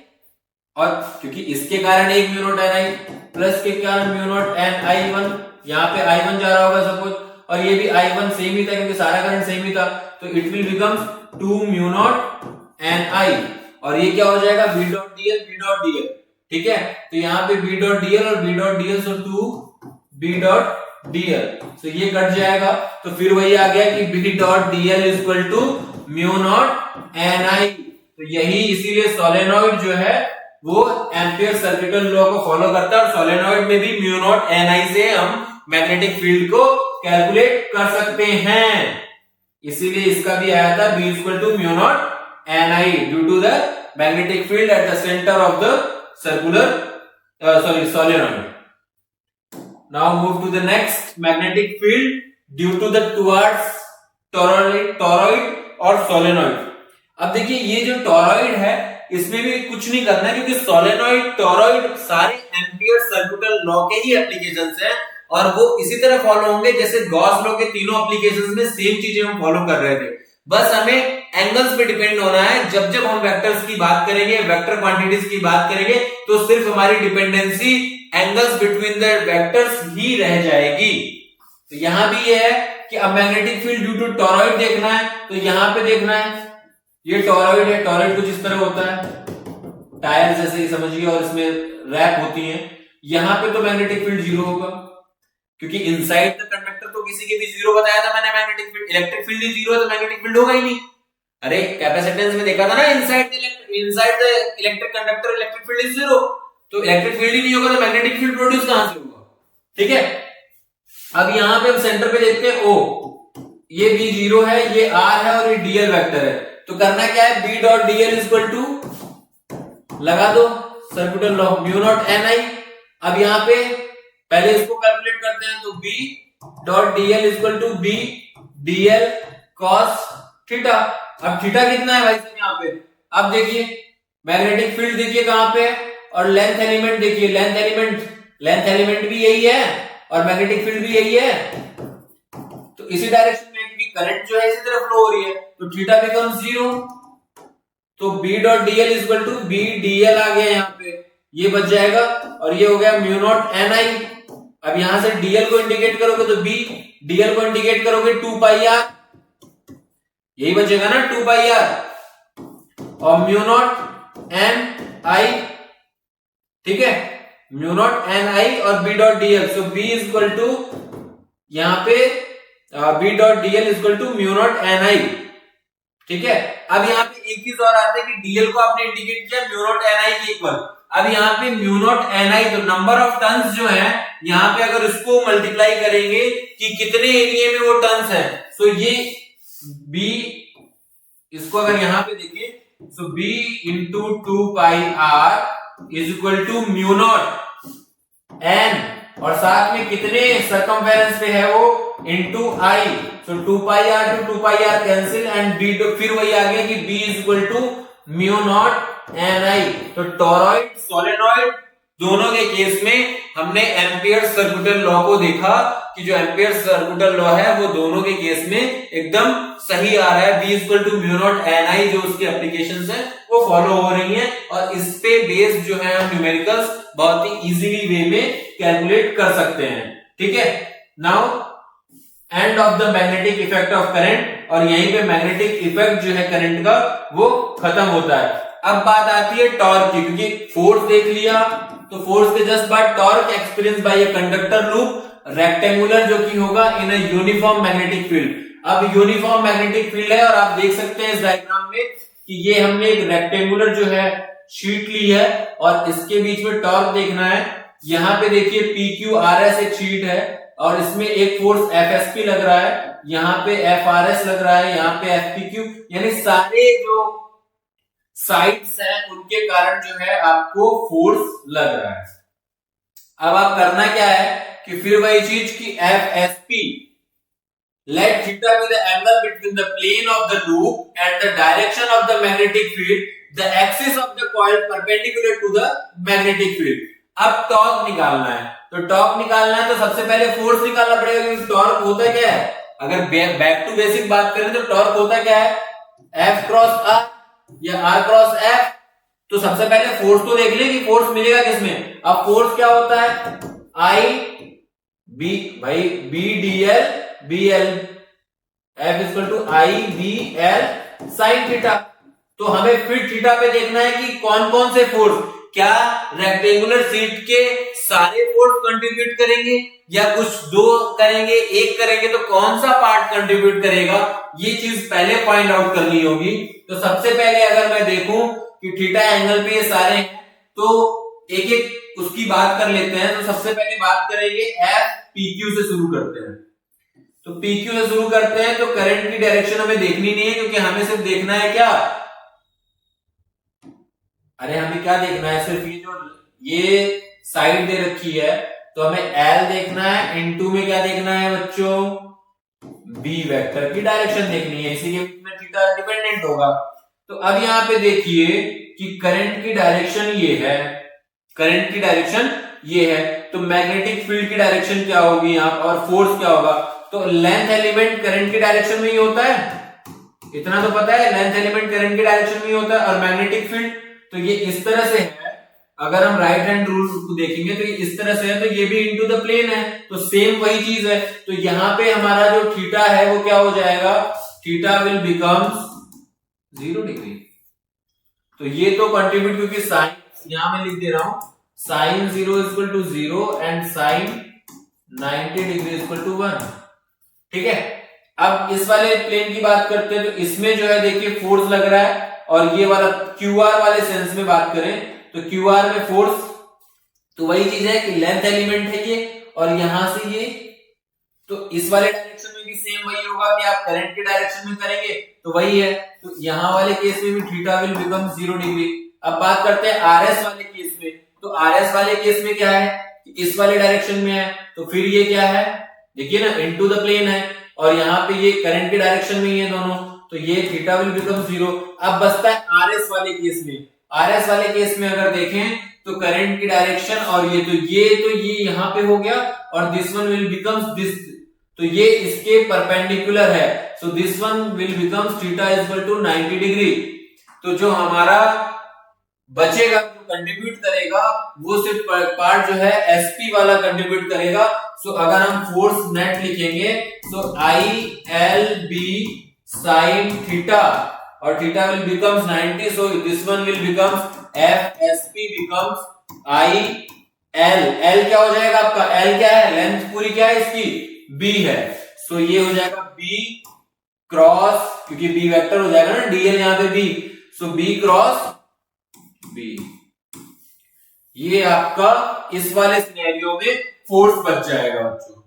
और क्योंकि इसके कारण एक म्यू नॉट एन आई प्लस के कारण mu naught N I one, यहाँ पे आई वन जा रहा होगा सपोज, और ये भी आई वन सेम ही था क्योंकि सारा करंट सेम ही था, तो it will becomes 2 mu naught N I, और ये क्या हो जाएगा, B डॉट dl, ठीक है। तो यहाँ पे B डॉट dl और B डॉट dl, सो 2 B डॉट dl, तो ये कट जाएगा, तो फिर वही आ गया कि B dot dl equal to mu naught N I. तो यही इसीलिए सोलेनॉइड जो है वो एम्पियर सर्किटल लॉ को फॉलो करता है, और सोलेनॉइड में भी म्यू नॉट एन आई से हम मैग्नेटिक फील्ड को कैलकुलेट कर सकते हैं, इसीलिए इसका भी आया था B equal to mu naught N i due to the magnetic field at the centre of the circular solenoid. Now move to the next, magnetic field due to the towards toroid और solenoid. अब देखिए ये जो टॉरॉइड है इसमें भी कुछ नहीं करना है, क्योंकि सोलेनॉइड टॉरॉइड सारे एम्पियर सर्कुलर लॉ के ही एप्लीकेशंस हैं, और वो इसी तरह फॉलो होंगे जैसे गॉस लॉ के तीनों एप्लीकेशंस में सेम चीजें हम फॉलो कर रहे थे, बस हमें एंगल्स पे डिपेंड होना है। जब जब हम वेक्टर्स की बात करेंगे, वेक्टर क्वांटिटीज की बात करेंगे, तो सिर्फ हमारी dependency angles between the vectors ही रह जाएगी। तो यहां भी ये है कि अब magnetic field due to toroid देखना है, तो यहां पे देखना है, ये टॉरॉइड है, टॉरॉइड कुछ इस तरह होता है, टायर जैसे ही समझिए, और इसमें रैप होती है। यहां पे तो मैग्नेटिक फील्ड 0 होगा, क्योंकि इनसाइड द कंडक्टर तो किसी के भी 0 बताया था मैंने, मैग्नेटिक फील्ड, इलेक्ट्रिक फील्ड ही 0 है तो मैग्नेटिक फील्ड होगा ही नहीं। अरे कैपेसिटेंस में देखा था ना, inside the electric conductor electric field is 0, तो इलेक्ट्रिक फील्ड ही नहीं होगा तो मैग्नेटिक फील्ड प्रोड्यूस कहां से होगा, ठीक है। अब यहां पे हम सेंटर पे देखते हैं O, ये B 0 है, ये R है और ये dl वेक्टर है, तो करना क्या है, B dot dl equal to लगा दो circular law mu naught N I. अब यहाँ पे पहले इसको कैलकुलेट करते हैं, तो B dot dl equal to B dl cos theta. अब थीटा कितना है भाई साहब यहाँ पे, अब देखिए मैग्नेटिक फील्ड देखिए कहां पे, और लेंथ एलिमेंट देखिए, लेंथ एलिमेंट भी यही है और मैग्नेटिक फील्ड भी यही है। तो इसी डायरेक्शन में, क्योंकि करंट जो है इसी तरफ फ्लो हो रही है, तो थीटा बिकम्स 0। तो B dot dl is equal to B dl आ गया यहाँ पे, ये बच जाएगा, और ये हो गया म्यू नॉट ni। अब यहां से dl को इंडिकेट करोगे तो B, dl को इंडिकेट करोगे 2 पाई r, यही बचेगा ना 2 पाई r, और म्यू नॉट n i, ठीक है, म्यू नॉट n i और B dot dl। So B is equal to यहाँ पे B dot dl is equal to mu naught n i, ठीक है। अब यहाँ पे एक चीज और आता है कि dl को आपने इंडिकेट किया म्यू नॉट ni के इक्वल। अब यहाँ पे म्यू नॉट ni, तो नंबर ऑफ टर्न्स जो है यहाँ पे, अगर उसको मल्टीप्लाई करेंगे कि कितने एरिया में वो टर्न्स है, सो ये b, इसको अगर यहाँ पे देखिए, so b into 2 pi r is equal to mu naught n, और साथ में कितने सरकमफेरेंस पे है वो, into i। So 2 pi r to 2 pi r cancel, and b, तो फिर वही आ गया कि b is equal to mu naught ni। तो टोरॉइड सोलेनॉइड दोनों के केस में हमने एम्पियर सर्कुलर लॉ को देखा कि जो एम्पियर सर्कुलर लॉ है वो दोनों के केस में एकदम सही आ रहा है। b is equal to mu naught ni, जो उसकी एप्लीकेशंस है वो फॉलो हो रही हैं, और इस पे बेस्ड जो है हम न्यूमेरिकल्स बहुत ही इजीली वे में कैलकुलेट कर सकते हैं, ठीक है। Now end of the magnetic effect of current, और यहीं पे मैग्नेटिक इफेक्ट जो है करंट का वो खत्म होता है। अब बात आती है टॉर्क की, क्योंकि फोर्स देख लिया, तो फोर्स के जस्ट बाद torque experience by a conductor loop rectangular जो कि होगा इन अ यूनिफॉर्म मैग्नेटिक फील्ड। अब यूनिफॉर्म मैग्नेटिक फील्ड है, और आप देख सकते हैं इस डायग्राम में कि ये हमने एक रेक्टेंगुलर जो है शीट ली है, और इसके बीच में टॉर्क देखना है। यहाँ पे देखिए PQRS एक शीट है, और इसमें एक फोर्स FSP लग रहा है, यहाँ पे FRS लग रहा है, यहाँ पे FPQ, यानी सारे जो साइड्स हैं उनके कारण जो है आपको फोर्स लग रहा है। अब आप करना क्या है कि फिर वही चीज की FSP, let theta be the angle between the plane of the loop and the direction of the magnetic field, the axis of the coil perpendicular to the magnetic field। अब टॉर्क निकालना है, तो टॉर्क निकालना है तो सबसे पहले फोर्स निकालना पड़ेगा, क्योंकि टॉर्क होता क्या है, अगर बैक टू बेसिक बात करें तो टॉर्क होता क्या है, F क्रॉस R या R क्रॉस F। तो सबसे पहले फोर्स तो देख ले कि फोर्स मिलेगा किसमें। अब फोर्स क्या होता है, I B, भाई B dl BL, F equal to I BL sine theta. तो हमें फिर थीटा पे देखना है कि कौन कौन से फोर्स, क्या रेक्टेंगुलर शीट के सारे फोर्स कंट्रीब्यूट करेंगे या कुछ दो करेंगे, एक करेंगे, तो कौन सा पार्ट कंट्रीब्यूट करेगा, ये चीज पहले फाइंड आउट करनी होगी। तो सबसे पहले अगर मैं देखूं कि थीटा एंगल पे ये सारे हैं, तो एक एक उसकी बात कर लेते हैं। तो सबसे पहले बात करेंगे FPQ से शुरू करते हैं। तो PQ से शुरू करते हैं, तो करंट की डायरेक्शन हमें देखनी नहीं है, क्योंकि हमें सिर्फ देखना है क्या, अरे हमें क्या देखना है, सिर्फ ये साइड दे रखी है, तो हमें L देखना है, इनटू में क्या देखना है बच्चों, B वेक्टर की डायरेक्शन देखनी है, इसी के बीच में थीटा डिपेंडेंट होगा। तो अब यहाँ पे देखिए कि करंट की डायरेक्शन ये है, करंट की डायरेक्शन ये है, तो मैग्नेटिक फील्ड की डायरेक्शन क्या होगी यहाँ, और फोर्स क्या होगा। तो लेंथ एलिमेंट करंट की डायरेक्शन में ही होता है, इतना तो पता है, लेंथ एलिमेंट करंट की डायरेक्शन में ही होता है, और मैग्नेटिक फील्ड तो ये इस तरह से है। अगर हम राइट हैंड रूल को देखेंगे तो ये इस तरह से है, तो ये भी इनटू द प्लेन है, तो सेम वही चीज है। तो यहाँ पे हमारा जो थीटा है वो क्या हो जाएगा, थीटा विल बिकम्स 0 डिग्री। तो ये तो कंट्रीब्यूट, क्योंकि साइन यहां मैं लिख दे रहा हूं, sine 0 equal to 0 and sine 90 degree equal to 1, ठीक है। अब इस वाले प्लेन की बात करते हैं, तो इसमें जो है देखिए फोर्स लग रहा है, और ये वाला QR वाले सेंस में बात करें तो QR में फोर्स, तो वही चीज है कि लेंथ एलिमेंट है ये, और यहां से ये, तो इस वाले डायरेक्शन में भी सेम वही होगा कि आप करंट के डायरेक्शन में करेंगे तो वही है। तो यहां वाले केस में भी थीटा विल बिकम 0 डिग्री। अब बात करते हैं RS वाले केस में, तो RS वाले केस में क्या है, इस वाले डायरेक्शन में है, तो फिर ये क्या है, देखिए ना, इनटू द प्लेन है, और यहाँ पे ये करंट के डायरेक्शन में ही है दोनों, तो ये थीटा विल बिकम 0। अब बचता है RS वाले केस में। RS वाले केस में अगर देखें तो करंट की डायरेक्शन और ये यहां पे हो गया और this one will becomes this, तो ये इसके परपेंडिकुलर है, so this one will becomes theta is equal to 90 degree. तो जो हमारा बचेगा, जो कंट्रीब्यूट करेगा वो सिर्फ पार्ट जो है एसपी वाला कंट्रीब्यूट करेगा। सो अगर हम फोर्स नेट लिखेंगे तो I L B sine theta और theta will becomes 90, so this one will becomes F S P becomes I L. L क्या हो जाएगा आपका, एल क्या है, लेंथ पूरी क्या है इसकी, बी है, सो ये हो जाएगा बी क्रॉस, क्योंकि बी वेक्टर हो जाएगा ना, डीएल यहां पे बी, सो बी क्रॉस बी। ये आपका इस वाले सिनेरियो में फोर्स बच जाएगा बच्चों।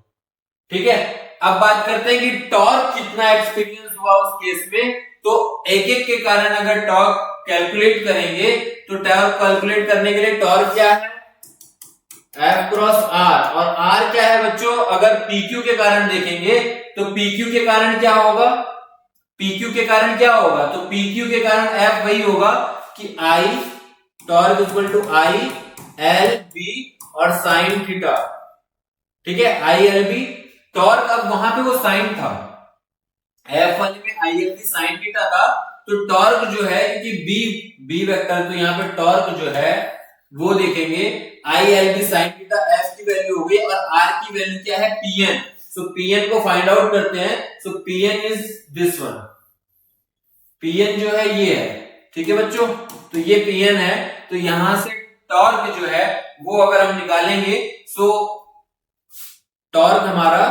ठीक है, अब बात करते हैं कि टॉर्क कितना एक्सपीरियंस हुआ उस केस में। तो एक एक के कारण अगर टॉर्क कैलकुलेट करेंगे तो टॉर्क कैलकुलेट करने के लिए टॉर्क क्या है, F क्रॉस R, और R क्या है बच्चों, अगर PQ के कारण देखेंगे तो PQ के कारण क्या होगा, PQ के कारण क्या होगा, तो PQ के कारण F वही होगा कि I torque equal to I L B और साइन थीटा। ठीक है, आई एल बी टॉर्क, अब वहां पे वो साइन था, एफ वाले में I L B sine theta था, तो टॉर्क जो है क्योंकि बी वेक्टर, तो यहाँ पे टॉर्क जो है वो देखेंगे I L B sine theta, F की वैल्यू हो गई और आर की वैल्यू क्या है, पीएन। सो पीएन को फाइंड आउट करते हैं, so PN is this one, PN जो है ये है। ठीक है बच्चों, तो ये पीएन है, तो यहां से टॉर्क जो है वो अगर हम निकालेंगे, सो टॉर्क हमारा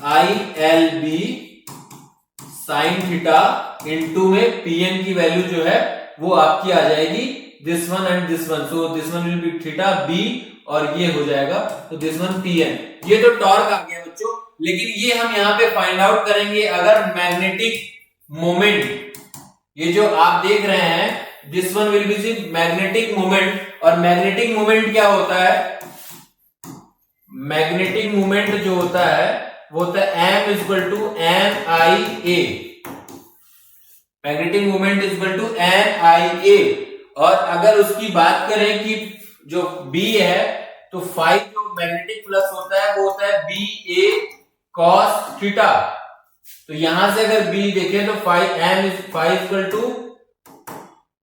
I L B sine theta into में पीएन की वैल्यू जो है वो आपकी आ जाएगी this one and this one, so this one will be theta B और ये हो जाएगा तो दिस वन पीएन। ये तो टॉर्क आ गया बच्चों, लेकिन ये हम यहां पे फाइंड आउट करेंगे अगर मैग्नेटिक मोमेंट, ये जो आप देख रहे हैं this one will B magnetic moment, और मैग्नेटिक मोमेंट क्या होता है, मैग्नेटिक मोमेंट जो होता है वो होता है m equal to M I A, magnetic moment equal to M I A. और अगर उसकी बात करें कि जो b है, तो फाइव जो मैग्नेटिक फ्लक्स होता है वो होता है बी ए कॉस थीटा, तो यहां से अगर b देखें तो five equal to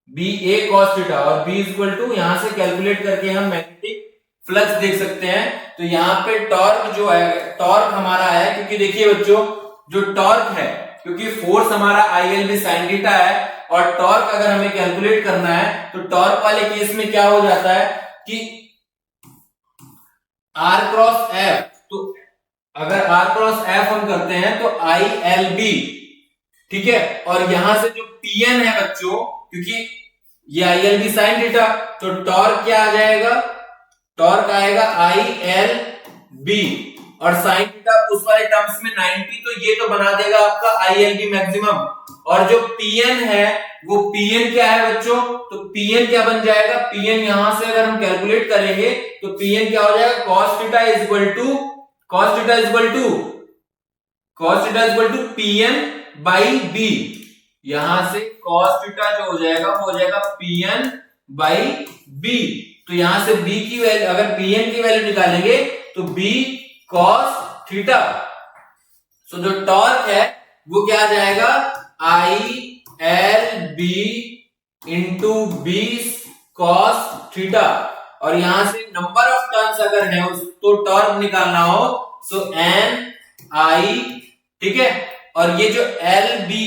B A cos theta और b इक्वल टू, यहां से कैलकुलेट करके हम मैग्नेटिक फ्लक्स देख सकते हैं। तो यहाँ पे टॉर्क जो है, टॉर्क हमारा है, क्योंकि देखिए बच्चों जो टॉर्क है, क्योंकि फोर्स हमारा I L B sine theta है और टॉर्क अगर हमें कैलकुलेट करना है तो टॉर्क वाले केस में क्या हो जाता है कि आर क्रॉस एफ, तो अगर आर क्रॉस एफ हम करते हैं तो आई एल बी, ठीक है, और यहां से जो पीएन है बच्चों, क्योंकि ये I L B sine theta, तो टॉर्क क्या आ जाएगा, टॉर्क आएगा आई एल बी और साइन थीटा उस वाले टर्म्स में 90, तो ये तो बना देगा आपका आई एल बी मैक्सिमम। और जो पीएन है वो पीएन क्या है बच्चों, तो पीएन क्या बन जाएगा, पीएन यहां से अगर हम कैलकुलेट करेंगे तो पीएन क्या हो जाएगा, cos theta is equal to cos theta is equal to cos theta is equal to PN by B. यहां से cos थीटा जो हो जाएगा वो हो जाएगा पीएन बाई बी, तो यहां से b की वैल्यू, अगर pn की वैल्यू निकालेंगे तो b cos थीटा, सो जो टॉर्क है वो क्या आ जाएगा, I L B into B cos theta, और यहां से नंबर ऑफ टर्न्स अगर है तो टॉर्क निकालना हो सो एन आई, ठीक है, और ये जो एल बी,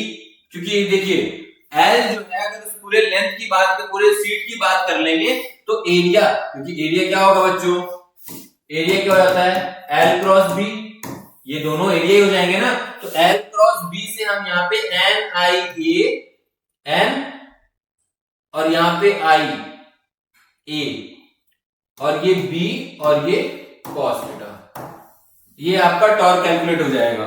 क्योंकि देखिए एल जो है अगर उस पूरे लेंथ की बात, पूरे सीट की बात कर लेंगे तो एरिया, क्योंकि एरिया क्या होगा बच्चों, एरिया क्या हो जाता है एल क्रॉस बी, ये दोनों एरिया ही हो जाएंगे ना, तो एल क्रॉस बी से हम यहाँ पे एन आई ए एन और यहाँ पे आई ए और ये बी और ये कॉस थीटा, ये आपका टॉर्क कैलकुलेट हो जाएगा।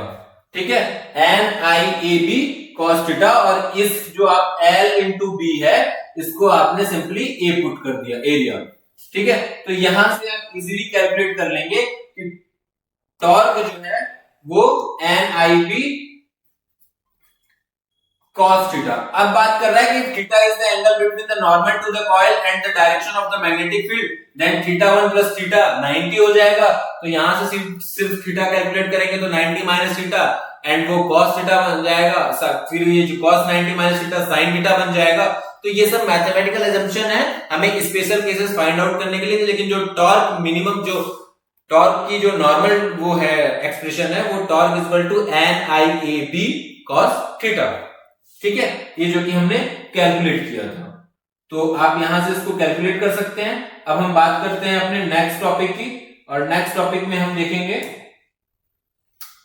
ठीक है, N I A B cos theta, और इस जो आप एल इंटू बी है इसको आपने सिंपली ए पुट कर दिया, एरिया। ठीक है, तो यहां से आप इजीली कैलकुलेट कर लेंगे कि टॉर्क जो है वो N I B cos theta. अब बात कर रहा है कि theta is the angle between the normal to the coil and the direction of the magnetic field, then theta 1 plus theta 90 हो जाएगा। तो यहां से सिर्फ थीटा कैलकुलेट करेंगे तो 90 माइनस थीटा एंड वो cos थीटा बन जाएगा, फिर ये जो cos 90 minus theta sin theta बन जाएगा। तो ये सब मैथमेटिकल असम्पशन है हमें स्पेशल केसेस फाइंड आउट करने के लिए, लेकिन जो टॉर्क मिनिमम, जो टॉर्क की जो नॉर्मल वो है एक्सप्रेशन है, वो torque is equal to NIAB cos theta. ठीक है, ये जो कि हमने कैलकुलेट किया था, तो आप यहां से इसको कैलकुलेट कर सकते हैं। अब हम बात करते हैं अपने नेक्स्ट टॉपिक की, और नेक्स्ट टॉपिक में हम देखेंगे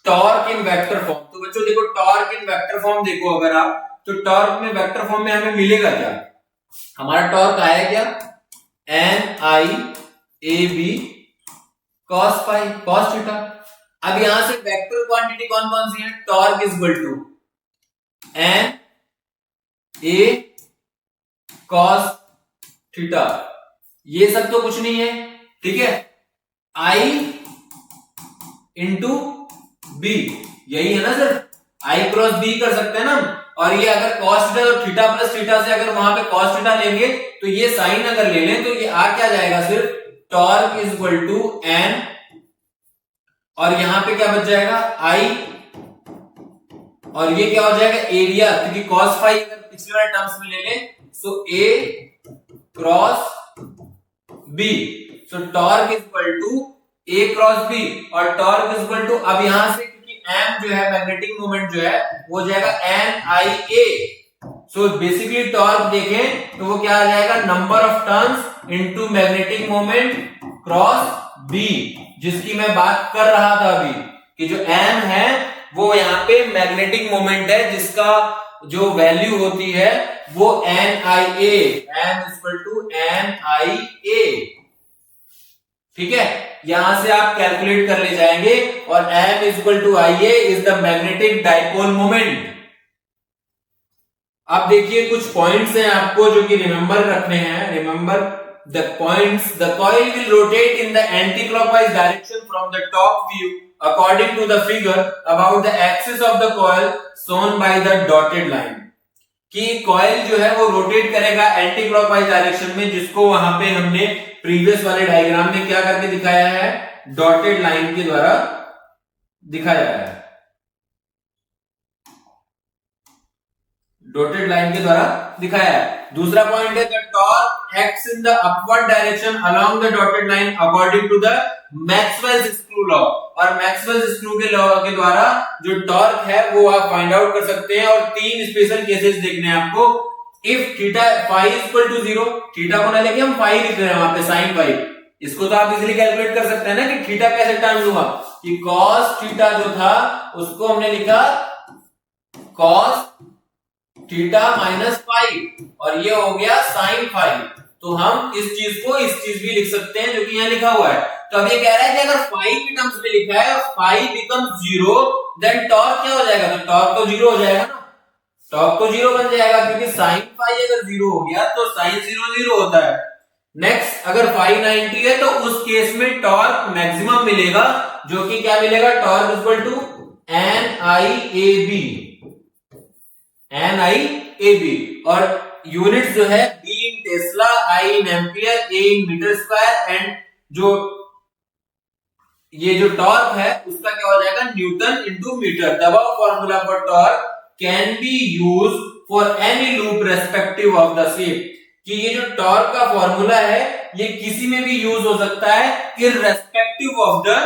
टॉर्क इन वेक्टर फॉर्म। तो बच्चों देखो, टॉर्क इन वेक्टर फॉर्म देखो अगर आप, तो टॉर्क में वेक्टर फॉर्म में हमें मिलेगा क्या, हमारा टॉर्क आया क्या, NIAB cos phi cos theta. अब यहां से वेक्टर क्वांटिटी कौन कौन सी है, torque is equal to NA cos theta, ये सब तो कुछ नहीं है, ठीक है, I इंटू B, यही है ना सर, I क्रॉस B कर सकते हैं ना। और ये अगर cos थीटा और थीटा प्लस थीटा से अगर वहां पे cos थीटा लेंगे तो ये साइन अगर ले लें तो ये आ क्या जाएगा, सिर्फ torque is equal to N, और यहां पे क्या बच जाएगा I, और ये क्या हो जाएगा एरिया, क्योंकि cos फाई अगर पिछले वाले टर्म्स में ले लें तो A cross B, so torque is equal to A cross B, और टॉर्क इज इक्वल टू, अब यहां से क्योंकि M जो है मैग्नेटिक मोमेंट जो है वो हो जाएगा NIA, सो बेसिकली टॉर्क देखें तो वो क्या आ जाएगा, number of turns into magnetic moment cross B, जिसकी मैं बात कर रहा था अभी कि जो M है वो यहाँ पे मैग्नेटिक मोमेंट है, जिसका जो वैल्यू होती है वो NIA, M equal to NIA। ठीक है, यहां से आप कैलकुलेट कर ले जाएंगे, और M equal to IA is the magnetic dipole moment. अब देखिए कुछ पॉइंट्स हैं आपको जो कि रिमेंबर रखने हैं। Remember the points, the coil will rotate in the anti clockwise direction from the top view according to the figure about the axis of the coil shown by the dotted line, कि कॉइल जो है वो रोटेट करेगा एंटी क्लॉकवाइज डायरेक्शन में, जिसको वहां पे हमने प्रीवियस वाले डायग्राम में क्या करके दिखाया है, डॉटेड लाइन के द्वारा दिखाया है, डॉटेड लाइन के द्वारा दिखाया है। दूसरा पॉइंट है the torque acts in the upward direction along the dotted line according to the Maxwell's screw law, और मैक्सवेल्स स्क्रू के लॉ के द्वारा जो टॉर्क है वो आप फाइंड आउट कर सकते हैं। और तीन स्पेशल केसेस देखने हैं आपको। If theta phi equal to 0, थीटा को ना लेके हम फाई लिख रहे हैं वहां पे, साइन फाई, इसको तो आप इजीली कैलकुलेट कर सकते हैं ना कि थीटा कैसे टर्म हुआ, कि cos थीटा जो था उसको हमने लिखा cos थीटा माइनस फाई, और ये हो गया साइन फाई। तो हम इस चीज को इस चीज भी लिख सकते हैं जो कि यहाँ लिखा हुआ है। तो अब ये कह रहा है कि अगर फाई के टर्म्स में लिखा है फाई बिकम 0, देन टॉर्क क्या हो जाएगा, तो टॉर्क तो 0 हो जाएगा ना, टॉर्क तो 0 बन जाएगा, क्योंकि साइन फाई अगर 0 हो गया तो साइन 0 0 होता है। नेक्स्ट, अगर फाई 90 है तो उस केस में टॉर्क मैक्सिमम मिलेगा, जो कि क्या मिलेगा, टॉर्क इक्वल टू NIAB, और यूनिट जो है B in tesla, I in ampere, A in metre square, and जो ये जो टॉर्क है उसका क्या हो जाएगा, न्यूटन इंटू मीटर। दबाव formula for torque can be use for any loop respective of the shape, कि ये जो टॉर्क का फॉर्मूला है ये किसी में भी यूज हो सकता है इररेस्पेक्टिव ऑफ द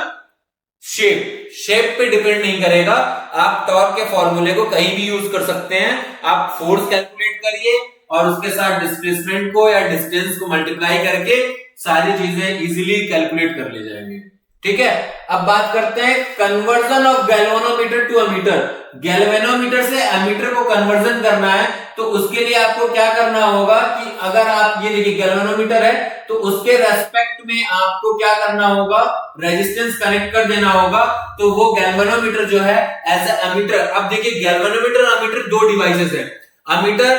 शेप पे डिपेंड नहीं करेगा। आप टॉर्क के फॉर्मूले को कहीं भी यूज कर सकते हैं। आप फोर्स कैलकुलेट करिए और उसके साथ डिस्प्लेसमेंट को या डिस्टेंस को मल्टीप्लाई करके सारी चीजें इजीली कैलकुलेट कर ले जाएंगे। ठीक है, अब बात करते हैं conversion of galvanometer to ammeter. Galvanometer से अमीटर को कन्वर्जन करना है तो उसके लिए आपको क्या करना होगा कि अगर आप ये देखिए गैल्वेनोमीटर है तो उसके रेस्पेक्ट में आपको क्या करना होगा, रेजिस्टेंस कनेक्ट कर देना होगा। तो वो गैल्वेनोमीटर जो है एज ए अमीटर, अब देखिए गैल्वेनोमीटर और अमीटर दो डिवाइसेस है। अमीटर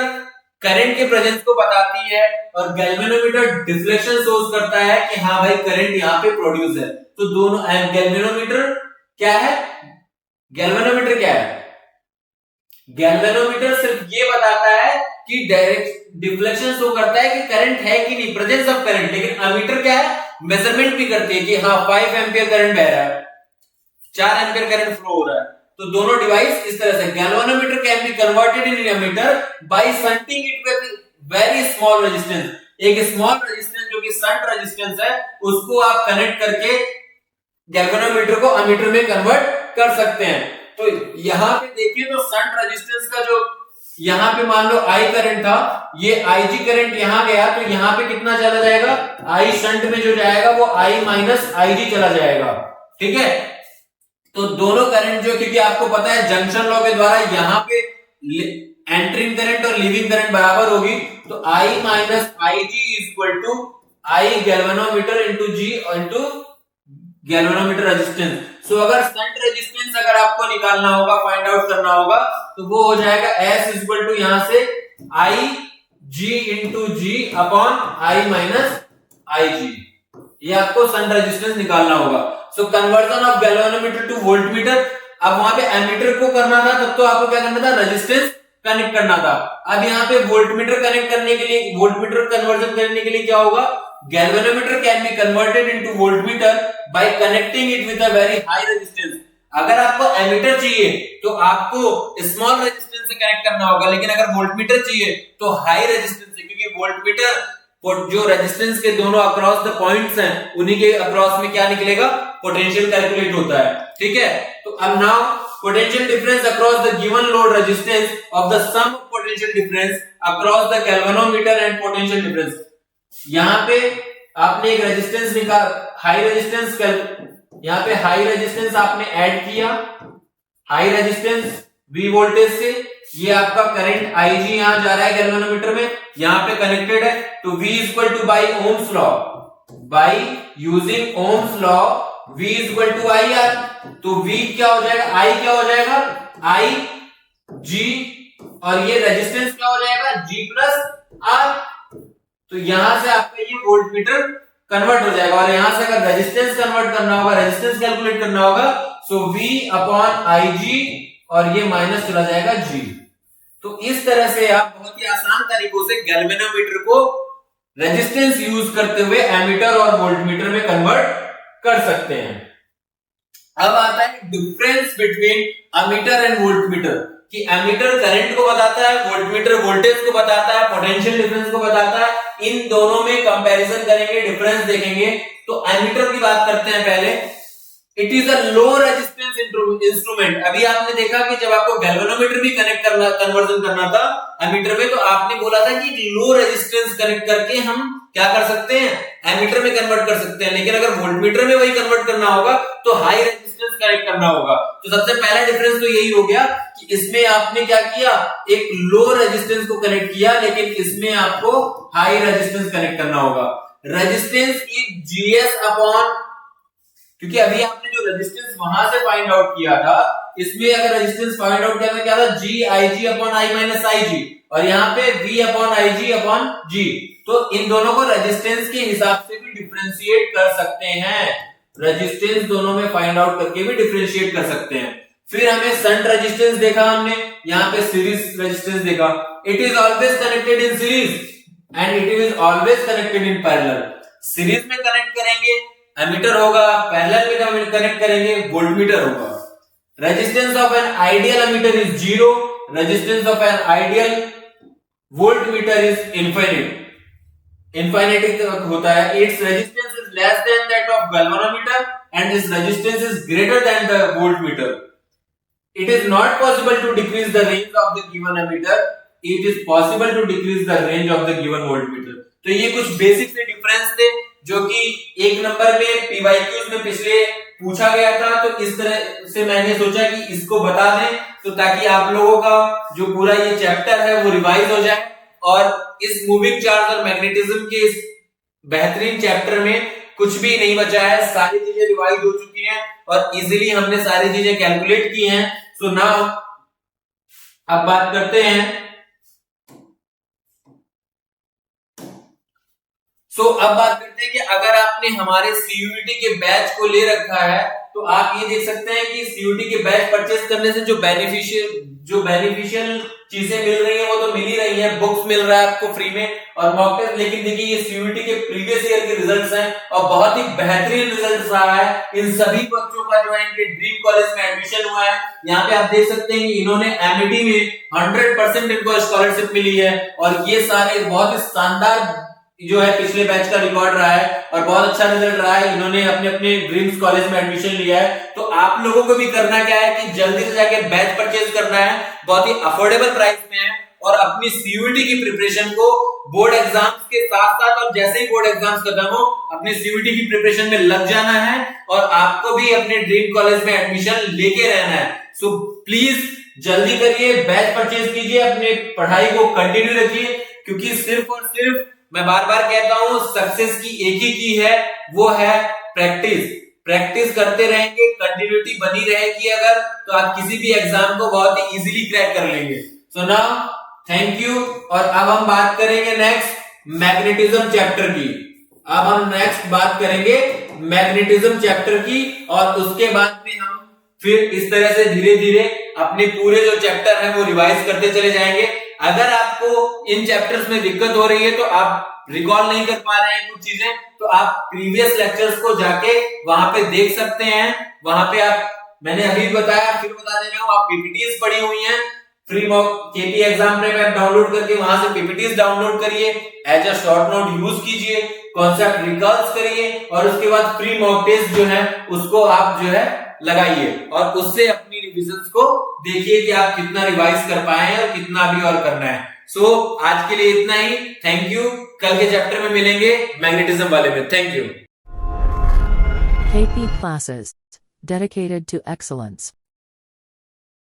करंट के प्रेजेंस को बताती है और गैल्वेनोमीटर डिफ्लेक्शन शोज करता है कि हाँ भाई करंट यहाँ पे प्रोड्यूस है। तो दोनों गैल्वेनोमीटर क्या है, गैल्वेनोमीटर क्या है, गैल्वेनोमीटर सिर्फ ये बताता है कि डायरेक्ट डिफ्लेक्शन शो करता है कि करंट है कि नहीं, प्रेजेंस ऑफ करंट। लेकिन अमीटर क्या है, मेजरमेंट भी करती है कि हाँ 5 एम्पियर करंट बह रहा है, 4 एम्पियर करंट फ्लो हो रहा है। तो दोनों डिवाइस इस तरह से, galvanometer can be converted in ammeter by shunting it with very small resistance. एक स्मॉल रेजिस्टेंस जो कि शंट रेजिस्टेंस है, उसको आप कनेक्ट करके गैल्वेनोमीटर को अमीटर में कन्वर्ट कर सकते हैं। तो यहां पे देखिए तो शंट रेजिस्टेंस का जो यहां पे मान लो आई करंट था, ये आईजी करंट यहां गया, तो यहां पे कितना चला जाएगा, आई शंट में जो जाएगा वो आई माइनस आईजी चला जाएगा। ठीक है, तो दोनों करंट जो, क्योंकि आपको पता है जंक्शन लॉ के द्वारा यहां पे एंटरिंग करंट और लीविंग करंट बराबर होगी, तो I minus I G is equal to I galvanometer into G into galvanometer resistance. So अगर शंट रेजिस्टेंस अगर आपको निकालना होगा, फाइंड आउट करना होगा, तो वो हो जाएगा एस इज इक्वल टू यहां से I G into G upon I minus I G. ये आपको शंट रेजिस्टेंस निकालना होगा। So conversion of galvanometer to voltmeter, अब वहां पे एमीटर को करना था, तब तो आपको क्या करना था, रेजिस्टेंस कनेक्ट करना था। अब यहाँ पे वोल्टमीटर कनेक्ट करने के लिए, वोल्टमीटर कन्वर्जन करने के लिए क्या होगा, galvanometer can be converted into voltmeter bye connecting it with a very high resistance. अगर आपको एमीटर चाहिए तो आपको स्मॉल रेजिस्टेंस से कनेक्ट करना होगा, लेकिन अगर वोल्टमीटर चाहिए तो हाई रेजिस्टेंस से, क्योंकि वोल्टमीटर जो रेजिस्टेंस के दोनों अक्रॉस द पॉइंट्स हैं, उन्हीं के अक्रॉस में क्या निकलेगा, पोटेंशियल कैलकुलेट होता है। ठीक है, तो अब now potential difference across the given load resistance of the sum potential difference across the galvanometer and potential difference. यहां पे आपने एक रेजिस्टेंस निकाल, हाई रेजिस्टेंस, यहां पे हाई रेजिस्टेंस आपने ऐड किया, हाई रेजिस्टेंस V वोल्टेज से, ये आपका करंट IG यहां जा रहा है गैल्वेनोमीटर में, यहां पे कनेक्टेड है, तो V is equal to by Ohm's law, by using Ohm's law V is equal to IR। तो V क्या हो जाएगा, I क्या हो जाएगा, IG, और ये रेजिस्टेंस क्या हो जाएगा, G प्लस R। तो यहां से आपका ये वोल्टमीटर कन्वर्ट हो जाएगा, और यहां से अगर रेजिस्टेंस कन्वर्ट करना होगा, रेजिस्टेंस कैलकुलेट करना होगा, सो V अपॉन IG, और ये माइनस चला जाएगा G। तो इस तरह से आप बहुत ही आसान तरीकों से गैल्वेनोमीटर को रेजिस्टेंस यूज करते हुए एमीटर और वोल्टमीटर में कन्वर्ट कर सकते हैं। अब आता है difference between ammeter and voltmeter, कि एमीटर करंट को बताता है, वोल्टमीटर वोल्टेज को बताता है, पोटेंशियल डिफरेंस को बताता है। इन दोनों में कंपैरिजन करेंगे, डिफरेंस देखेंगे। तो एमीटर की बात करते हैं पहले। It is a low resistance instrument. अभी आपने देखा कि जब आपको गैल्वेनोमीटर भी कनेक्ट करना, कन्वर्जन करना था एमीटर में, तो आपने बोला था कि लो रेजिस्टेंस कनेक्ट करके हम क्या कर सकते हैं, एमीटर में कन्वर्ट कर सकते हैं। लेकिन अगर वोल्टमीटर में वही कन्वर्ट करना होगा तो हाई रेजिस्टेंस कनेक्ट करना होगा। तो सबसे पहला डिफरेंस तो यही हो गया कि इसमें आपने क्या किया, एक लो रेजिस्टेंस को कनेक्ट किया, लेकिन इसमें आपको हाई रेजिस्टेंस कनेक्ट करना होगा। रेजिस्टेंस इज जीएस अपॉन, क्योंकि अभी आपने जो रेजिस्टेंस वहां से फाइंड आउट किया था, इसमें अगर रेजिस्टेंस फाइंड आउट किया था, क्या था, जी आई G upon I minus I जी, और यहाँ पे V upon I G upon G. तो इन दोनों को रेजिस्टेंस के हिसाब से भी डिफरेंशिएट कर सकते हैं, रेजिस्टेंस दोनों में फाइंड आउट करके भी डिफरेंशिएट कर सकते हैं। फिर हमें शंट रेजिस्टेंस देखा हमने, यहाँ पे सीरीज रेजिस्टेंस देखा। It is always connected in series and it is always connected in parallel. Series में कनेक्ट करेंगे एमीटर होगा, पैरेलल में कनेक्ट करेंगे वोल्टमीटर होगा। Resistance of an ideal ammeter is 0, resistance of an ideal voltmeter is infinite, infinite होता है। Its resistance is less than that of galvanometer and its resistance is greater than the voltmeter. It is not possible to decrease the range of the given ammeter. It is possible to decrease the range of the given voltmeter. तो ये कुछ बेसिक से डिफरेंस थे जो कि एक नंबर में पीवाईक्यूज में पिछले पूछा गया था। तो इस तरह से मैंने सोचा कि इसको बता दें, तो ताकि आप लोगों का जो पूरा ये चैप्टर है वो रिवाइज हो जाए, और इस मूविंग चार्ज और मैग्नेटिज्म के इस बेहतरीन चैप्टर में कुछ भी नहीं बचा है, सारी चीजें रिवाइज हो चुकी हैं और इजीली हमने सारी चीजें कैलकुलेट की हैं। सो नाउ अब बात करते हैं अब बात करते हैं कि अगर आपने हमारे सीयूईटी के बैच को ले रखा है तो आप ये देख सकते हैं कि सीयूईटी के बैच परचेस करने से जो बेनिफिशियल चीजें मिल रही हैं वो तो मिल ही रही हैं, बुक्स मिल रहा है आपको फ्री में और मॉक टेस्ट। लेकिन देखिए ये सीयूईटी के प्रीवियस ईयर के रिजल्ट्स हैं और बहुत ही बेहतरीन रिजल्ट रहा है इन सभी बच्चों का जो है इनके ड्रीम कॉलेज में एडमिशन हुआ है। यहाँ पे आप देख सकते हैं कि इन्होंने एमईटी में 100% इनको स्कॉलरशिप मिली है और ये सारे बहुत ही शानदार जो है पिछले बैच का रिकॉर्ड रहा है और बहुत अच्छा रिजल्ट रहा है। इन्होंने अपने अपने ड्रीम्स कॉलेज में एडमिशन लिया है। तो आप लोगों को भी करना क्या है कि जल्दी से जाके बैच परचेज करना है, बहुत ही अफोर्डेबल प्राइस में है और अपनी सीयूईटी की प्रिपरेशन को बोर्ड एग्जाम्स के साथ साथ और जैसे ही बोर्ड एग्जाम्स खत्म हो अपनी सीयूईटी की प्रिपरेशन में लग जाना है और आपको भी अपने ड्रीम कॉलेज में एडमिशन लेके रहना है। सो प्लीज जल्दी करिए, बैच परचेज कीजिए, अपनी पढ़ाई को कंटिन्यू रखिए क्योंकि सिर्फ और सिर्फ मैं बार बार कहता हूं सक्सेस की एक ही की है, वो है प्रैक्टिस करते रहेंगे, कंटिन्यूटी बनी रहेगी अगर तो आप किसी भी एग्जाम को बहुत ही इजीली क्रैक कर लेंगे। So now thank you. और अब हम बात करेंगे नेक्स्ट मैग्नेटिज्म चैप्टर की। अब हम नेक्स्ट बात करेंगे मैग्नेटिज्म चैप्टर की और उसके बाद में हम फिर इस तरह से धीरे धीरे अपने पूरे जो चैप्टर है वो रिवाइज करते चले जाएंगे। अगर आपको इन चैप्टर्स में दिक्कत हो रही है तो आप रिकॉल नहीं कर पा रहे हैं कुछ चीजें तो आप प्रीवियस लेक्चर्स को जाके वहां पे देख सकते हैं। वहां पे आप मैंने अभी बताया फिर बता दे रहा हूं, आप पीपीटीज पड़ी हुई हैं फ्री मॉक केपी एग्जाम में आप डाउनलोड करके वहां से पीपीटीज डाउनलोड करिए, as a short note use कीजिए, कॉन्सेप्ट रिकॉल्स करिए और उसके बाद फ्री मॉक टेस्ट जो है उसको आप जो है लगाइए और उससे अपनी रिविजन्स को देखिए कि आप कितना रिवाइज कर पाए हैं और कितना अभी और करना है। सो आज के लिए इतना ही, थैंक यू। कल के चैप्टर में मिलेंगे मैग्नेटिज्म वाले में। Thank you. KP classes dedicated to excellence.